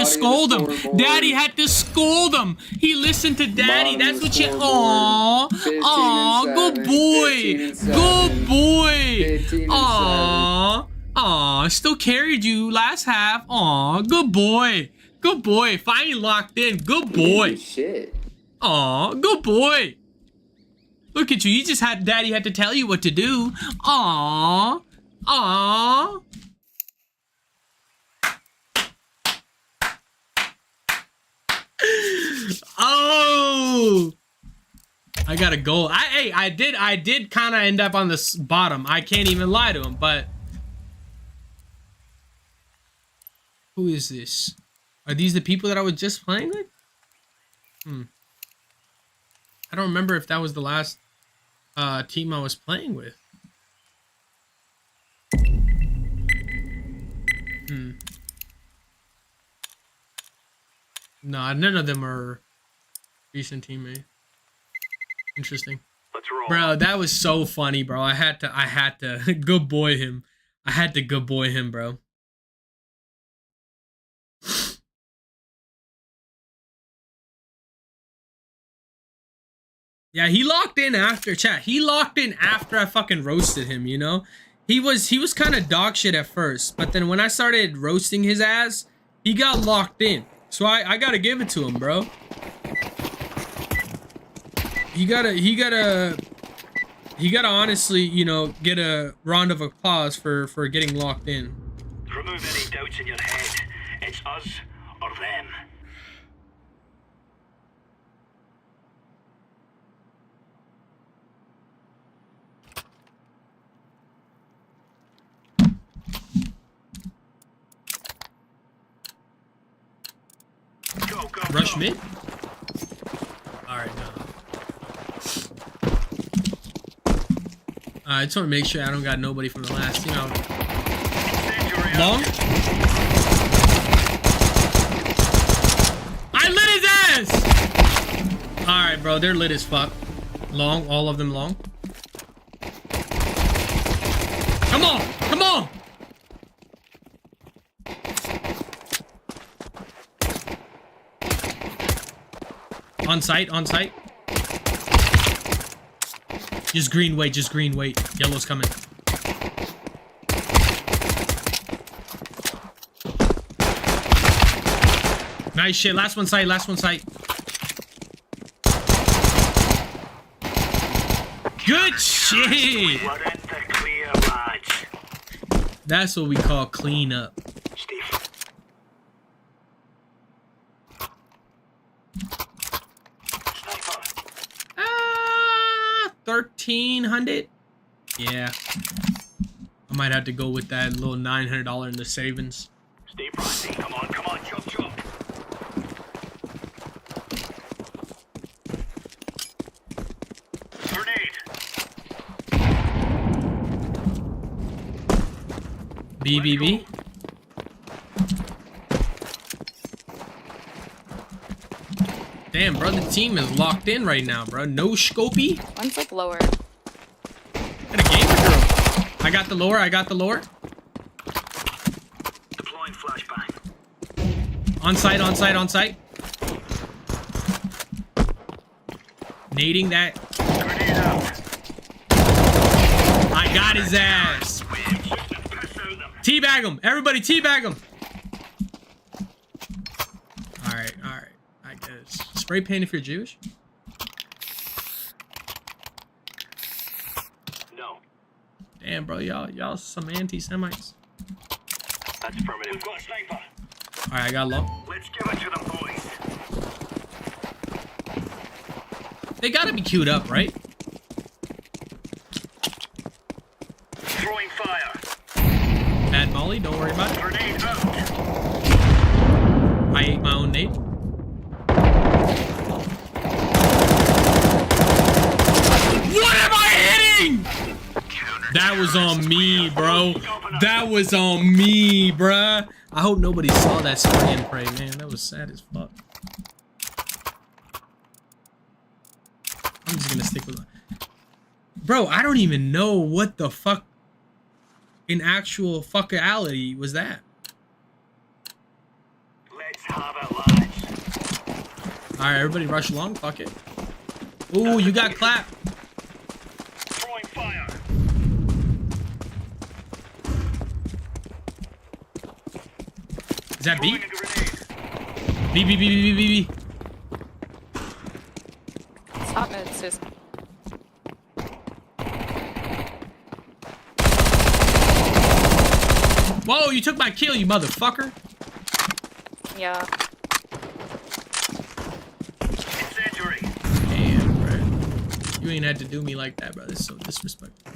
scold him. Daddy had to scold him. He listened to daddy. That's what you. Aw, good boy. Good boy. Aw, still carried you last half. Aw, good boy. Good boy. Finally locked in. Good boy. Shit. Aw, good boy. Look at you. You just had daddy had to tell you what to do. Aw. Aw. Oh. I got a goal. I did kind of end up on the bottom. I can't even lie to him, but who is this? Are these the people that I was just playing with? I don't remember if that was the last team I was playing with. No, none of them are recent teammates. Interesting. Let's roll. Bro, that was so funny, bro. I had to good boy him. I had to good boy him, bro. Yeah, he locked in after chat. He locked in after I fucking roasted him, you know? He was kind of dog shit at first, but then when I started roasting his ass, he got locked in. So I gotta give it to him, bro. He gotta honestly, you know, get a round of applause for getting locked in. Remove any doubts in your head. It's us or them. Go, go, Rush go. mid? Alright, no. I just want to make sure I don't got nobody from the last team out. Incendiary Long? I lit his ass! Alright, bro, they're lit as fuck. Long, all of them long. Come on! Come on! On site, on site. Just green, wait, just green, wait. Yellow's coming. Nice shit. Last one sight, last one sight. Good shit. We're in the clear, lads. That's what we call clean up. Steve. Sniper. 1,300. Yeah. I might have to go with that little $900 in the savings. Steve Bradley, come on, chop, chop. Grenade. BBB. Damn, bro, the team is locked in right now, bro. No scopy. One's like lower. Got a gamer girl. I got the lower. I got the lower. Deploying flashbang. On site, on site, on site. Nading that. Grenade out. I got his ass. Teabag him. Everybody teabag him. Alright, alright. I guess. Spray paint if you're Jewish. No. Damn, bro. Y'all some anti-Semites. That's affirmative. We've got a sniper. Alright, I got low. Let's give it to them, boys. They gotta be queued up, right? Throwing fire. Bad Molly, don't worry about it. Grenade out. I ate my own nade. What am I hitting? That was on me, bro. That was on me, bruh. I hope nobody saw that spray and pray, man. That was sad as fuck. I'm just gonna stick with it. Bro, I don't even know what the fuck in actual fuckality was that. Let's have it, lads. Alright, everybody rush along. Fuck it. Ooh, you got clapped. Throwing fire. Is that B? Throwing a grenade. B, B, B, B, B, B, B. Stop mid, sis. Whoa, you took my kill, you motherfucker. Yeah. Incendiary. Damn, bro. You ain't had to do me like that, bro. This is so disrespectful.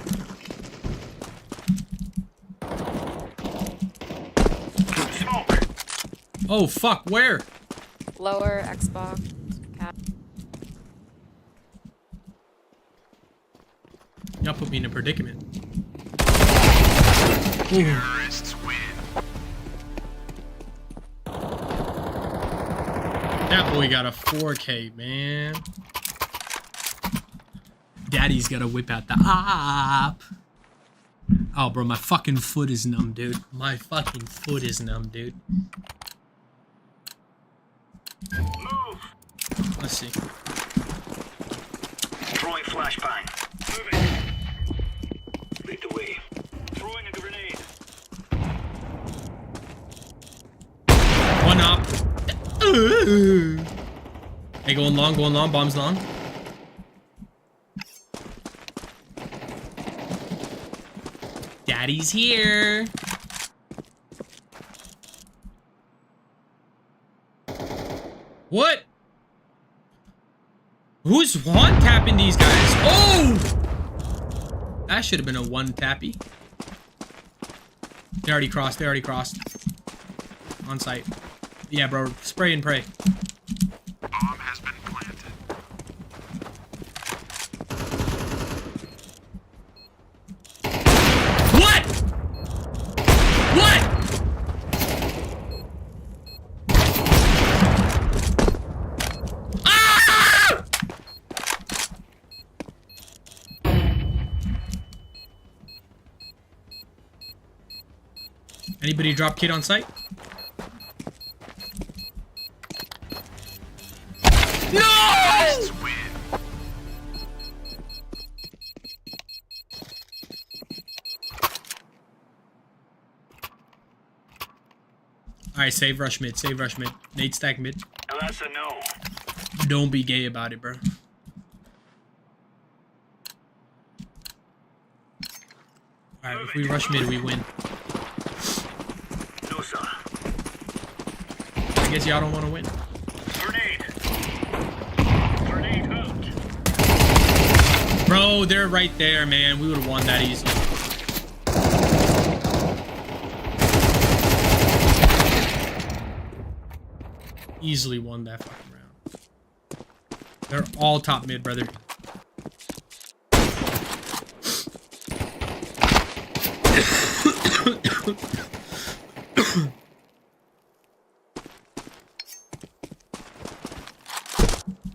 Smoke. Oh, fuck, where? Lower, Xbox. Cat. Y'all put me in a predicament. Ooh. Terrorists win. That boy got a 4K, man. Daddy's gotta whip out the op. Oh, bro, my fucking foot is numb, dude. My fucking foot is numb, dude. Move. Let's see. Throwing flashbang. Moving. Lead the way. Throwing a grenade. One up. Hey, going long, bombs long. Daddy's here. What? Who's one tapping these guys? Oh! That should have been a one tappy. They already crossed. On site. Yeah, bro. Spray and pray. Bomb has been planted. What? What? Ah! Anybody drop kid on site? No! Win. Alright, save rush mid. Nate stack mid. Now that's a no. Don't be gay about it, bro. Alright, if we rush mid, we win. No, sir. I guess y'all don't want to win. Grenade. Grenade out. Bro, they're right there, man. We would have won that easily. Easily won that fucking round. They're all top mid, brother.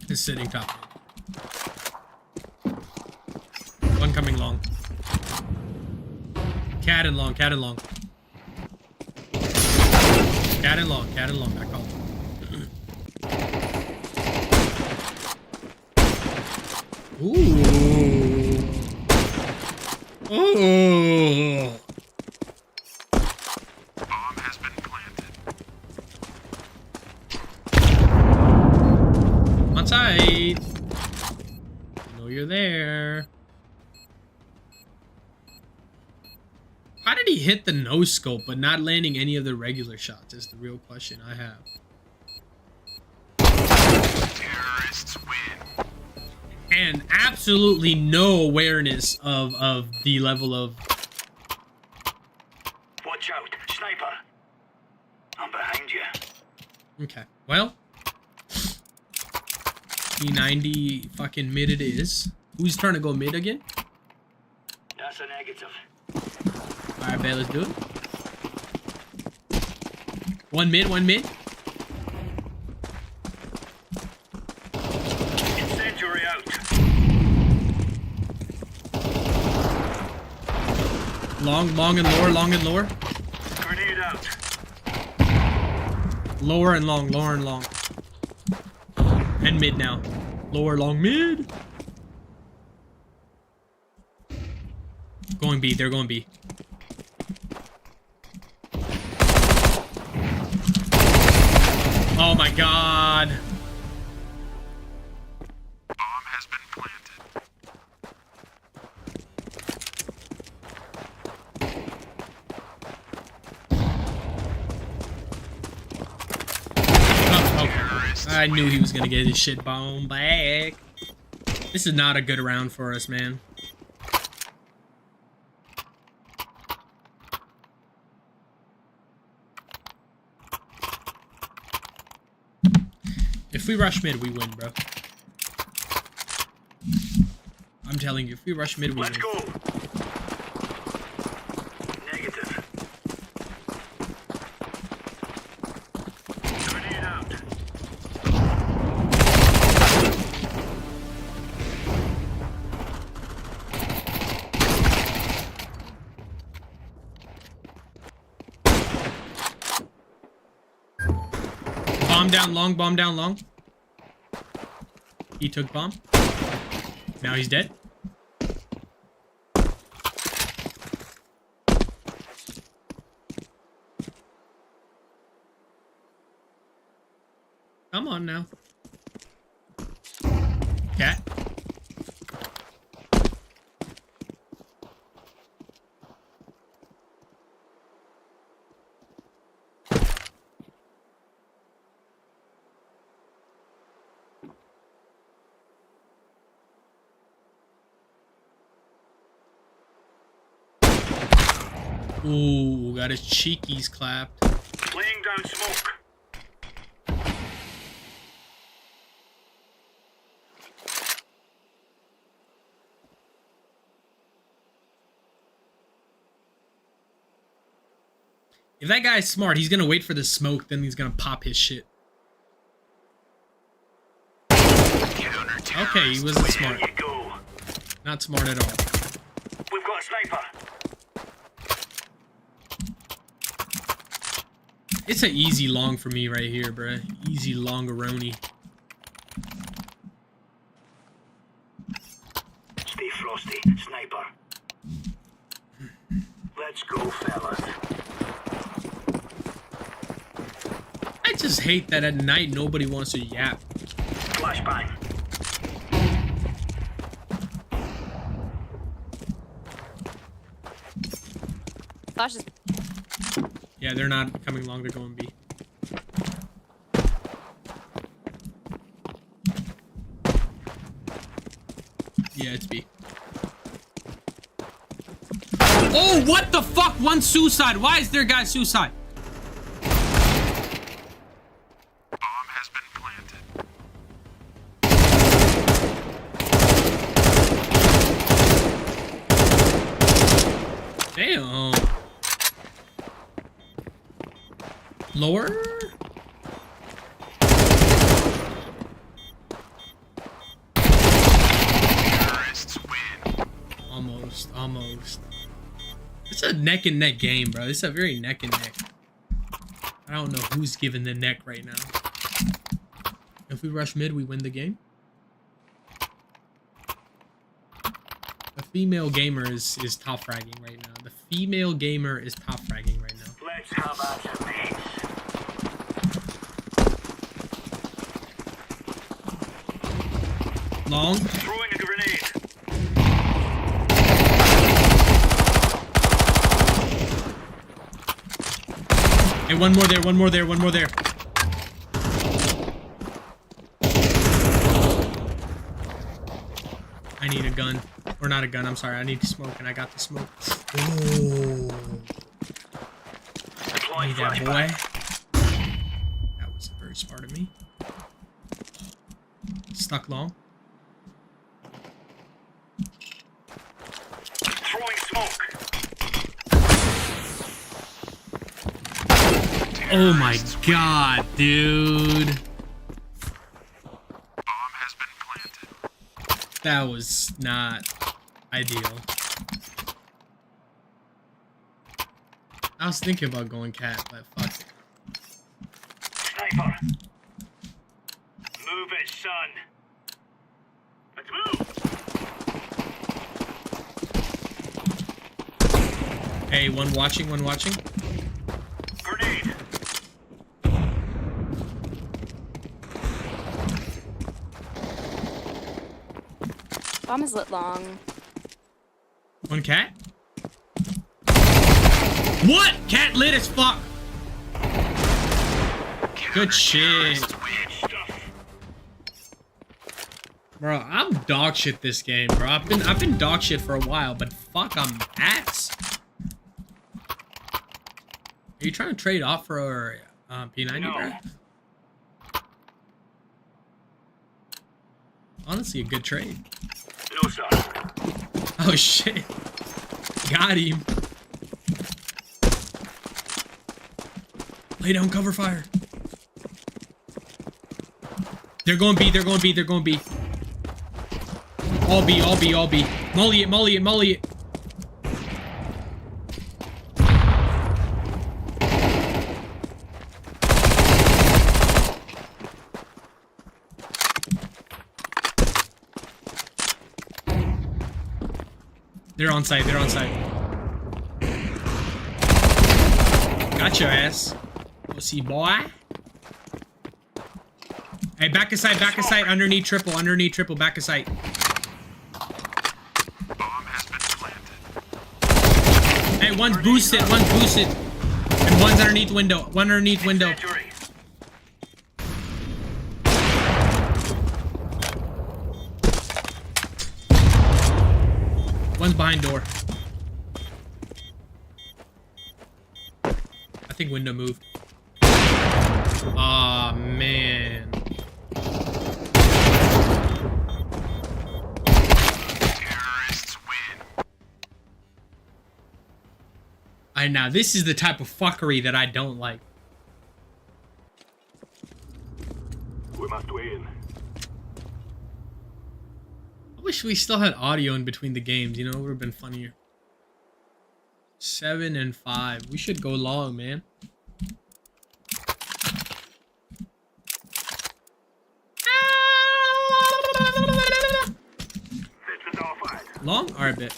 Is sitting top mid. One coming long. Cat and long. Cat and long. I call it. Ooh. Oh. Bomb has been planted. On site. I know you're there. How did he hit the no scope but not landing any of the regular shots is the real question I have. Terrorists win. And absolutely no awareness of the level of... Watch out. Sniper. I'm behind you. Okay, well. P90 fucking mid it is. Who's trying to go mid again? That's a negative. Alright, bet, let's do it. One mid. Incendiary out. Long and lower. Grenade out. Lower and long. And mid now. Lower, long, mid. Going B, they're going B. Oh my god. Bomb has been planted. Oh, I knew he was gonna get his shit bomb back. This is not a good round for us, man. If we rush mid, we win, bro. I'm telling you, if we rush mid, we Let's win. go. Negative. Grenade out. Bomb down long. He took bomb. Now he's dead. Come on now. Cat. Ooh, got his cheekies clapped. Laying down smoke. If that guy's smart, he's gonna wait for the smoke, then he's gonna pop his shit. Okay, he wasn't smart. There you go. Not smart at all. We've got a sniper. It's an easy long for me right here, bruh. Easy longaroni. Stay frosty, sniper. Let's go, fellas. I just hate that at night nobody wants to yap. Flashbang. Flash is Yeah, they're not coming long to go and B. Yeah, it's B. Oh, what the fuck? One suicide. Why is there a guy suicide? Bomb has been planted. Damn. Lower? Terrorists win. Almost. It's a neck and neck game, bro. It's a very neck and neck. I don't know who's giving the neck right now. If we rush mid, we win the game. The female gamer is top fragging right now. The female gamer is top fragging right now. Let's have at it, mates. Long. Throwing a grenade. Hey, one more there, one more there, one more there. I need a gun. Or not a gun, I'm sorry. I need smoke, and I got the smoke. Ooh. Deploying Need that flashbang. boy. That was very smart of me. Stuck long. Throwing smoke. Oh my god, dude. Bomb has been planted. That was not ideal. I was thinking about going cat, but fuck it. Sniper. Move it, son. Let's move. Hey, one watching, one watching. Grenade. bomb is lit long. One cat. What? Cat lit as fuck. Good shit. Bro, I'm dog shit this game, bro. I've been dog shit for a while, but fuck, I'm ass. Are you trying to trade off for P90, No. bro? Honestly, a good trade. No, sir. Oh shit. Got him. Lay down cover fire. They're going B, they're going B, they're going B. All B, all B, all B. Molly it, molly it, molly it. They're on site, they're on site. Got your ass. Pussy boy. Hey, back of sight, underneath triple, back of sight. Bomb has been planted. Hey, one's boosted. And one's underneath window. Incendiary. One's behind door. I think window moved. Aw, man. Terrorists win. Now this is the type of fuckery that I don't like. We must win. I wish we still had audio in between the games, you know, it would have been funnier. 7 and 5. We should go long, man. This is our fight. Long? Alright, bet.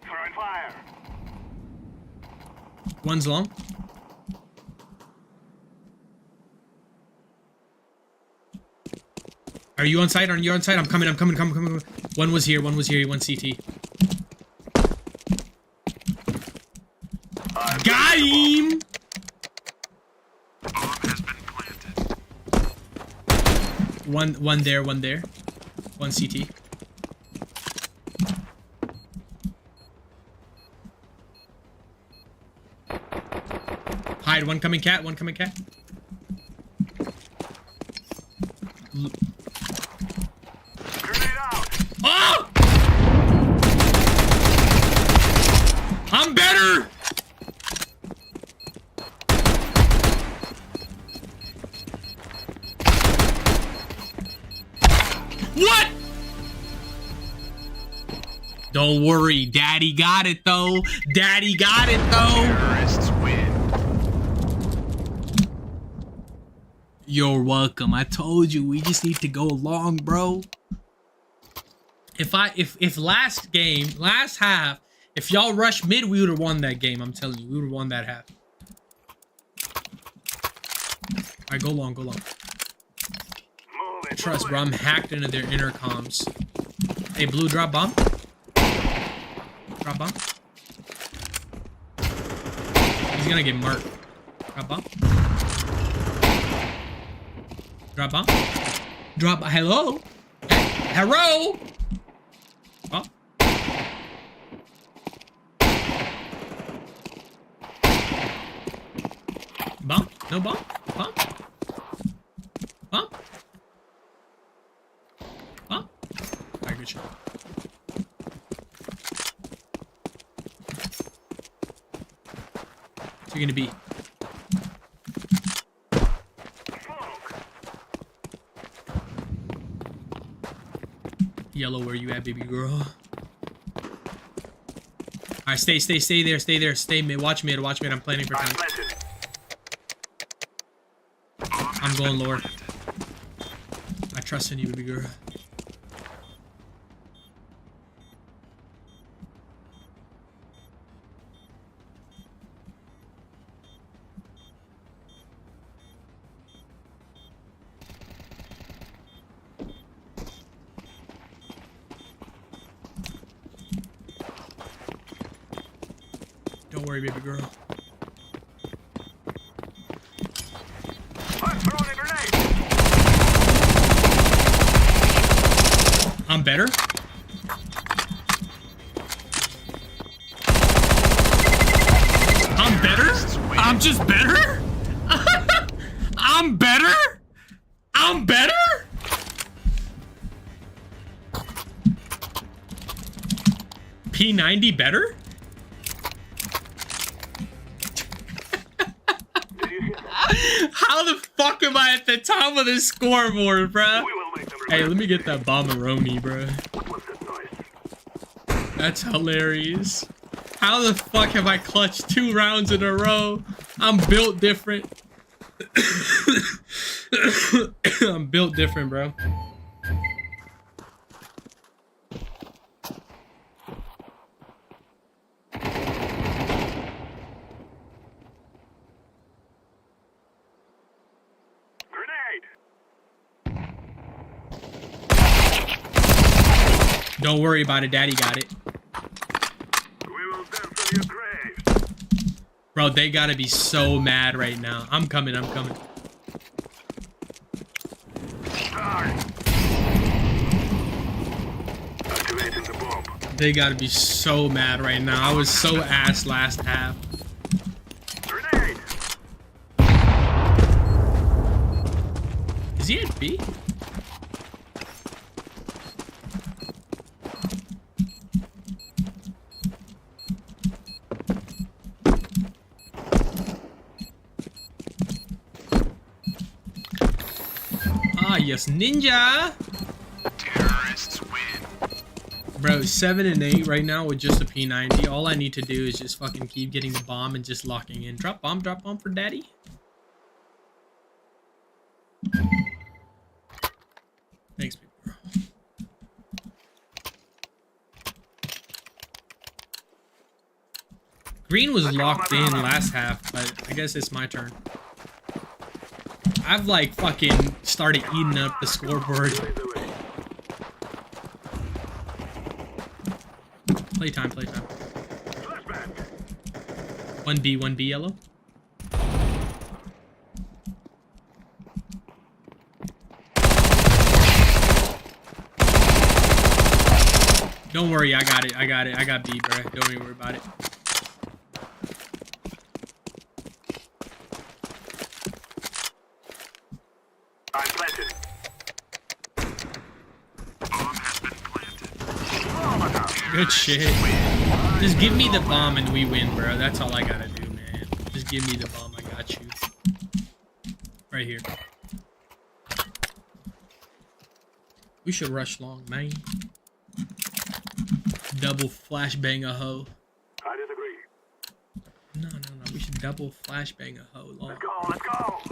Throwing fire. One's long. Are you on site? I'm coming. One was here, one CT. Got him! Bomb has been planted. One there. One CT. Hide, one coming cat. Grenade out. Oh! I'm better! What? Don't worry, Daddy got it though. Terrorists win. You're welcome. I told you we just need to go long, bro. If last half, if y'all rushed mid, we would have won that game. I'm telling you, we would have won that half. Alright, go long. Move it. Trust, bro. I'm hacked into their intercoms. Hey, blue, drop bomb. Drop bomb. He's gonna get marked. Drop bomb. Drop bomb. Drop. Hello. Hey, hello. Oh. Bomb. No bomb. Bomb. Bomb. Bomb. Alright, good shot. So you're gonna be. Yellow, where you at, baby girl? Alright, stay there. Stay mid. Watch mid. I'm planning for time. I'm going lower. I trust in you, baby girl. Don't worry, baby girl. I'm better. I'm better? I'm just better? I'm better? I'm better? P90 better? How the fuck am I at the top of the scoreboard, bruh? Hey, let me get that bomberoni, bruh. That's hilarious. How the fuck have I clutched 2 rounds in a row? I'm built different. I'm built different, bro. Grenade! Don't worry about it, Daddy got it. We will dance on your grave. Bro, they gotta be so mad right now. I'm coming, I'm coming. Activating the bomb. They gotta be so mad right now. I was so ass last half. Grenade! Is he at B? Ah, yes, ninja! Terrorists win. Bro, 7 and 8 right now with just a P90. All I need to do is just fucking keep getting the bomb and just locking in. Drop bomb for daddy. Thanks, big bro. Green was locked in last half, but I guess it's my turn. I've like fucking started eating up the scoreboard. Playtime, playtime. 1B yellow. Don't worry, I got it. I got B, bro. Don't even worry about it. I'm planted. Bomb has been planted. Good shit. Just give me the bomb and we win, bro. That's all I gotta do, man. Just give me the bomb. I got you. Right here. We should rush long, man. Double flashbang a hoe. I disagree. No. We should double flashbang a hoe long. Let's go, let's go!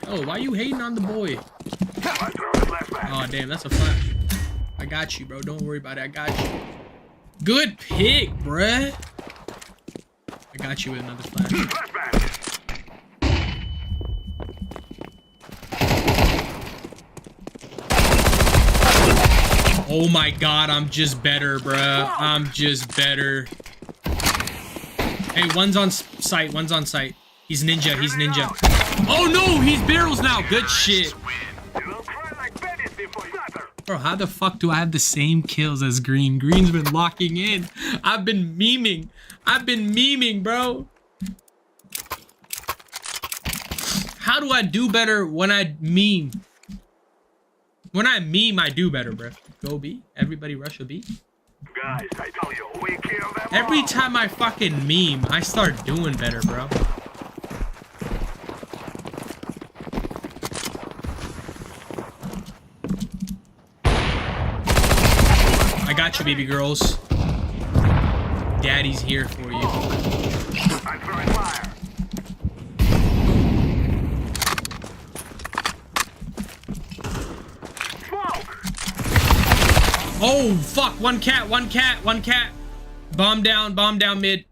Oh, why you hating on the boy? I throw the flashback. Oh, damn, that's a flash. I got you, bro. Don't worry about it. I got you. Good pick, bruh. I got you with another flash. Flashback! Oh my god, I'm just better, bruh. I'm just better. Hey, one's on site. One's on site. He's ninja. He's ninja. Oh no, he's barrels now. Good shit. You will cry like babies before you scatter. Bro, how the fuck do I have the same kills as Green? Green's been locking in. I've been memeing. Bro. How do I do better when I meme? When I meme, I do better, bro. Go B. Everybody rush a B. Guys, I told you, we kill them Every all. time I fucking meme, I start doing better, bro. I got you, baby girls. Daddy's here for you. I'm throwing fire. Smoke! Oh, fuck. One cat. Bomb down mid.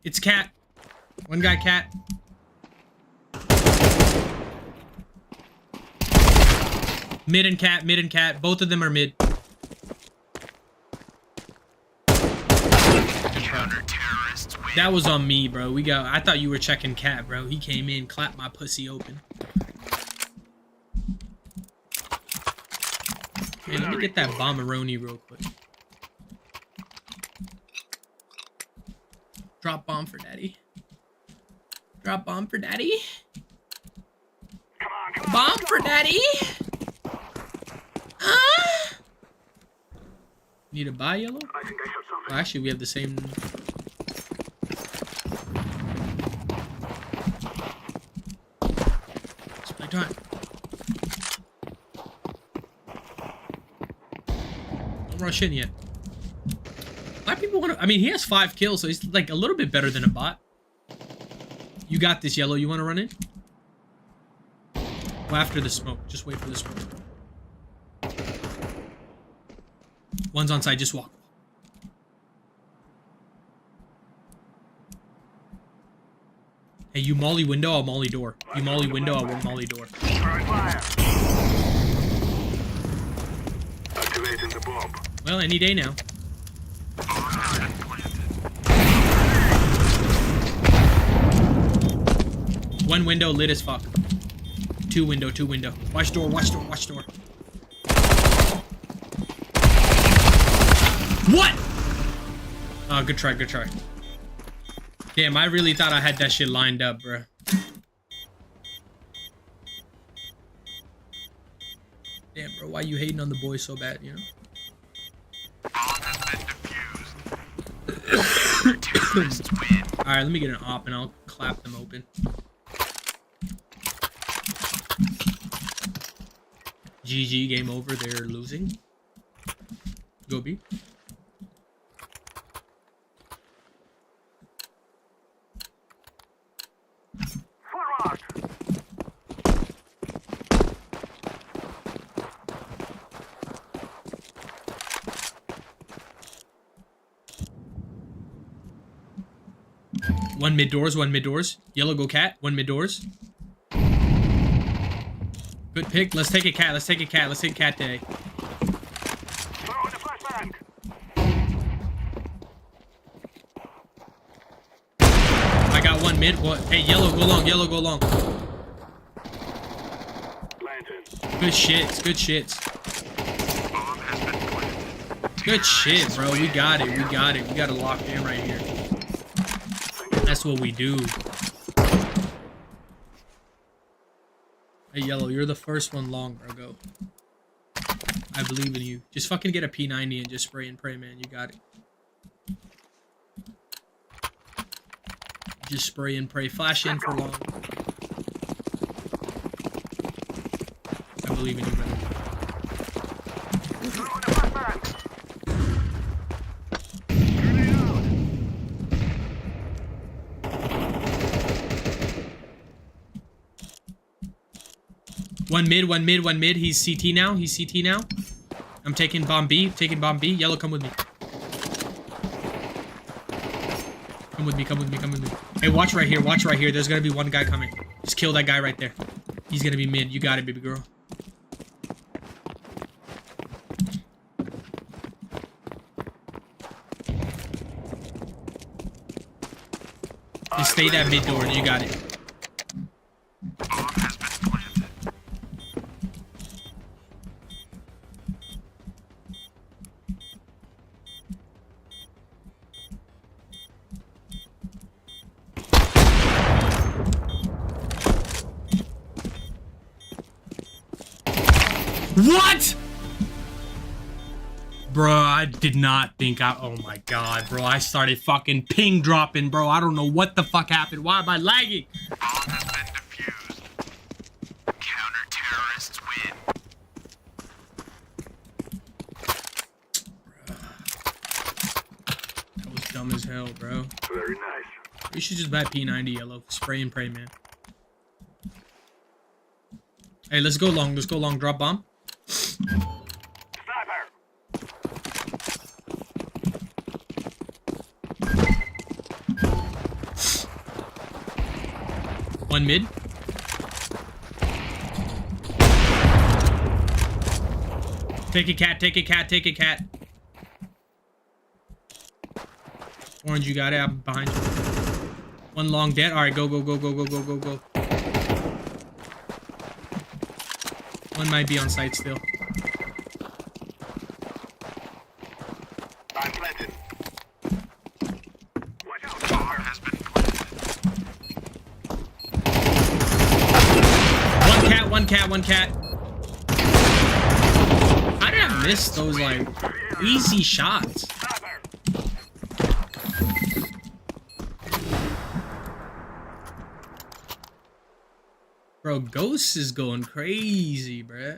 It's cat. One guy cat. Mid and cat. Both of them are mid. Counter-terrorists win. That was on me, bro. I thought you were checking cat, bro. He came in, clapped my pussy open. Hey, let me get that bomberoni real quick. Drop bomb for daddy. Drop bomb for daddy. Come on. Bomb for daddy. Need a buy yellow? I think I shot something. Oh, actually, we have the same. It's my time. Don't rush in yet. Why people want to? I mean, he has 5 kills, so he's like a little bit better than a bot. You got this, yellow. You want to run in? Go after the smoke. Just wait for the smoke. One's on side. Just walk. Hey, you molly window, I'll molly door. You molly window, I will molly door. Throwing fire. Activating the bomb. Well, any day now. One window lit as fuck. Two window. Watch door. What? Oh, good try. Damn, I really thought I had that shit lined up, bro. Damn, bro, why you hating on the boys so bad, you know? Alright, let me get an op and I'll clap them open. GG, game over, they're losing. Go B. Forward. One mid doors. Yellow go cat. One mid doors. Good pick. Let's take a cat. Let's take cat day. Throw in the flashbang. I got one mid. What? Hey, yellow go long. Lantern. Good shits. Good shit, bro. We got it. We got it locked in right here. That's what we do. Hey, yellow, you're the first one long, bro. Go. I believe in you. Just fucking get a P90 and just spray and pray, man. You got it. Just spray and pray. Flash in for long. I believe in you, brother. Throw in the flashbang. One mid. He's CT now. I'm taking bomb B. Yellow, come with me. Come with me. Hey, watch right here. There's gonna be one guy coming. Just kill that guy right there. He's gonna be mid. You got it, baby girl. Just stay that mid door. You got it. What? Bro, I did not think oh my god, bro. I started fucking ping dropping, bro. I don't know what the fuck happened. Why am I lagging? Bomb has been defused. Counter-terrorists win. That was dumb as hell, bro. Very nice. We should just buy P90 yellow. Spray and pray, man. Hey, let's go long. Drop bomb. Sniper. One mid. Take a cat. Orange, you got it. I'm behind you. One long dead. All right, go. One might be on site still. I'm planted. Watch out. Bomb has been planted. One cat. How did I miss those, like, easy shots? Sniper. Bro, Ghost is going crazy, bruh.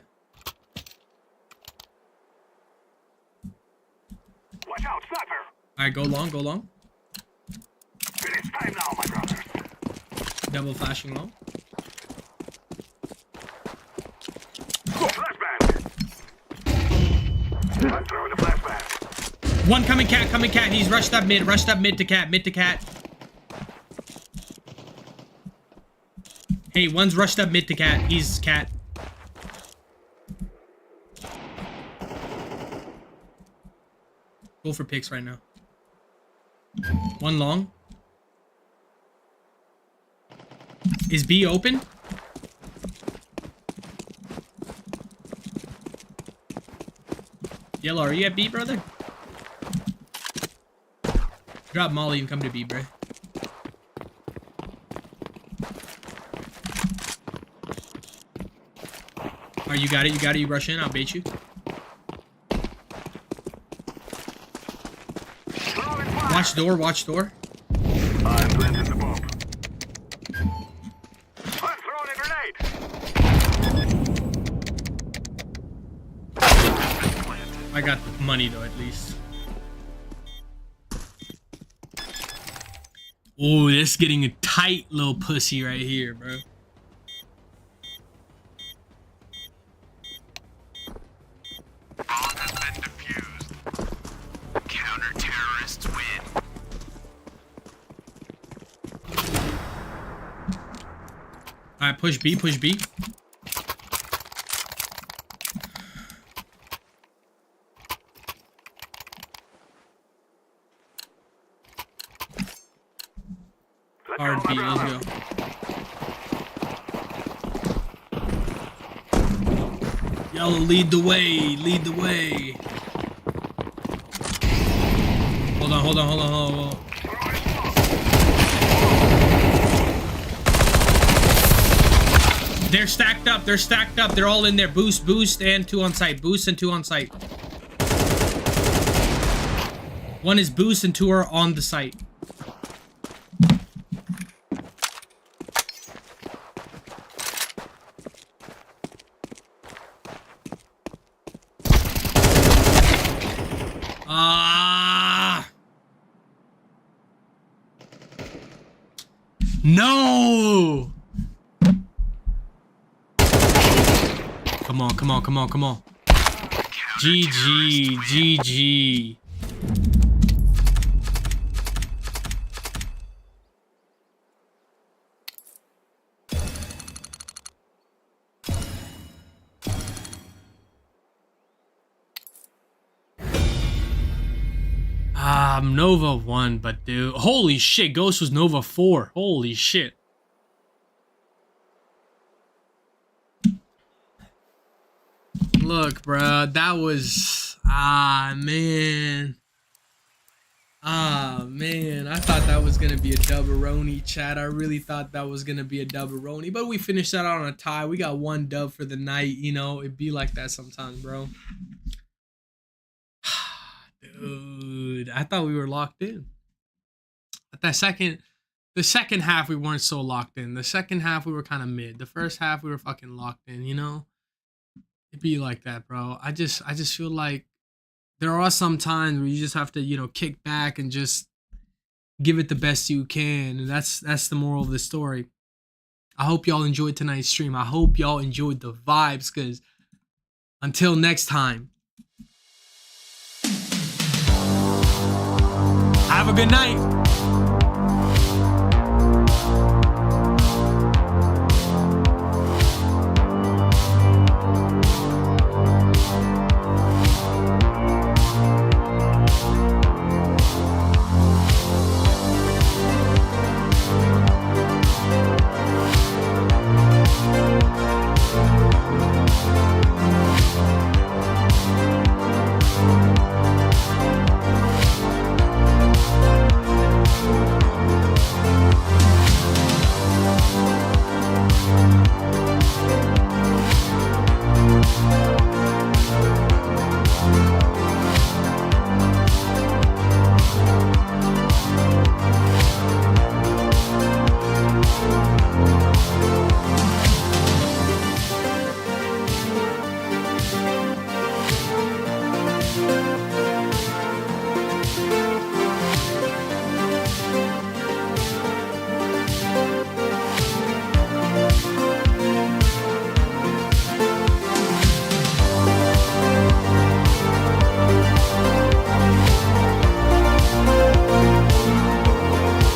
Watch out, sniper. Alright, go long. It is time now, my brothers. Double flashing long. I'm throwing a flashback. One coming cat, he's rushed up mid to cat. Hey, one's rushed up mid to cat, he's cat. Go for picks right now. One long. Is B open? Yellow, are you at B, brother? Drop Molly and come to B, bro. Alright, you got it, you rush in, I'll bait you. Watch door. I'm planting the bomb. I'm throwing a grenade. I got the money though, at least. Oh, this is getting a tight little pussy right here, bro. Bomb has been defused. Counter-terrorists win. Alright, push B. Hard B, let's go. Yellow, lead the way. Hold on. They're stacked up. They're all in there. Boost, and 2 on site. One is boost and 2 are on the site. No! Come on. GG. Nova 1, but dude, holy shit, Ghost was Nova 4. Holy shit. Look, bro, that was man. I thought that was gonna be a dub-a-roni, chat. I really thought that was gonna be a dub-a-roni, but we finished that out on a tie. We got 1 dub for the night. You know, it'd be like that sometimes, bro. Dude, I thought we were locked in. At the second half, we weren't so locked in. The second half, we were kind of mid. The first half, we were fucking locked in, you know? It'd be like that, bro. I just feel like there are some times where you just have to, you know, kick back and just give it the best you can. And that's the moral of the story. I hope y'all enjoyed tonight's stream. I hope y'all enjoyed the vibes, because until next time, have a good night.